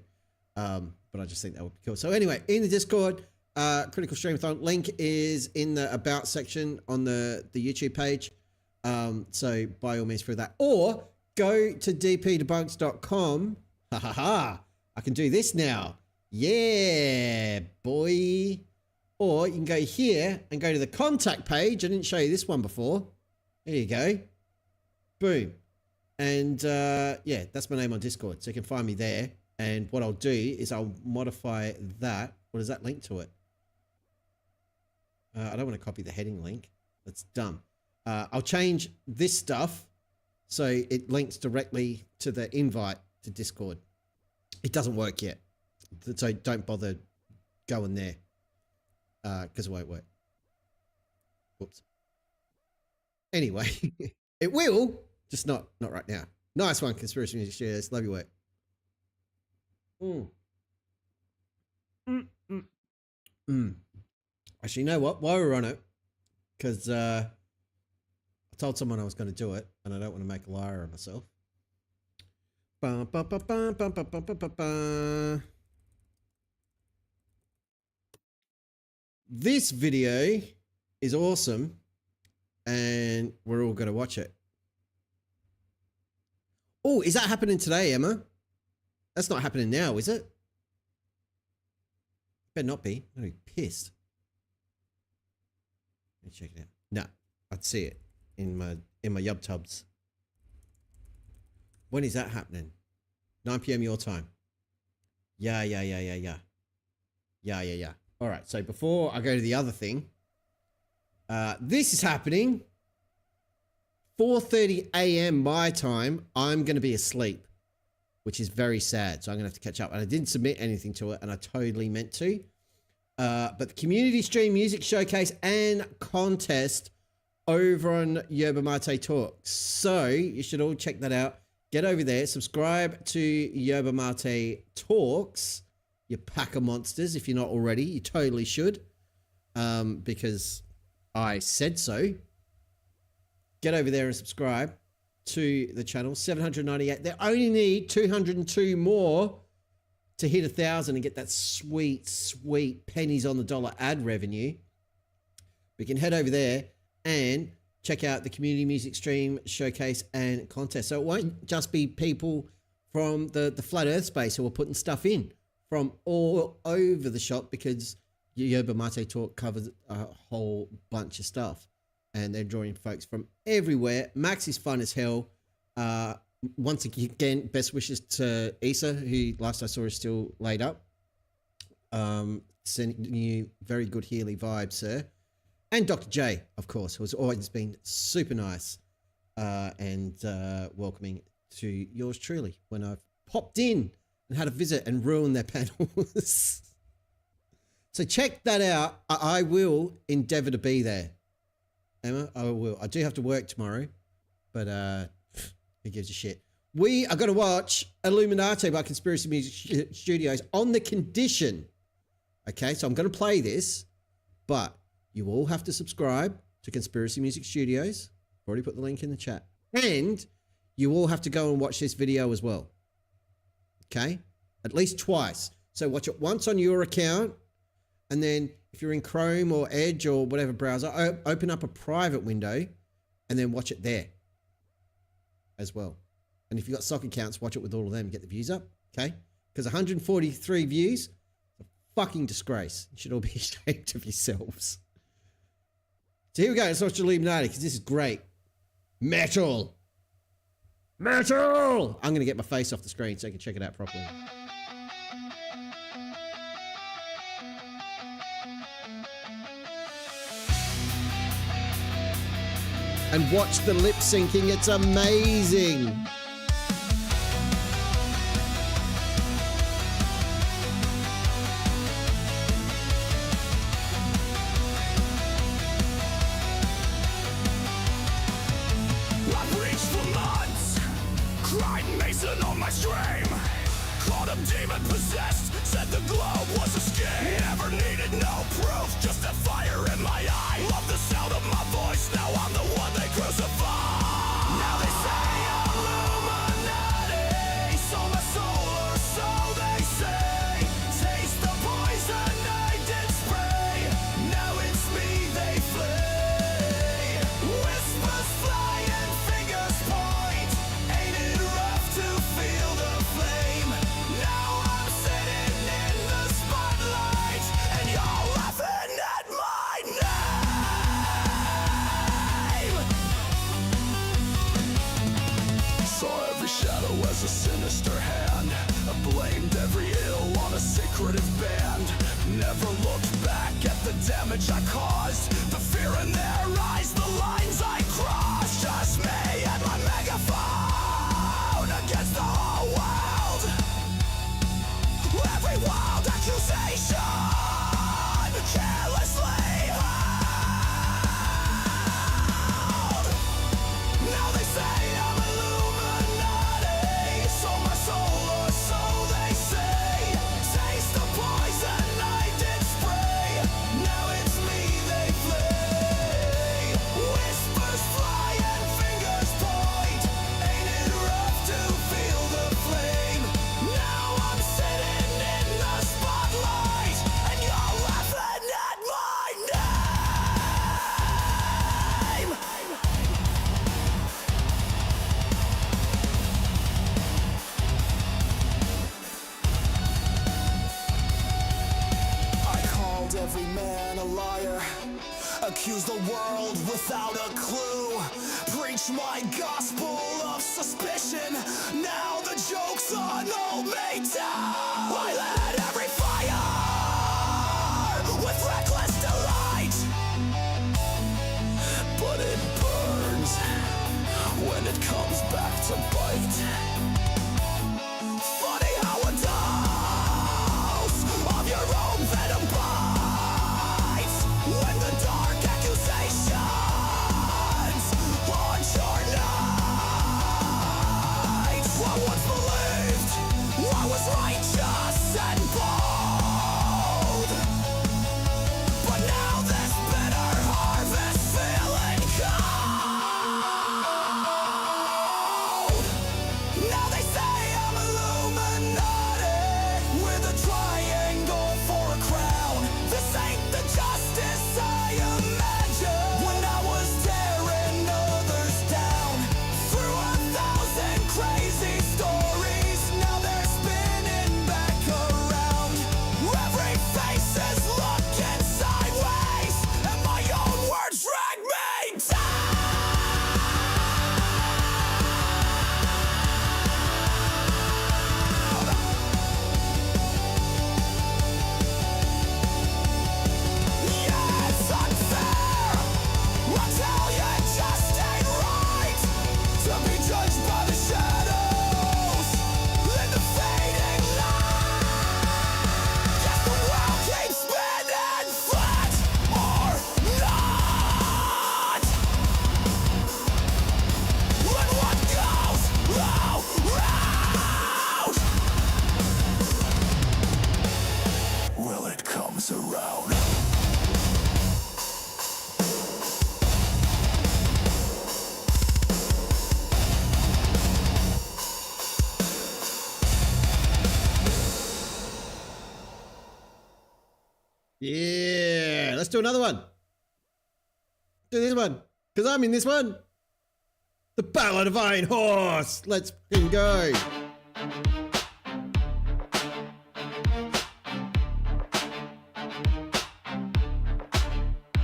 But I just think that would be cool. So anyway, in the Discord, Critical Stream-a-thon link is in the About section on the YouTube page. So by all means through that. Or go to dpdebunks.com. Ha ha ha. I can do this now. Yeah, boy. Or you can go here and go to the contact page. I didn't show you this one before. There you go. Boom. And yeah, that's my name on Discord. So you can find me there. And what I'll do is I'll modify that. What does that link to it? I don't want to copy the heading link. That's dumb. I'll change this stuff so it links directly to the invite to Discord. It doesn't work yet. So don't bother going there because it won't work. Whoops. Anyway, it will, just not right now. Nice one, Conspiracy Music Studios. Love your work. Actually, you know what? While we're on it, because I told someone I was going to do it, and I don't want to make a liar of myself. This video is awesome, and we're all going to watch it. Oh, is that happening today, Emma? That's not happening now, is it? Better not be. I'm going to be pissed. Let me check it out. No, I'd see it in my yub tubs. When is that happening? 9 p.m. your time. Yeah. All right, so before I go to the other thing, this is happening 4:30 a.m. my time. I'm going to be asleep, which is very sad. So I'm going to have to catch up. And I didn't submit anything to it, and I totally meant to. But the community stream music showcase and contest over on Yerba Mate Talks. So you should all check that out. Get over there, subscribe to Yerba Mate Talks, you pack of monsters. If you're not already, you totally should, because I said so. Get over there and subscribe to the channel. 798. They only need 202 more to hit 1,000 and get that sweet pennies on the dollar ad revenue. We can head over there and check out the community music stream showcase and contest. So it won't just be people from the flat earth space who are putting stuff in from all over the shop, because Yerba Mate Talk covers a whole bunch of stuff and they're drawing folks from everywhere. Max is fun as hell. Once again, best wishes to Issa, who last I saw is still laid up. Sending you very good Healy vibes, sir. And Dr. J, of course, who has always been super nice and welcoming to yours truly when I've popped in and had a visit and ruined their panels. So check that out. I will endeavor to be there. Emma, I will. I do have to work tomorrow, but who gives a shit? We are going to watch Illuminati by Conspiracy Music Studios on the condition. Okay, so I'm going to play this, but you all have to subscribe to Conspiracy Music Studios. I've already put the link in the chat. And you all have to go and watch this video as well. Okay? At least twice. So watch it once on your account. And then if you're in Chrome or Edge or whatever browser, open up a private window and then watch it there as well. And if you've got stock accounts, watch it with all of them. Get the views up. Okay? Because 143 views, a fucking disgrace. You should all be ashamed of yourselves. So here we go. Let's watch Illuminati because this is great. Metal. Metal. I'm going to get my face off the screen so I can check it out properly. And watch the lip syncing. It's amazing. Never needed no proof, just a fire in my eye. Love the sound of my voice, now I'm the but it's banned. Never looked back at the damage I caused, the fear in their eyes, the lines I crossed. Just me and my megaphone against the whole world. Every wild accusation carelessly hurled. Now they say I'm Illuminati, sold my soul or so they say. Taste the poison I did spray, now it's me they flee. Whispers fly and fingers point, ain't it rough to feel the flame? Now I'm sitting in the spotlight, and you're laughing at my name. I called every man a liar, accused the world without a clue, preached my gospel of suspicion. Now the joke's on old me too. I lit every fire with reckless delight, but it burns when it comes back to bite. Funny how a dose of your own venom bites, when the dark accusations haunt your night. I once believed I was righteous and bold, but now this bitter harvest feeling cold. Now they say I'm Illuminati, with a triangle for a crown. This ain't the justice I imagined when I was tearing others down. Through 1,000 crazy stories, now they're spinning back around. Every face is looking sideways, and my own words drag me down. Yeah, it's unfair. I tell you, it just ain't right to be judged by the shadows in the fading light. Guess the world keeps spinning, flat or not. When what goes around, well, it comes around. Yeah, let's do another one. Do this one, because I'm in this one. The Ballad of Iron Horse. Let's fucking go.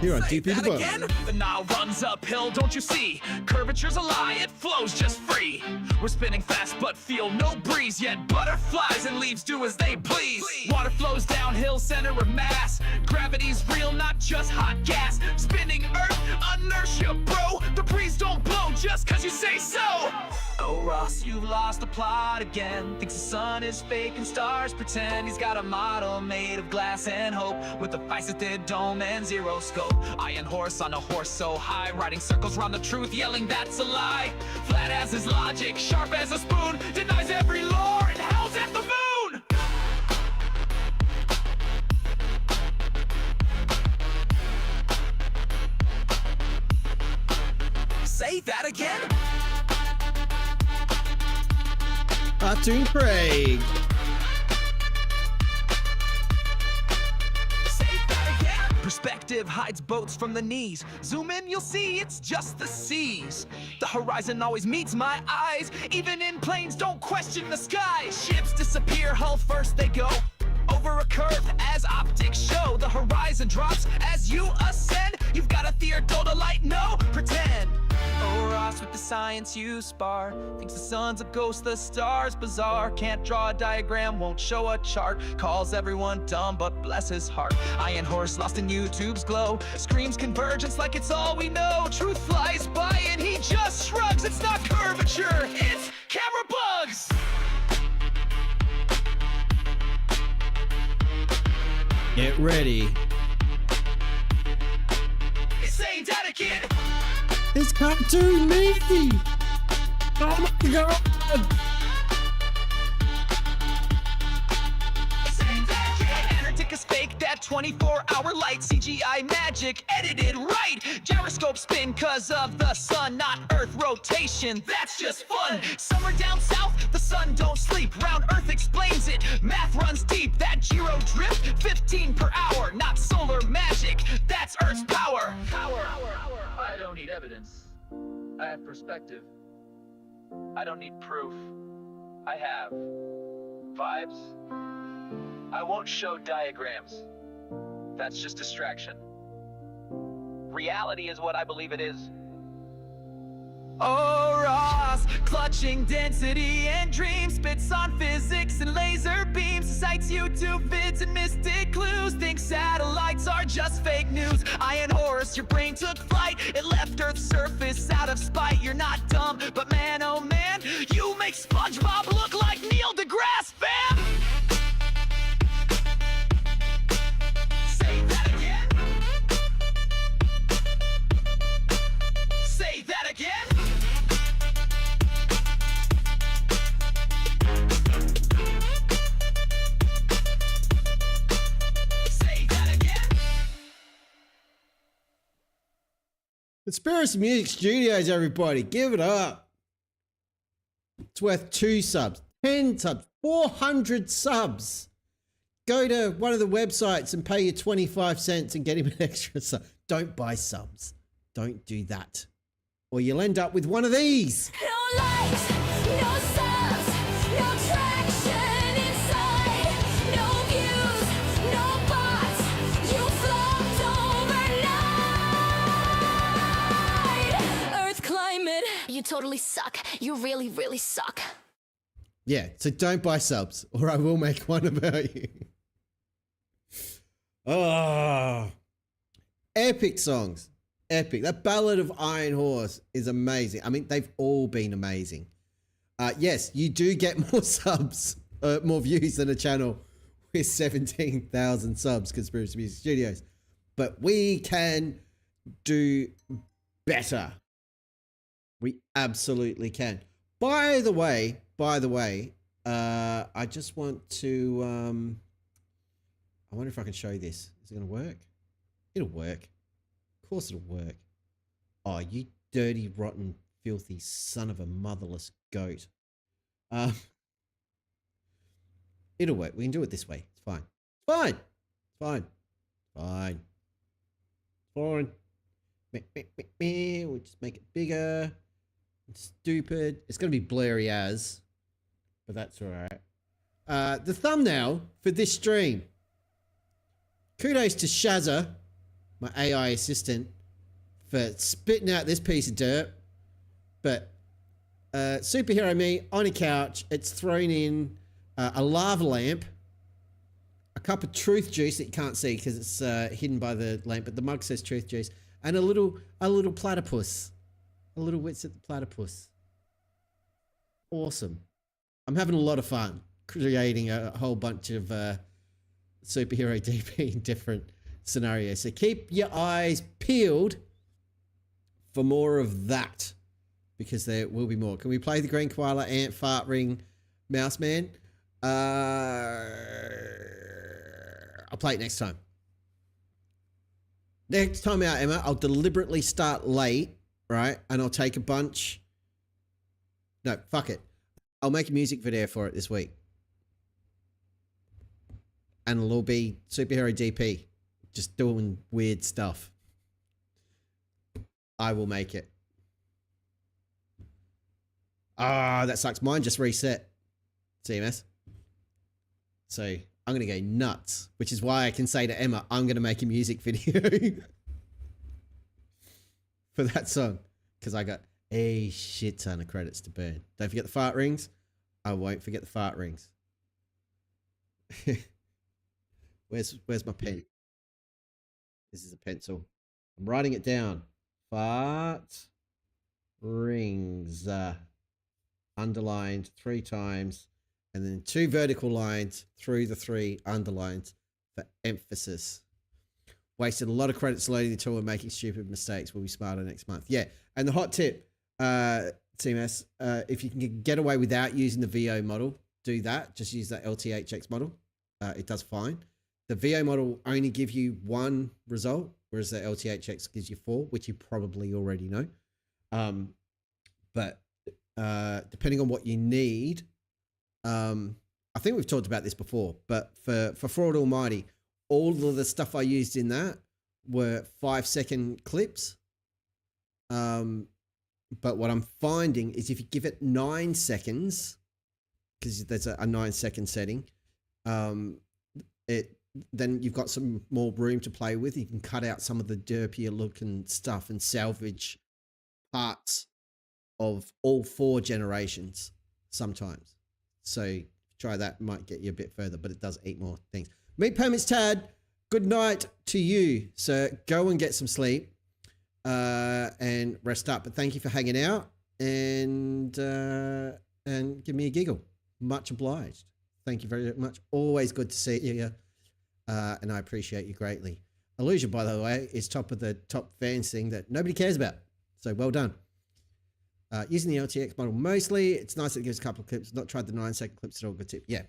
Here on Say DP the that Book. again? The Nile runs uphill, don't you see? Curvature's a lie, it flows just free. We're spinning fast but feel no breeze, yet butterflies and leaves do as they please. Water flows downhill, center of mass. Gravity's real, not just hot gas. Spinning earth, inertia, bro. The breeze don't blow just cause you say so. Oh Ross, you've lost the plot again. Thinks the sun is fake and stars pretend. He's got a model made of glass and hope, with a faceted dome and zero scope. Iron horse on a horse so high, riding circles round the truth, yelling that's a lie. Flat as his logic, sharp as a spoon, denies every lore and howls at the moon. Say that again. Cartoon Craig. Perspective hides boats from the knees. Zoom in, you'll see it's just the seas. The horizon always meets my eyes. Even in planes, don't question the sky. Ships disappear, hull first they go. Over a curve as optics show. The horizon drops as you ascend. You've got a theodolite, no pretend. Oh, Ross with the science you spar. Thinks the sun's a ghost, the stars bizarre. Can't draw a diagram, won't show a chart. Calls everyone dumb, but bless his heart. Iron horse lost in YouTube's glow. Screams convergence like it's all we know. Truth flies by and he just shrugs. It's not curvature, it's camera bugs. Get ready. Say that again. It's cartoon me. Oh my god. Antarctica's fake, that 24-hour light. CGI magic, edited right. Gyroscope spin cause of the sun, not Earth rotation. That's just fun. Somewhere down south, the sun don't sleep. Round Earth explains it. Math runs deep. That gyro drift, 15 per hour. Not solar magic, that's Earth's power. I don't need evidence. I have perspective. I don't need proof. I have vibes. I won't show diagrams. That's just distraction. Reality is what I believe it is. Oh, Ross, clutching density and dreams, spits on physics and laser beams, cites YouTube vids and mystic clues, thinks satellites are just fake news. Iron horse, your brain took flight, it left Earth's surface out of spite. You're not dumb, but man, oh man, you make SpongeBob look like Neil deGrasse, fam! Say that again. Say that again. Conspiracy Music Studios, everybody. Give it up. It's worth 2 subs, 10 subs, 400 subs. Go to one of the websites and pay you 25 cents and get him an extra sub. Don't buy subs. Don't do that. Or you'll end up with one of these. No likes, no subs, no traction inside, no views, no bots. You flopped overnight. Earth climate, you totally suck. You really, really suck. Yeah, so don't buy subs or I will make one about you. Oh, epic songs. Epic. That Ballad of Iron Horse is amazing. I mean, they've all been amazing. Yes, you do get more subs, more views than a channel with 17,000 subs, Conspiracy Music Studios. But we can do better. We absolutely can. By the way, I just want to, I wonder if I can show you this. Is it going to work? It'll work. Of course it'll work. Oh, you dirty, rotten, filthy son of a motherless goat. It'll work. We can do it this way. It's fine. It's fine. It's fine. Fine. Fine. We'll just make it bigger. It's stupid. It's going to be blurry as, but that's all right. The thumbnail for this stream. Kudos to Shazza, my AI assistant, for spitting out this piece of dirt. But superhero me on a couch, it's thrown in a lava lamp, a cup of truth juice that you can't see because it's hidden by the lamp, but the mug says truth juice, and a little platypus, a little Witsit the platypus. Awesome. I'm having a lot of fun creating a whole bunch of superhero DP in different scenarios. So keep your eyes peeled for more of that, because there will be more. Can we play the green koala, ant, fart ring, mouse man? I'll play it next time. Next time out, Emma, I'll deliberately start late, right? And I'll take a bunch. No, fuck it. I'll make a music video for it this week. And it'll all be superhero DP. Just doing weird stuff. I will make it. Ah, that sucks. Mine just reset. CMS. So I'm going to go nuts, which is why I can say to Emma, I'm going to make a music video for that song. because I got a shit ton of credits to burn. Don't forget the fart rings. I won't forget the fart rings. Where's my pen? This is a pencil. I'm writing it down. Fart rings. Underlined 3 times. And then 2 vertical lines through the 3 underlines for emphasis. Wasted a lot of credits loading the tool and making stupid mistakes. We'll be smarter next month. Yeah. And the hot tip, CMS, if you can get away without using the VO model, do that. Just use that LTHX model. It does fine. The VO model only gives you 1 result, whereas the LTHX gives you 4, which you probably already know. But depending on what you need, I think we've talked about this before, but for Fraud Almighty, all of the stuff I used in that were 5-second clips. But what I'm finding is if you give it 9 seconds, because there's a 9-second setting, then you've got some more room to play with. You can cut out some of the derpier looking stuff and salvage parts of all 4 generations sometimes. So try that, might get you a bit further, but it does eat more things. Meat permits, Tad. Good night to you. So go and get some sleep and rest up. But thank you for hanging out and give me a giggle. Much obliged. Thank you very much. Always good to see you. And I appreciate you greatly. Illusion, by the way, is top of the top fans thing that nobody cares about. So well done. Using the LTX model mostly. It's nice that it gives a couple of clips. Not tried the 9-second clips at all. Good tip. Yeah.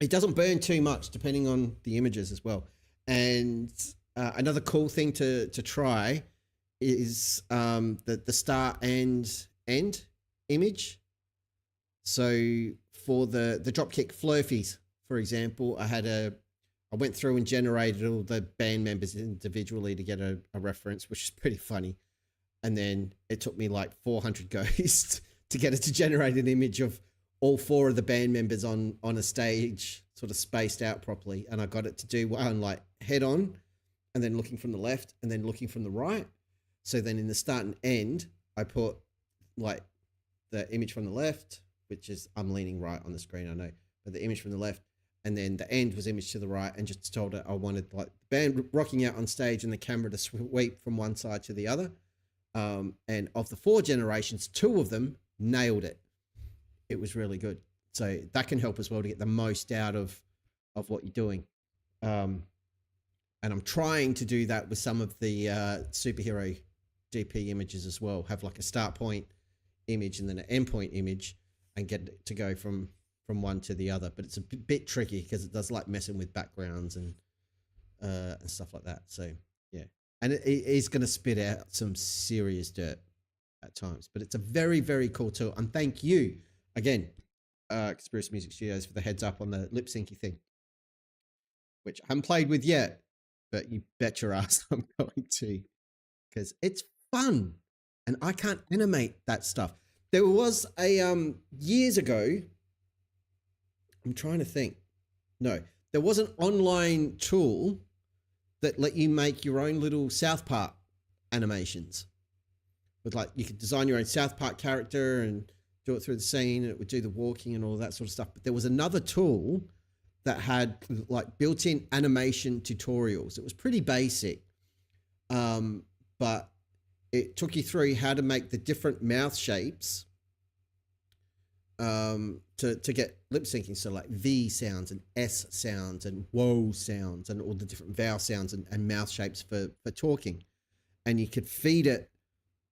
It doesn't burn too much depending on the images as well. And another cool thing to try is the start and end image. So for the dropkick Flerfies, for example, I went through and generated all the band members individually to get a reference, which is pretty funny. And then it took me like 400 goes to get it to generate an image of all 4 of the band members on a stage, sort of spaced out properly. And I got it to do one like head on and then looking from the left and then looking from the right. So then in the start and end, I put like the image from the left, which is, I'm leaning right on the screen, I know, but the image from the left, and then the end was image to the right, and just told it I wanted like the band rocking out on stage and the camera to sweep from one side to the other. And of the 4 generations, 2 of them nailed it. It was really good. So that can help as well to get the most out of what you're doing. And I'm trying to do that with some of the superhero DP images as well. Have like a start point image and then an end point image and get it to go from one to the other. But it's a bit tricky because it does like messing with backgrounds and stuff like that. So yeah. And it is going to spit out some serious dirt at times, but it's a very, very cool tool. And thank you again, Conspiracy Music Studios, for the heads up on the lip syncing thing, which I haven't played with yet, but you bet your ass I'm going to, because it's fun and I can't animate that stuff. There was a, years ago, I'm trying to think. No, there was an online tool that let you make your own little South Park animations. With like, you could design your own South Park character and do it through the scene, and it would do the walking and all that sort of stuff. But there was another tool that had like built-in animation tutorials. It was pretty basic, but it took you through how to make the different mouth shapes to get lip syncing. So like V sounds and S sounds and whoa sounds and all the different vowel sounds and mouth shapes for talking. And you could feed it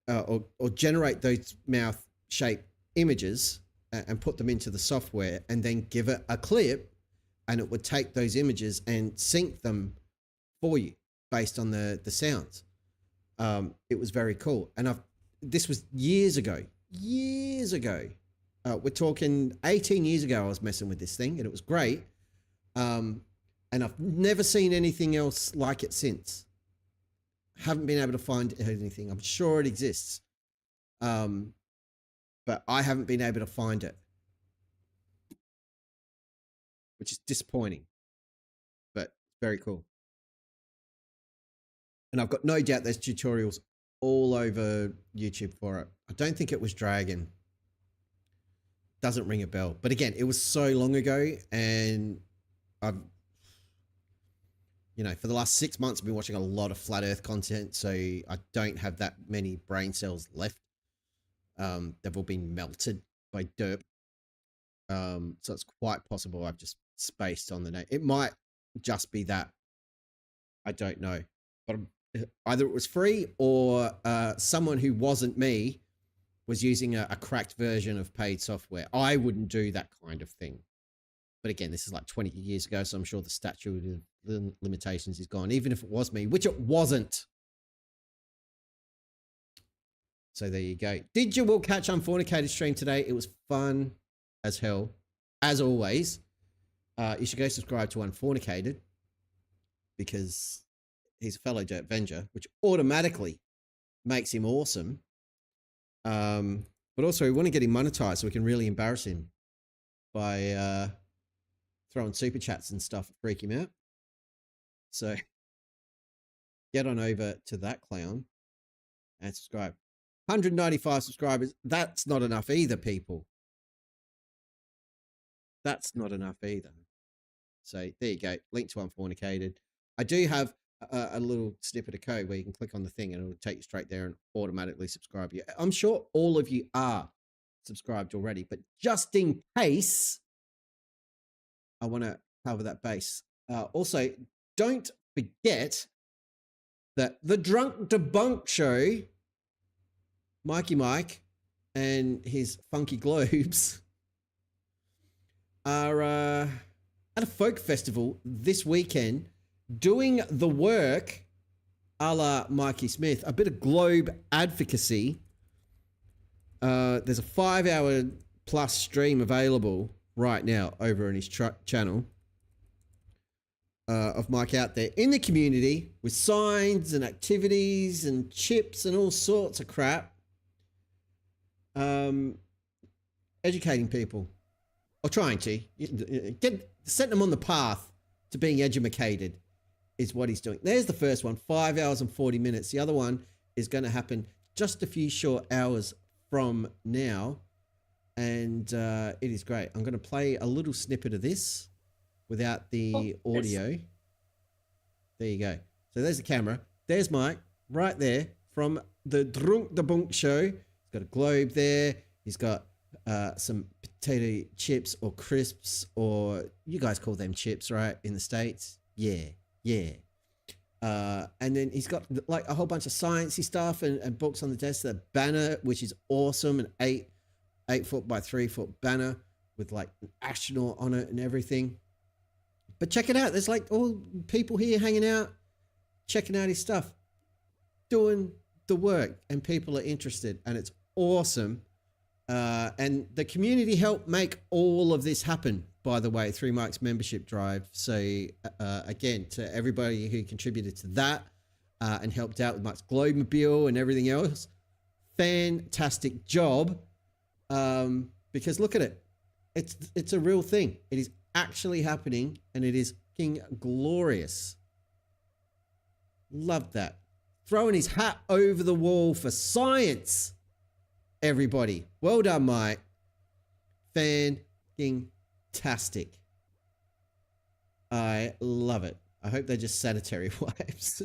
or generate those mouth shape images and put them into the software and then give it a clip, and it would take those images and sync them for you based on the sounds. It was very cool. And this was years ago. We're talking 18 years ago, I was messing with this thing and it was great. And I've never seen anything else like it since. Haven't been able to find anything. I'm sure it exists. But I haven't been able to find it, which is disappointing, but very cool. And I've got no doubt there's tutorials all over YouTube for it. I don't think it was Dragon. Doesn't ring a bell. But again, it was so long ago, and I've, you know, for the last 6 months, I've been watching a lot of flat Earth content, so I don't have that many brain cells left. They've all been melted by derp. So it's quite possible I've just spaced on the name. It might just be that. I don't know. But either it was free or someone who wasn't me was using a cracked version of paid software. I wouldn't do that kind of thing. But again, this is like 20 years ago, so I'm sure the statute of limitations is gone, even if it was me, which it wasn't. So there you go. Did you will catch Unfornicated stream today? It was fun as hell, as always. You should go subscribe to Unfornicated because he's a fellow Dirt Avenger, which automatically makes him awesome. But also we want to get him monetized so we can really embarrass him by throwing super chats and stuff, freak him out. So get on over to that clown and subscribe. 195 subscribers. That's not enough either, people. That's not enough either. So there you go. Link to Unfornicated. I do have a little snippet of code where you can click on the thing and it'll take you straight there and automatically subscribe you. I'm sure all of you are subscribed already, but just in case, I want to cover that base. Also, don't forget that the Drunk Debunk Show, Mikey Mike and his Funky Globes, are at a folk festival this weekend, doing the work a la Mikey Smith, a bit of globe advocacy. There's a 5-hour plus stream available right now over on his channel of Mike out there in the community with signs and activities and chips and all sorts of crap. Educating people, or trying to set them on the path to being edumacated is what he's doing. There's the first one, 5 hours and 40 minutes. The other one is going to happen just a few short hours from now. And it is great. I'm going to play a little snippet of this without the audio. Yes. There you go. So there's the camera. There's Mike right there from the Drunk Debunk Show. He's got a globe there. He's got some potato chips or crisps, or you guys call them chips, right? In the States. Yeah. Yeah. And then he's got like a whole bunch of sciencey stuff and books on the desk. The banner, which is awesome, an 8-foot by 3-foot banner with like an astronaut on it and everything. But check it out. There's like all people here hanging out, checking out his stuff, doing the work, and people are interested, and it's awesome. And the community helped make all of this happen, by the way, through Mike's membership drive. So again, to everybody who contributed to that and helped out with Mike's Globemobile and everything else, fantastic job. Because look at it. It's a real thing. It is actually happening, and it is fucking glorious. Love that. Throwing his hat over the wall for science. Everybody. Well done, Mike. Fantastic. I love it. I hope they're just sanitary wipes.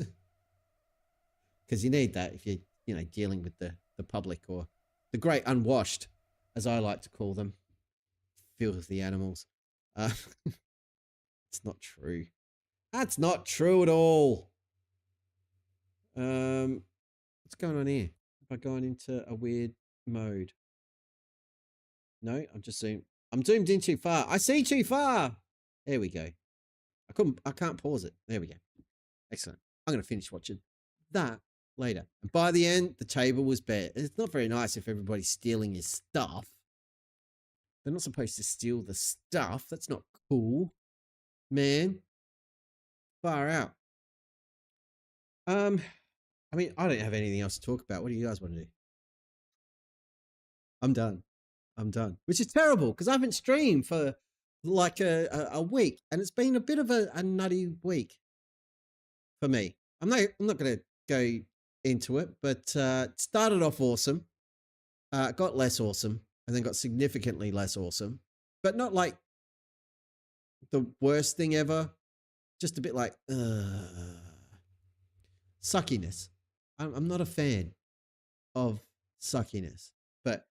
Because you need that if you're, dealing with the public, or the great unwashed, as I like to call them. Filthy animals. It's not true. That's not true at all. What's going on here? Have I gone into a weird mode? No, I'm zoomed in too far. I see too far. There we go. I can't pause it. There we go. Excellent. I'm going to finish watching that later. And by the end, the table was bare. It's not very nice if everybody's stealing your stuff. They're not supposed to steal the stuff. That's not cool, man. Far out. I mean, I don't have anything else to talk about. What do you guys want to do? I'm done. Which is terrible because I haven't streamed for like a week, and it's been a bit of a nutty week for me. I'm not going to go into it, but it started off awesome, got less awesome, and then got significantly less awesome, but not like the worst thing ever. Just a bit like suckiness. I'm not a fan of suckiness, but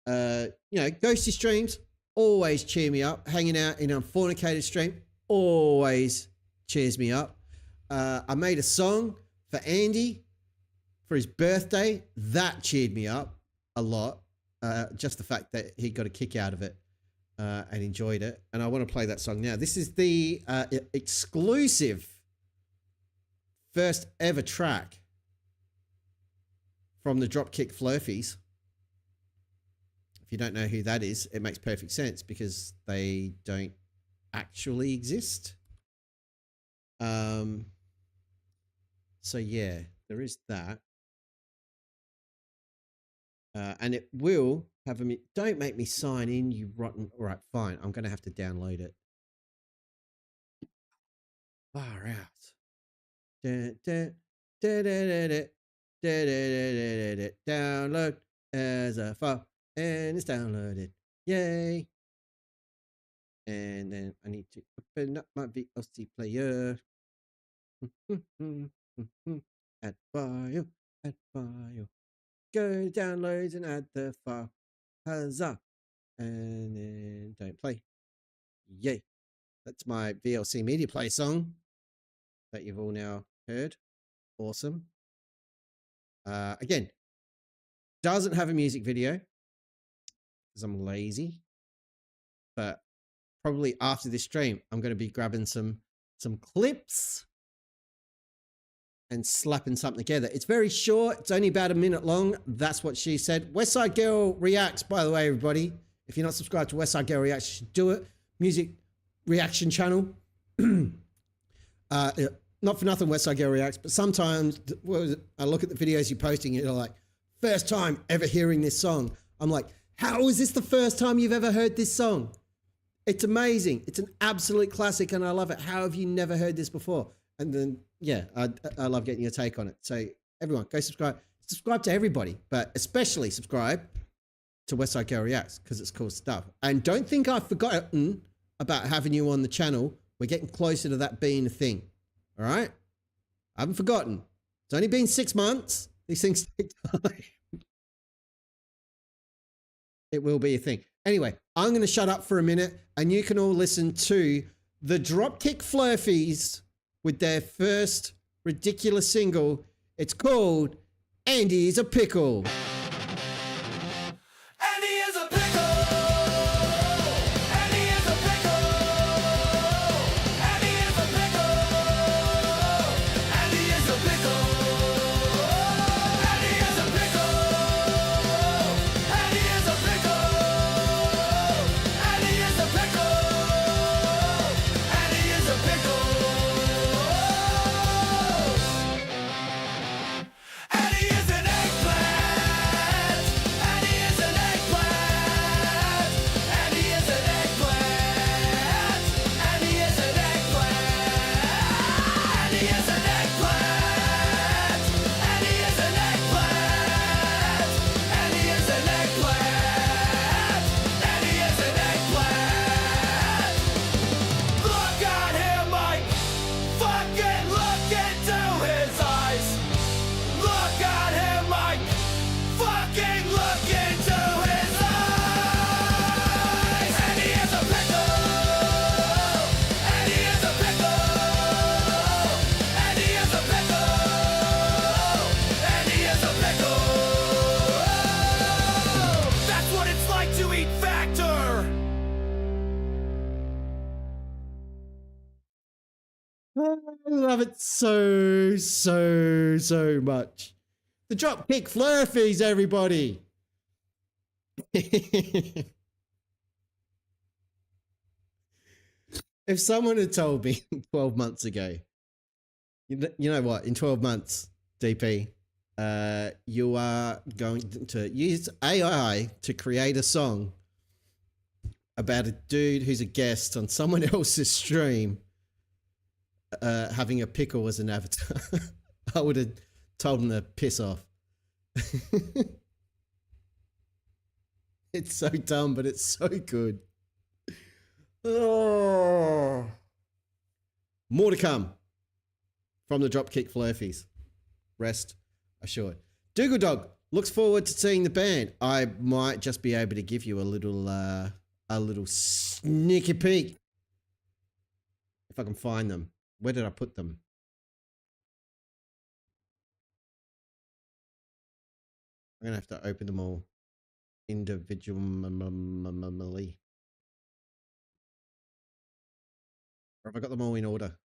you know, ghosty streams always cheer me up. Hanging out in a fornicated stream always cheers me up. I made a song for Andy for his birthday. That cheered me up a lot. Just the fact that he got a kick out of it and enjoyed it. And I want to play that song now. This is the exclusive first ever track from the Dropkick Flerfies. If you don't know who that is, it makes perfect sense because they don't actually exist. So yeah, there is that. And it will have a... Don't make me sign in, you rotten... All right, fine. I'm going to have to download it. Far out. Download as a file. And it's downloaded. Yay. And then I need to open up my VLC player. Add file. Add file. Go to downloads and add the file. Huzzah. And then don't play. Yay. That's my VLC media play song that you've all now heard. Awesome. Again, doesn't have a music video because I'm lazy, but probably after this stream, I'm going to be grabbing some clips and slapping something together. It's very short. It's only about a minute long. That's what she said. Westside Girl Reacts, by the way, everybody. If you're not subscribed to Westside Girl Reacts, you should do it. Music reaction channel. Not for nothing, Westside Girl Reacts, but sometimes I look at the videos you're posting and you're like, first time ever hearing this song. I'm like, how is this the first time you've ever heard this song? It's amazing. It's an absolute classic and I love it. How have you never heard this before? And then, yeah, I love getting your take on it. So everyone, go subscribe. Subscribe to everybody, but especially subscribe to Westside Girl Reacts because it's cool stuff. And don't think I've forgotten about having you on the channel. We're getting closer to that being a thing. All right? I haven't forgotten. It's only been 6 months. These things take time. It will be a thing. Anyway, I'm going to shut up for a minute and you can all listen to the Dropkick Flerfies with their first ridiculous single. It's called Andy's a Pickle. I love it so much. The Dropkick Flerfies, everybody. If someone had told me 12 months ago, you know what, in 12 months, DP, you are going to use AI to create a song about a dude who's a guest on someone else's stream having a pickle as an avatar, I would have told him to piss off. It's so dumb, but it's so good. Oh. More to come from the Dropkick Flerfies. Rest assured. Dougal Dog looks forward to seeing the band. I might just be able to give you a little sneaky peek if I can find them. Where did I put them? I'm gonna have to open them all individually. Or have I got them all in order?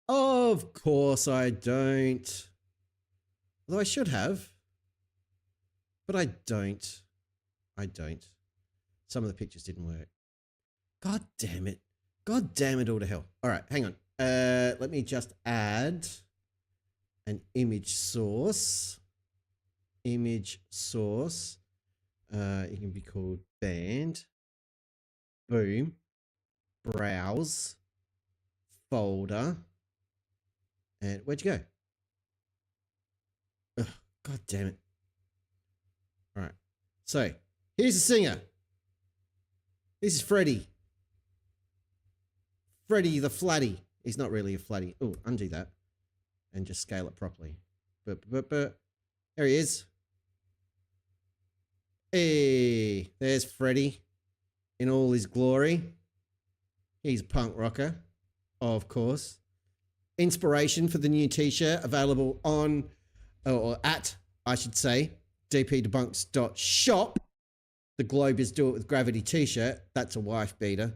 Of course I don't. Although I should have. But I don't. I don't. Some of the pictures didn't work. God damn it. God damn it all to hell. All right, hang on. Let me just add an image source. Image source. It can be called band. Boom. Browse. Folder. And where'd you go? Ugh, God damn it. All right. So here's the singer. This is Freddie. Freddie the Flatty. He's not really a flatty. Oh, undo that. And just scale it properly. There he is. Hey, there's Freddie in all his glory. He's a punk rocker, of course. Inspiration for the new t-shirt available on, or at, I should say, dpdebunks.shop. The Globe is Do It With Gravity t-shirt. That's a wife beater,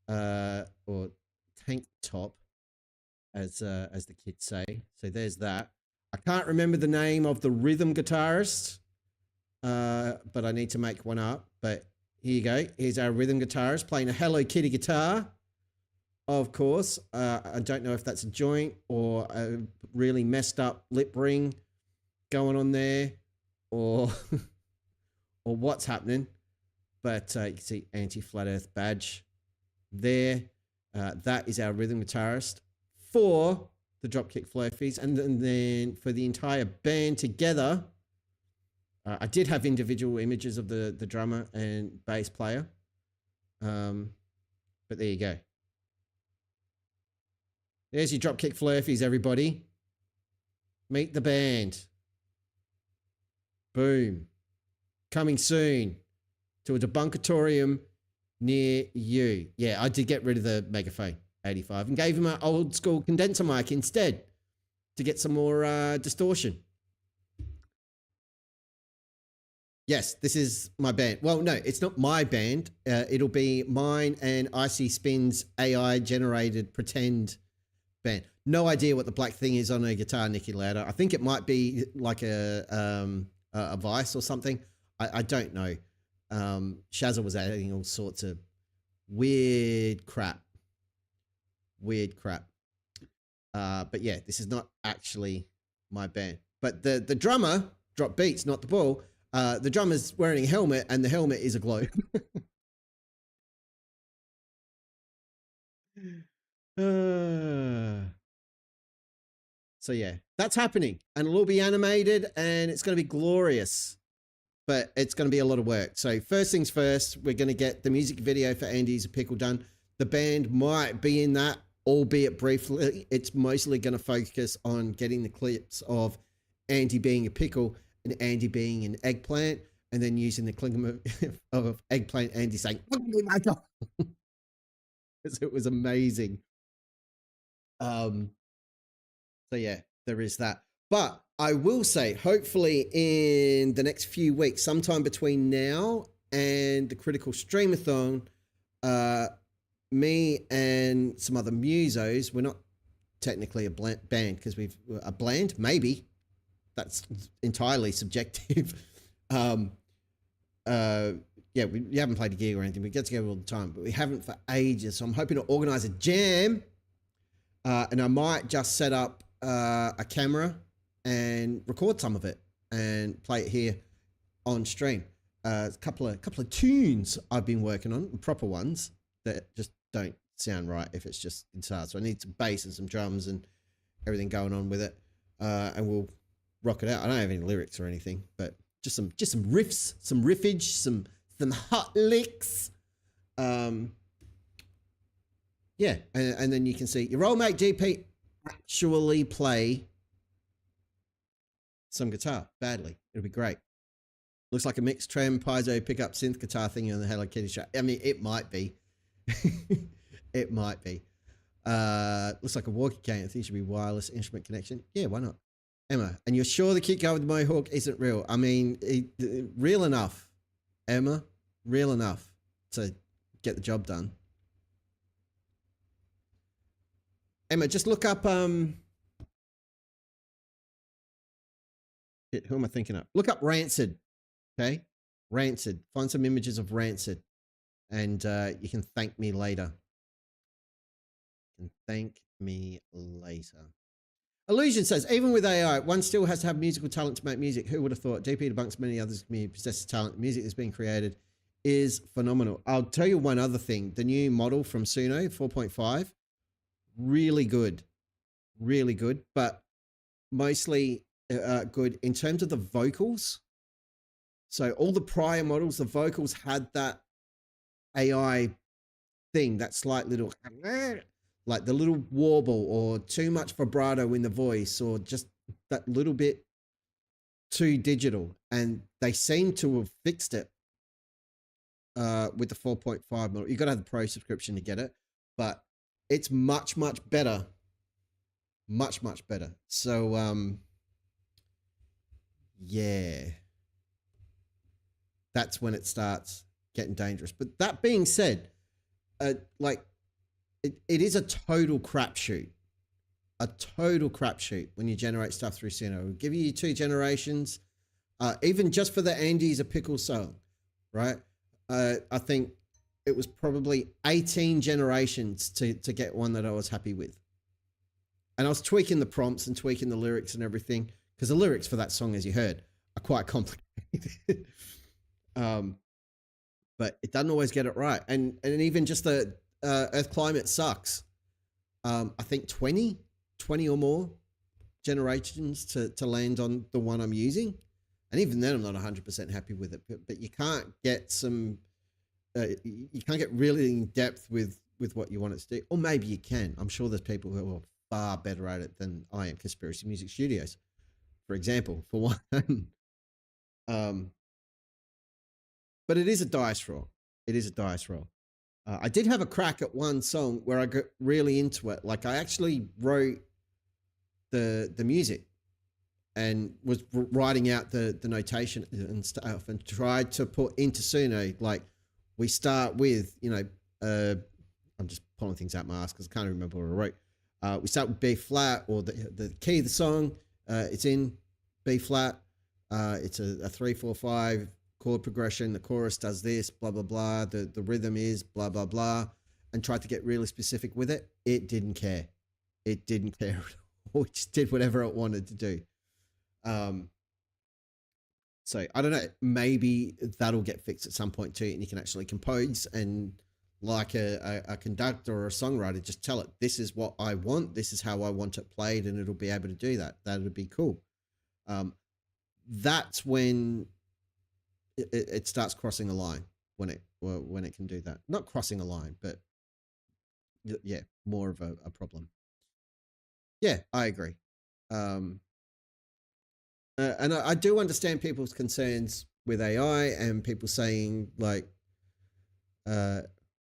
or tank top, as the kids say. So there's that. I can't remember the name of the rhythm guitarist, but I need to make one up. But here you go. Here's our rhythm guitarist playing a Hello Kitty guitar. Of course, I don't know if that's a joint or a really messed up lip ring going on there, or or what's happening. But you can see anti-flat Earth badge there. That is our rhythm guitarist for the Dropkick Flerfies, and then for the entire band together. I did have individual images of the drummer and bass player, but there you go. There's your Dropkick Flerfies, everybody. Meet the band. Boom. Coming soon to a debunkatorium near you. Yeah, I did get rid of the Megaphone 85 and gave him an old school condenser mic instead to get some more distortion. Yes, this is my band. Well, no, it's not my band. It'll be mine and Icy Spin's AI generated pretend band. No idea what the black thing is on a guitar, Nicky Lauder. I think it might be like a Vice or something. I don't know. Shazza was adding all sorts of weird crap. But yeah, this is not actually my band. But the drummer, Drop Beats, not the ball. The drummer's wearing a helmet, and the helmet is a globe. So yeah, that's happening, and it'll all be animated, and it's going to be glorious, but it's going to be a lot of work. So first things first, we're going to get the music video for Andy's a Pickle done. The band might be in that, albeit briefly. It's mostly going to focus on getting the clips of Andy being a pickle and Andy being an eggplant, and then using the clinging of eggplant Andy saying, it was amazing. So yeah, there is that. But I will say, hopefully in the next few weeks, sometime between now and the Critical Stream-a-thon, me and some other musos, we're not technically a band because we've a bland, maybe. That's entirely subjective. Yeah, we haven't played a gig or anything. We get together all the time, but we haven't for ages. So I'm hoping to organize a jam. And I might just set up a camera and record some of it and play it here on stream. A couple of tunes I've been working on, proper ones that just don't sound right if it's just guitar. So I need some bass and some drums and everything going on with it. And we'll rock it out. I don't have any lyrics or anything, but just some riffs, some riffage, some hot licks. Yeah, and then you can see your old mate GP actually play some guitar badly. It'll be great. Looks like a mixed trem piezo pickup synth guitar thing on the Hello Kitty show. I mean, it might be. It might be. Looks like a walkie cane. I think it should be wireless instrument connection. Yeah, why not? Emma, and you're sure the cute guy with the mohawk isn't real? I mean, real enough, Emma, real enough to get the job done. Emma, just look up, who am I thinking of? Look up Rancid, okay? Rancid. Find some images of Rancid, and you can thank me later. You can thank me later. Illusion says, even with AI, one still has to have musical talent to make music. Who would have thought? DP debunks many others community possesses talent. The music that's being created is phenomenal. I'll tell you one other thing. The new model from Suno 4.5, really good. Really good, but mostly good in terms of the vocals. So all the prior models, the vocals had that AI thing, that slight little... like the little warble or too much vibrato in the voice or just that little bit too digital. And they seem to have fixed it with the 4.5 model. You've got to have the pro subscription to get it, but it's much, much better. Much, much better. So, yeah, that's when it starts getting dangerous. But that being said, like, it is a total crapshoot. A total crapshoot when you generate stuff through Suno. It'll give you 2 generations. Even just for the Andy's a Pickle song, right? I think it was probably 18 generations to get one that I was happy with. And I was tweaking the prompts and tweaking the lyrics and everything, because the lyrics for that song, as you heard, are quite complicated. But it doesn't always get it right. And even just the Earth Climate Sucks. I think 20 or more generations to land on the one I'm using. And even then I'm not 100% happy with it, but you can't get some, you can't get really in depth with what you want it to do. Or maybe you can. I'm sure there's people who are far better at it than I am. Conspiracy Music Studios, for example, for one. But it is a dice roll. It is a dice roll. I did have a crack at one song where I got really into it. Like I actually wrote the music and was writing out the notation and stuff and tried to put into Suno. Like we start with, you know, I'm just pulling things out my ass because I can't remember what I wrote. We start with B flat, or the key of the song. It's in B flat. It's a 3-4-5 chord progression. The chorus does this, blah, blah, blah. The rhythm is blah, blah, blah. And tried to get really specific with it. It didn't care. It didn't care at all. It just did whatever it wanted to do. So I don't know, maybe that'll get fixed at some point too, and you can actually compose and like a conductor or a songwriter, just tell it, this is what I want, this is how I want it played, and it'll be able to do that. That would be cool. That's when it starts crossing a line, when it can do that. Not crossing a line, but yeah, more of a problem. Yeah, I agree. And I do understand people's concerns with AI and people saying like,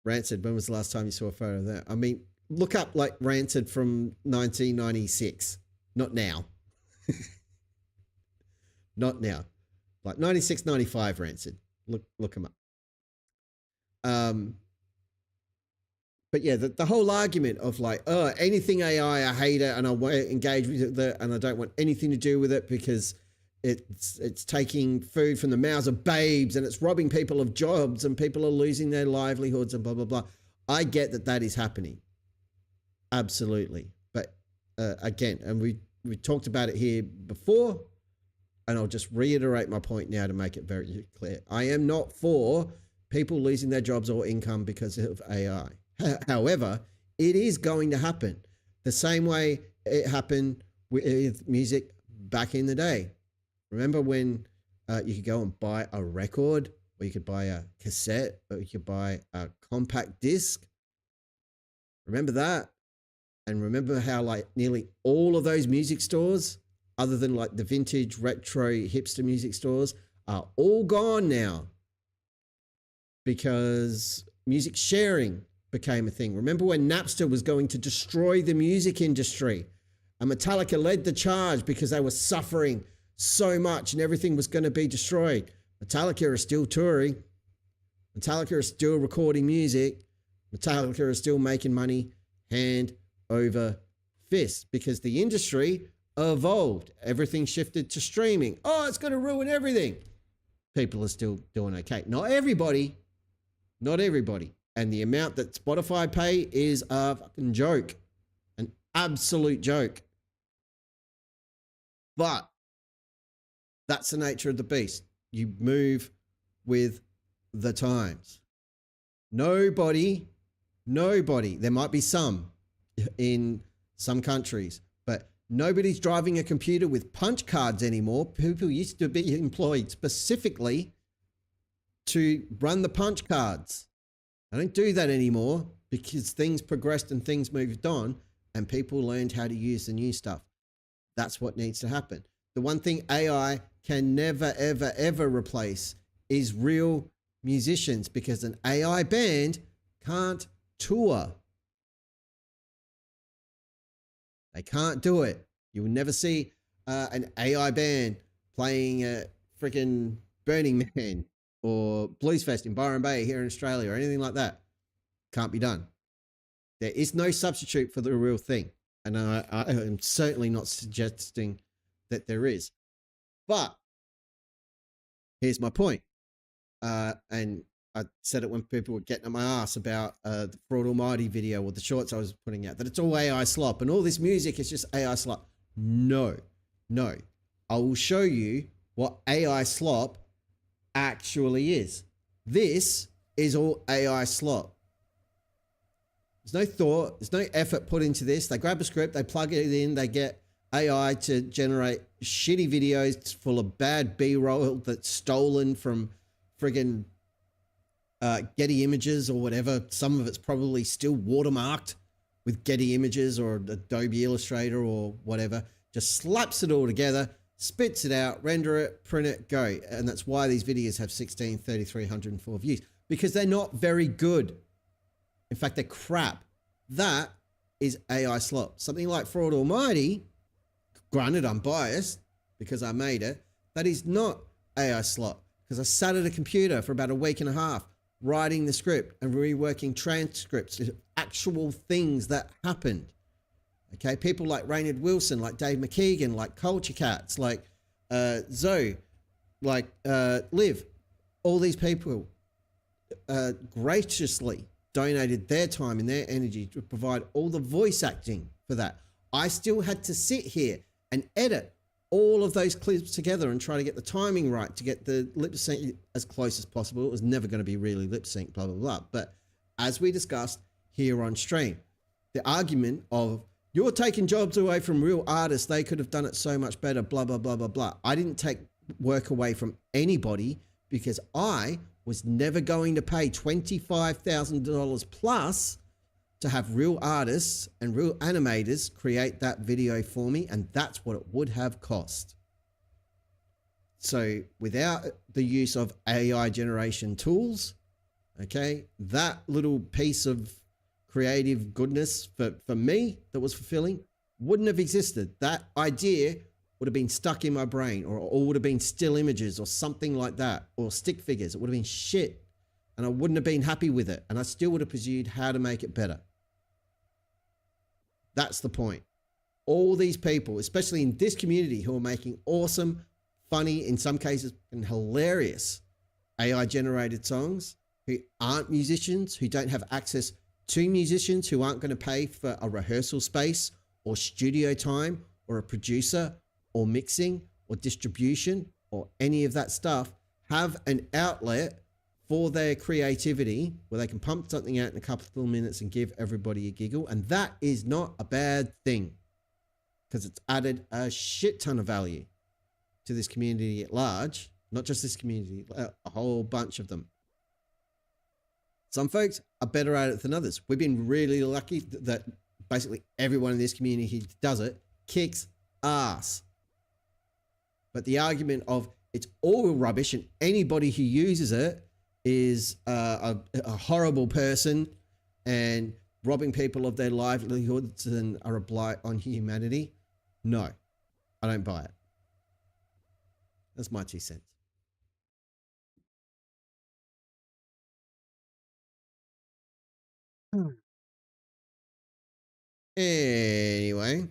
Rancid, when was the last time you saw a photo of that? I mean, look up like Rancid from 1996, not now. Not now. Like 96, 95 Rancid. Look them up. But yeah, the whole argument of like, oh, anything AI, I hate it and I won't engage with it and I don't want anything to do with it because it's taking food from the mouths of babes and it's robbing people of jobs and people are losing their livelihoods and blah, blah, blah. I get that is happening. Absolutely. But again, and we talked about it here before, and I'll just reiterate my point now to make it very clear. I am not for people losing their jobs or income because of AI. However, it is going to happen the same way it happened with music back in the day. Remember when you could go and buy a record, or you could buy a cassette, or you could buy a compact disc? Remember that? And remember how like nearly all of those music stores, other than like the vintage, retro, hipster music stores, are all gone now because music sharing became a thing. Remember when Napster was going to destroy the music industry, and Metallica led the charge because they were suffering so much and everything was going to be destroyed. Metallica are still touring. Metallica are still recording music. Metallica are still making money hand over fist because the industry evolved. Everything shifted to streaming. Oh, it's going to ruin everything. People are still doing okay. Not everybody. Not everybody. And the amount that Spotify pay is a fucking joke. An absolute joke. But that's the nature of the beast. You move with the times. Nobody, there might be some in some countries, but nobody's driving a computer with punch cards anymore. People used to be employed specifically to run the punch cards. I don't do that anymore because things progressed and things moved on and people learned how to use the new stuff. That's what needs to happen. The one thing AI can never, ever, ever replace is real musicians, because an AI band can't tour. They can't do it. You will never see an AI band playing a freaking Burning Man or Blues Fest in Byron Bay here in Australia or anything like that. Can't be done. There is no substitute for the real thing. And I am certainly not suggesting that there is. But here's my point. And I said it when people were getting on my ass about the Fraud Almighty video or the shorts I was putting out, that it's all AI slop and all this music is just AI slop. No. I will show you what AI slop actually is. This is all AI slop. There's no thought, there's no effort put into this. They grab a script, they plug it in, they get AI to generate shitty videos full of bad B-roll that's stolen from friggin' Getty Images or whatever. Some of it's probably still watermarked with Getty Images or Adobe Illustrator or whatever. Just slaps it all together, spits it out, render it, print it, go. And that's why these videos have 16, 33, 104 views, because they're not very good. In fact, they're crap. That is AI slop. Something like Fraud Almighty, granted I'm biased because I made it, that is not AI slop, because I sat at a computer for about a week and a half writing the script and reworking transcripts, actual things that happened. Okay, people like Raynard Wilson, like Dave McKeegan, like Culture Cats, like Zoe, like Liv, all these people graciously donated their time and their energy to provide all the voice acting for that. I still had to sit here and edit all of those clips together and try to get the timing right, to get the lip sync as close as possible. It was never going to be really lip sync, blah, blah, blah. But as we discussed here on stream, the argument of you're taking jobs away from real artists, they could have done it so much better, blah, blah, blah, blah, blah. I didn't take work away from anybody because I was never going to pay $25,000 plus to have real artists and real animators create that video for me, and that's what it would have cost. So without the use of AI generation tools, okay, that little piece of creative goodness for me that was fulfilling wouldn't have existed. That idea would have been stuck in my brain, or would have been still images or something like that, or stick figures. It would have been shit, and I wouldn't have been happy with it, and I still would have pursued how to make it better. That's the point. All these people, especially in this community, who are making awesome, funny, in some cases, and hilarious AI-generated songs, who aren't musicians, who don't have access to musicians, who aren't going to pay for a rehearsal space or studio time or a producer or mixing or distribution or any of that stuff, have an outlet for their creativity where they can pump something out in a couple of minutes and give everybody a giggle. And that is not a bad thing. because it's added a shit ton of value to this community at large. Not just this community, a whole bunch of them. Some folks are better at it than others. We've been really lucky that basically everyone in this community who does it kicks ass. But the argument of it's all rubbish and anybody who uses it is a horrible person and robbing people of their livelihoods and are a blight on humanity. No, I don't buy it. That's my 2 cents. Anyway.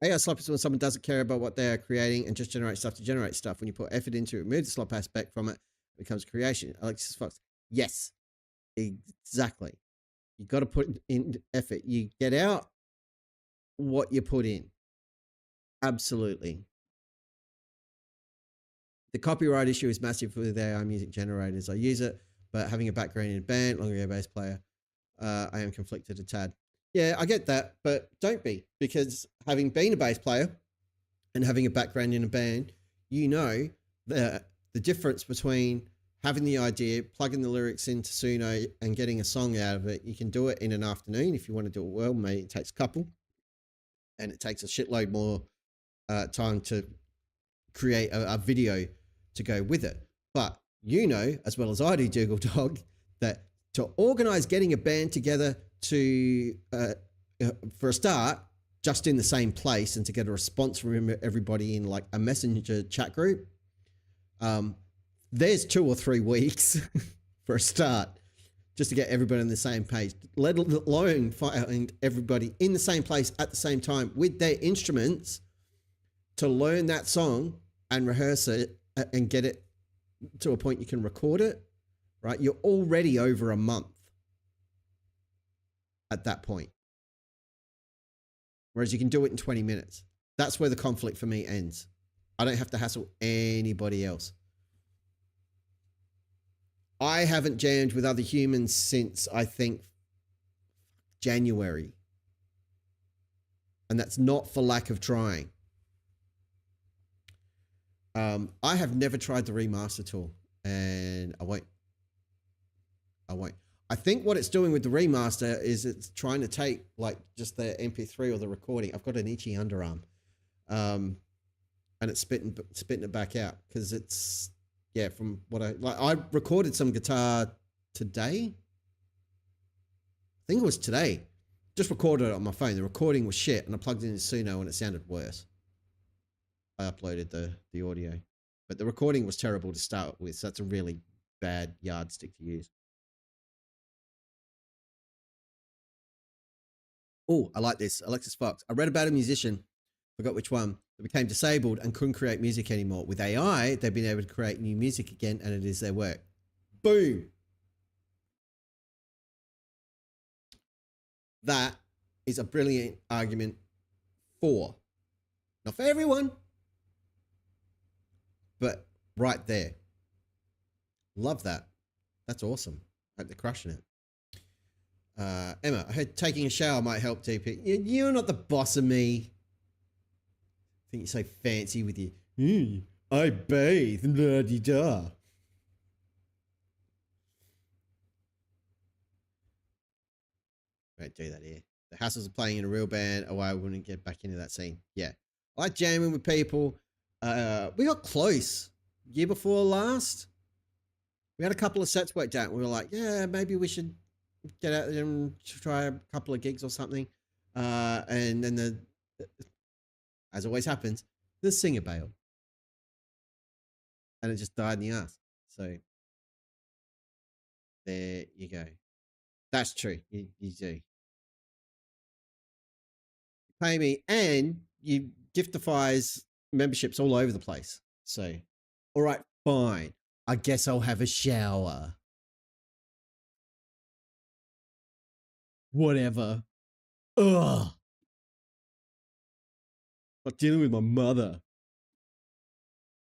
AI slop is when someone doesn't care about what they are creating and just generate stuff to generate stuff. When you put effort into it, remove the slop aspect from it, it becomes creation. Alexis Fox. Yes, exactly. You got to put in effort. You get out what you put in. Absolutely. The copyright issue is massive with AI music generators. I use it, but having a background in a band, longer ago bass player, I am conflicted a tad. Yeah, I get that, but don't be, because having been a bass player and having a background in a band, you know the difference between having the idea, plugging the lyrics into Suno and getting a song out of it. You can do it in an afternoon if you want to do it well. Maybe it takes a couple, and it takes a shitload more time to create a video to go with it. But you know, as well as I do, Dougal Dog, that to organize getting a band together to for a start, just in the same place, and to get a response from everybody in like a messenger chat group, there's 2 or 3 weeks for a start, just to get everybody on the same page, let alone find everybody in the same place at the same time with their instruments to learn that song and rehearse it and get it to a point you can record it, right? You're already over a month at that point. Whereas you can do it in 20 minutes. That's where the conflict for me ends. I don't have to hassle anybody else. I haven't jammed with other humans since, I think, January. And that's not for lack of trying. I have never tried the remaster tool, and I won't. I think what it's doing with the remaster is it's trying to take like just the MP3 or the recording. I've got an itchy underarm, and it's spitting it back out because it's, yeah, from what I recorded some guitar today. I think it was today. Just recorded it on my phone. The recording was shit, and I plugged it into Suno, and it sounded worse. I uploaded the audio, but the recording was terrible to start with, so that's a really bad yardstick to use. Oh, I like this. Alexis Fox. I read about a musician, forgot which one, that became disabled and couldn't create music anymore. With AI, they've been able to create new music again, and it is their work. Boom. That is a brilliant argument for, not for everyone, but right there. Love that. That's awesome. Hope they're crushing it. Emma, I heard taking a shower might help DP. You're not the boss of me. I think you're so fancy with you. I bathe. La-di-da. Don't do that here. The hassles of playing in a real band. Oh, I wouldn't get back into that scene. Yeah. I like jamming with people. We got close year before last. We had a couple of sets worked out. We were like, yeah, maybe we should get out there and try a couple of gigs or something. And then as always happens, the singer bailed. And it just died in the ass. So there you go. That's true. You do. You pay me, and you giftifies memberships all over the place. So, all right, fine. I guess I'll have a shower. Whatever. Ugh. I'm dealing with my mother.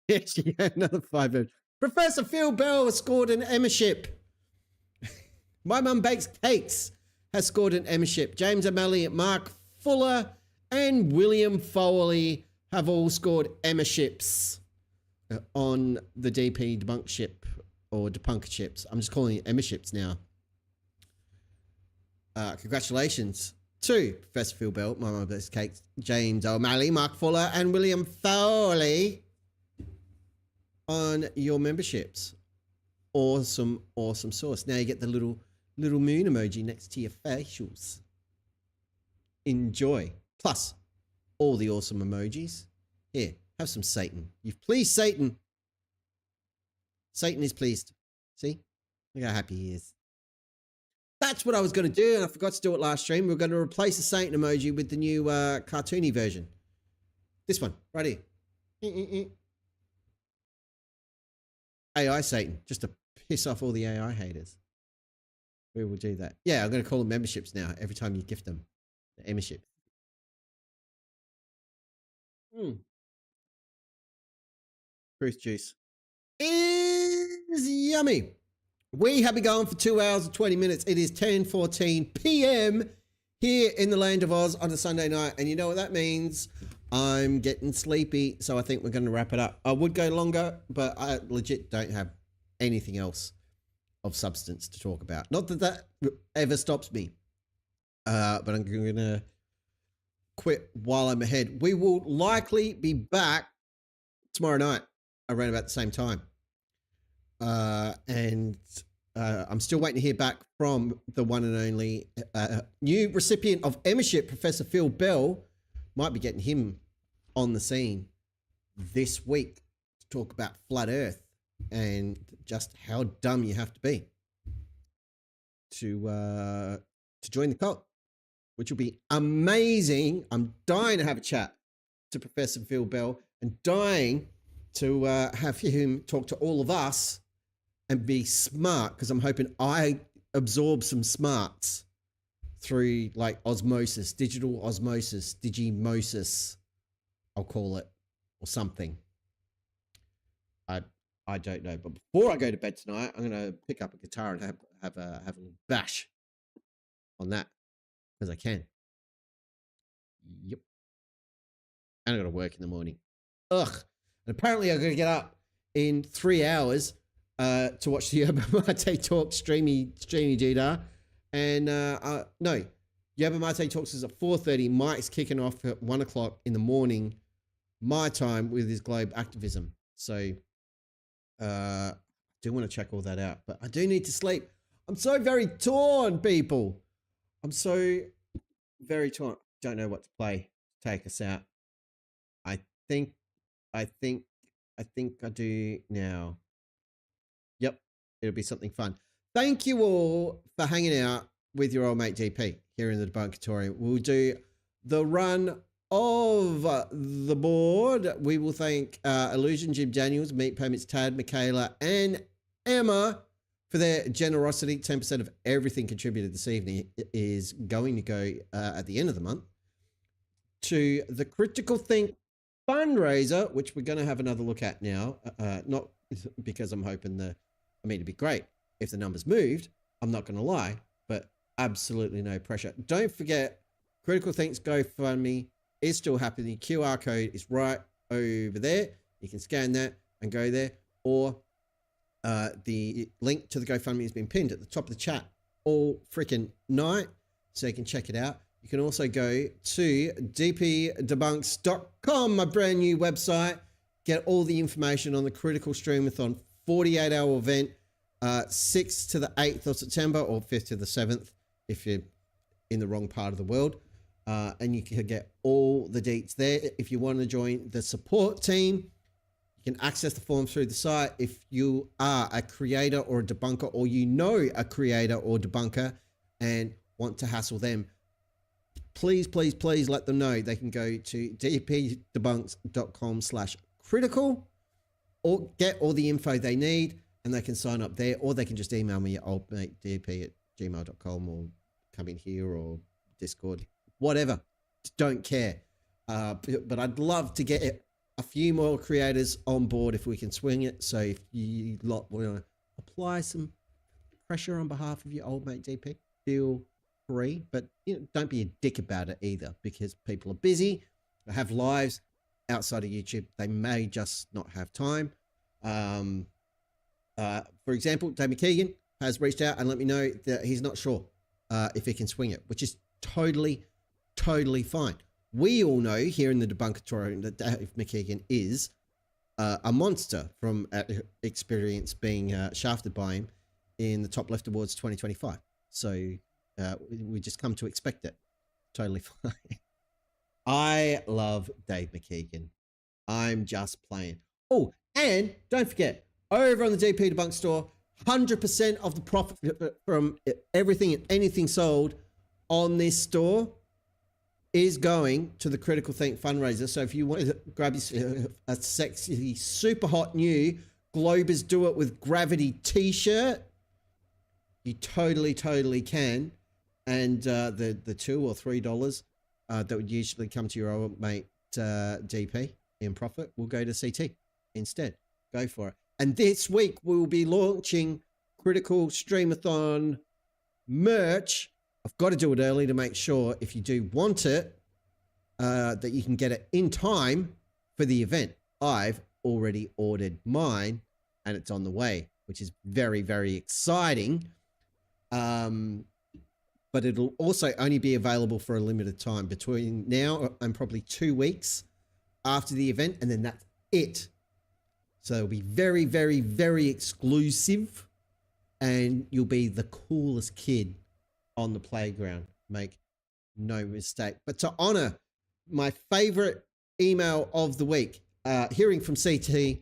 Yeah, she had another 5 minutes. Professor Phil Bell has scored an Emma-ship. My mum bakes cakes has scored an Emmership. James O'Malley, Mark Fuller, and William Foley have all scored Emmerships on the DP debunk ship or debunker ships. I'm just calling it Emmerships now. Congratulations to Professor Phil Bell, My Best Cakes, James O'Malley, Mark Fuller, and William Foley on your memberships. Awesome, awesome sauce. Now you get the little moon emoji next to your facials. Enjoy. Plus, all the awesome emojis. Here, have some Satan. You've pleased Satan. Satan is pleased. See? Look how happy he is. That's what I was going to do, and I forgot to do it last stream. We're going to replace the Satan emoji with the new cartoony version. This one, right here. AI Satan, just to piss off all the AI haters. We will do that. Yeah, I'm going to call them memberships now every time you gift them. The membership. Truth juice is yummy. We have been going for 2 hours and 20 minutes. It is 10:14 p.m. here in the land of Oz on a Sunday night. And you know what that means? I'm getting sleepy, so I think we're going to wrap it up. I would go longer, but I legit don't have anything else of substance to talk about. Not that that ever stops me, but I'm going to quit while I'm ahead. We will likely be back tomorrow night around about the same time. And I'm still waiting to hear back from the one and only new recipient of Emmership, Professor Phil Bell. Might be getting him on the scene this week to talk about flat Earth and just how dumb you have to be to join the cult, which will be amazing. I'm dying to have a chat to Professor Phil Bell and dying to have him talk to all of us and be smart, because I'm hoping I absorb some smarts through like osmosis, digital osmosis, digimosis, I'll call it, or something. I don't know. But before I go to bed tonight, I'm going to pick up a guitar and have a little bash on that, because I can. Yep. And I got to work in the morning. Ugh. And apparently I'm going to get up in 3 hours to watch the Yerba Mate Talk streamy doodah. And no, Yerba Mate Talks is at 4:30. Mike's kicking off at 1 o'clock in the morning, my time, with his globe activism. So I do want to check all that out, but I do need to sleep. I'm so very torn, people. I'm so very torn. Don't know what to play to take us out. I think I do now. Yep, it'll be something fun. Thank you all for hanging out with your old mate DP here in the Debunkatorium. We'll do the run of the board. We will thank Illusion, Jim Daniels, Meat Permits, Tad, Michaela, and Emma for their generosity. 10% of everything contributed this evening is going to go at the end of the month to the Critical Think fundraiser, which we're going to have another look at now. Not because I'm hoping it'd be great if the numbers moved. I'm not going to lie, but absolutely no pressure. Don't forget, Critical Think's GoFundMe is still happening. QR code is right over there. You can scan that and go there, or the link to the GoFundMe has been pinned at the top of the chat all freaking night, so you can check it out. You can also go to dpdebunks.com, my brand new website. Get all the information on the Critical Stream-a-thon 48-hour event, 6th to the 8th of September, or 5th to the 7th if you're in the wrong part of the world. And you can get all the deets there. If you want to join the support team, you can access the form through the site. If you are a creator or a debunker, or you know a creator or debunker and want to hassle them, please let them know. They can go to dpdebunks.com/critical or get all the info they need, and they can sign up there, or they can just email me at oldmatedp@gmail.com, or come in here, or Discord, whatever. Don't care. But I'd love to get a few more creators on board if we can swing it. So if you lot want to apply some pressure on behalf of your old mate DP, feel free, but don't be a dick about it either, because people are busy, they have lives outside of YouTube. They may just not have time. For example, Dave McKeegan has reached out and let me know that he's not sure if he can swing it, which is totally fine. We all know here in the Debunkatorium that Dave McKeegan is a monster from experience being shafted by him in the Top Left Awards 2025. So we just come to expect it. Totally fine. I love Dave McKeegan. I'm just playing. Oh, and don't forget, over on the DP Debunk store, 100% of the profit from everything and anything sold on this store is going to the Critical Think fundraiser. So if you want to grab a sexy, super hot new Globers Do It with Gravity t-shirt, you totally can. And the $2 or $3 that would usually come to your old mate DP in profit will go to CT instead. Go for it. And this week we will be launching Critical Stream-a-thon merch. I've got to do it early to make sure, if you do want it, that you can get it in time for the event. I've already ordered mine and it's on the way, which is very exciting. But it'll also only be available for a limited time between now and probably 2 weeks after the event, and then that's it. So it'll be very exclusive, and you'll be the coolest kid on the playground. Make no mistake. But to honor my favorite email of the week, hearing from CT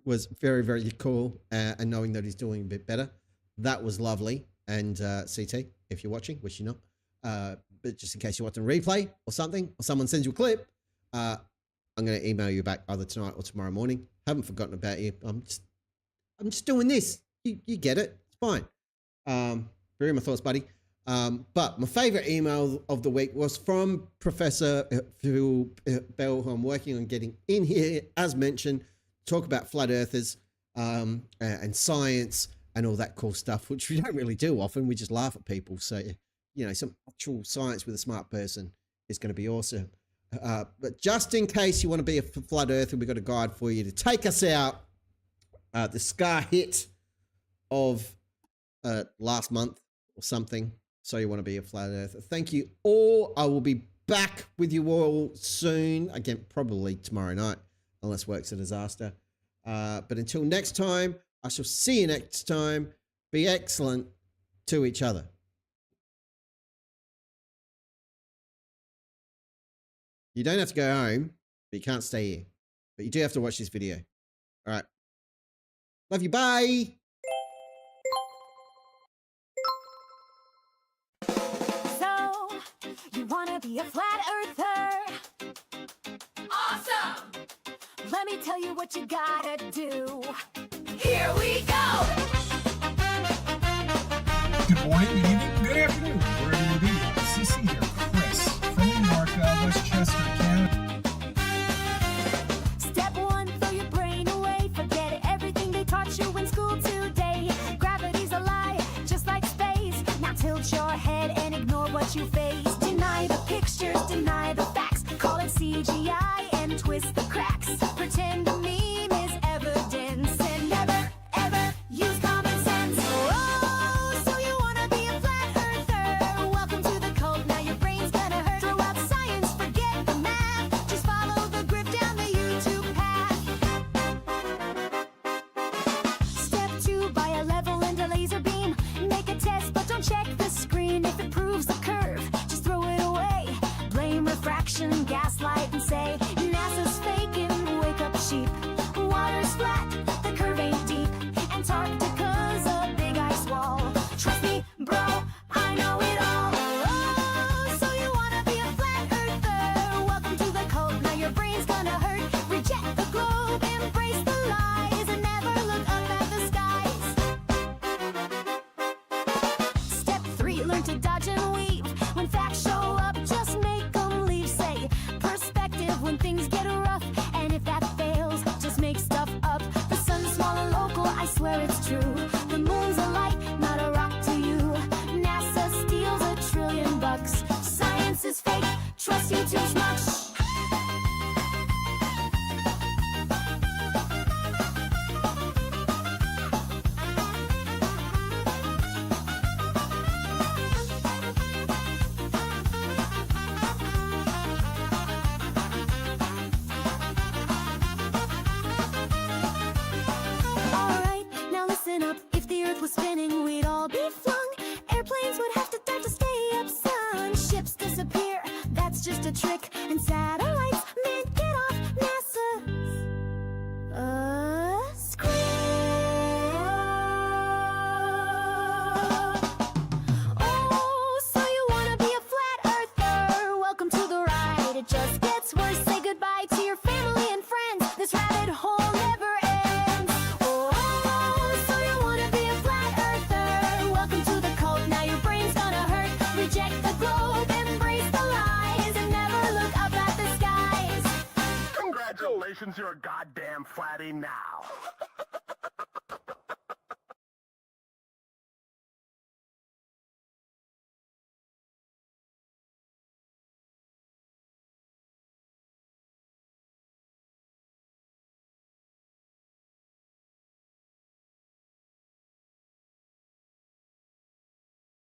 was very cool, and knowing that he's doing a bit better, that was lovely. And CT, if you're watching, wish you not, but just in case you're watching a replay or something, or someone sends you a clip, I'm going to email you back either tonight or tomorrow morning. Haven't forgotten about you. I'm just doing this. You get it. It's fine. Very my thoughts, buddy. But my favorite email of the week was from Professor Phil Bell, who I'm working on getting in here, as mentioned, talk about flat earthers and science and all that cool stuff, which we don't really do often. We just laugh at people. So, some actual science with a smart person is going to be awesome. But just in case you want to be a flat earther, we've got a guide for you to take us out. The Scar hit of last month or something. So you want to be a flat earther. Thank you all. I will be back with you all soon. Again, probably tomorrow night, unless work's a disaster. But until next time, I shall see you next time. Be excellent to each other. You don't have to go home, but you can't stay here. But you do have to watch this video. All right. Love you. Bye. So, you wanna be a flat earther? Awesome! Let me tell you what you gotta do. Here we go! Good morning, good evening, good afternoon, wherever you may be. CC here, Chris, from New York, Westchester, Canada. Step 1, throw your brain away. Forget everything they taught you in school today. Gravity's a lie, just like space. Now tilt your head and ignore what you face. Deny the pictures, deny the facts. Call it CGI and twist the cracks. Pretend a meme is evidence and never, ever use common sense. Oh, so you wanna be a flat earther? Welcome to the cult, now your brain's gonna hurt. Throw out science, forget the math. Just follow the grip down the YouTube path. Step 2, buy a level and a laser beam. Make a test, but don't check the screen. If it proves the curve, just throw it away. Blame refraction, gaslight, and say NASA's faking. Wake up, sheep. Water's flat, the curve ain't deep. Antarctica's a big ice wall. Trust me, bro, I know it all. Oh, so you wanna be a flat earther? Welcome to the cult, now your brain's gonna hurt. Reject the globe, embrace the lies, and never look up at the skies. Step 3, learn to dodge and weave. When facts show up, just make them leave. Say perspective when things that's just a trick, and satellites meant get off NASA's script. Oh, so you wanna be a flat earther? Welcome to the ride. It just gets worse. Say goodbye to your family and friends. This rabbit hole never ends. Oh, so you wanna be a flat earther? Welcome to the cult. Now your brain's gonna hurt. Reject the globe, embrace the lies, and never look up at the skies. Congratulations, you're a goddamn flatty now.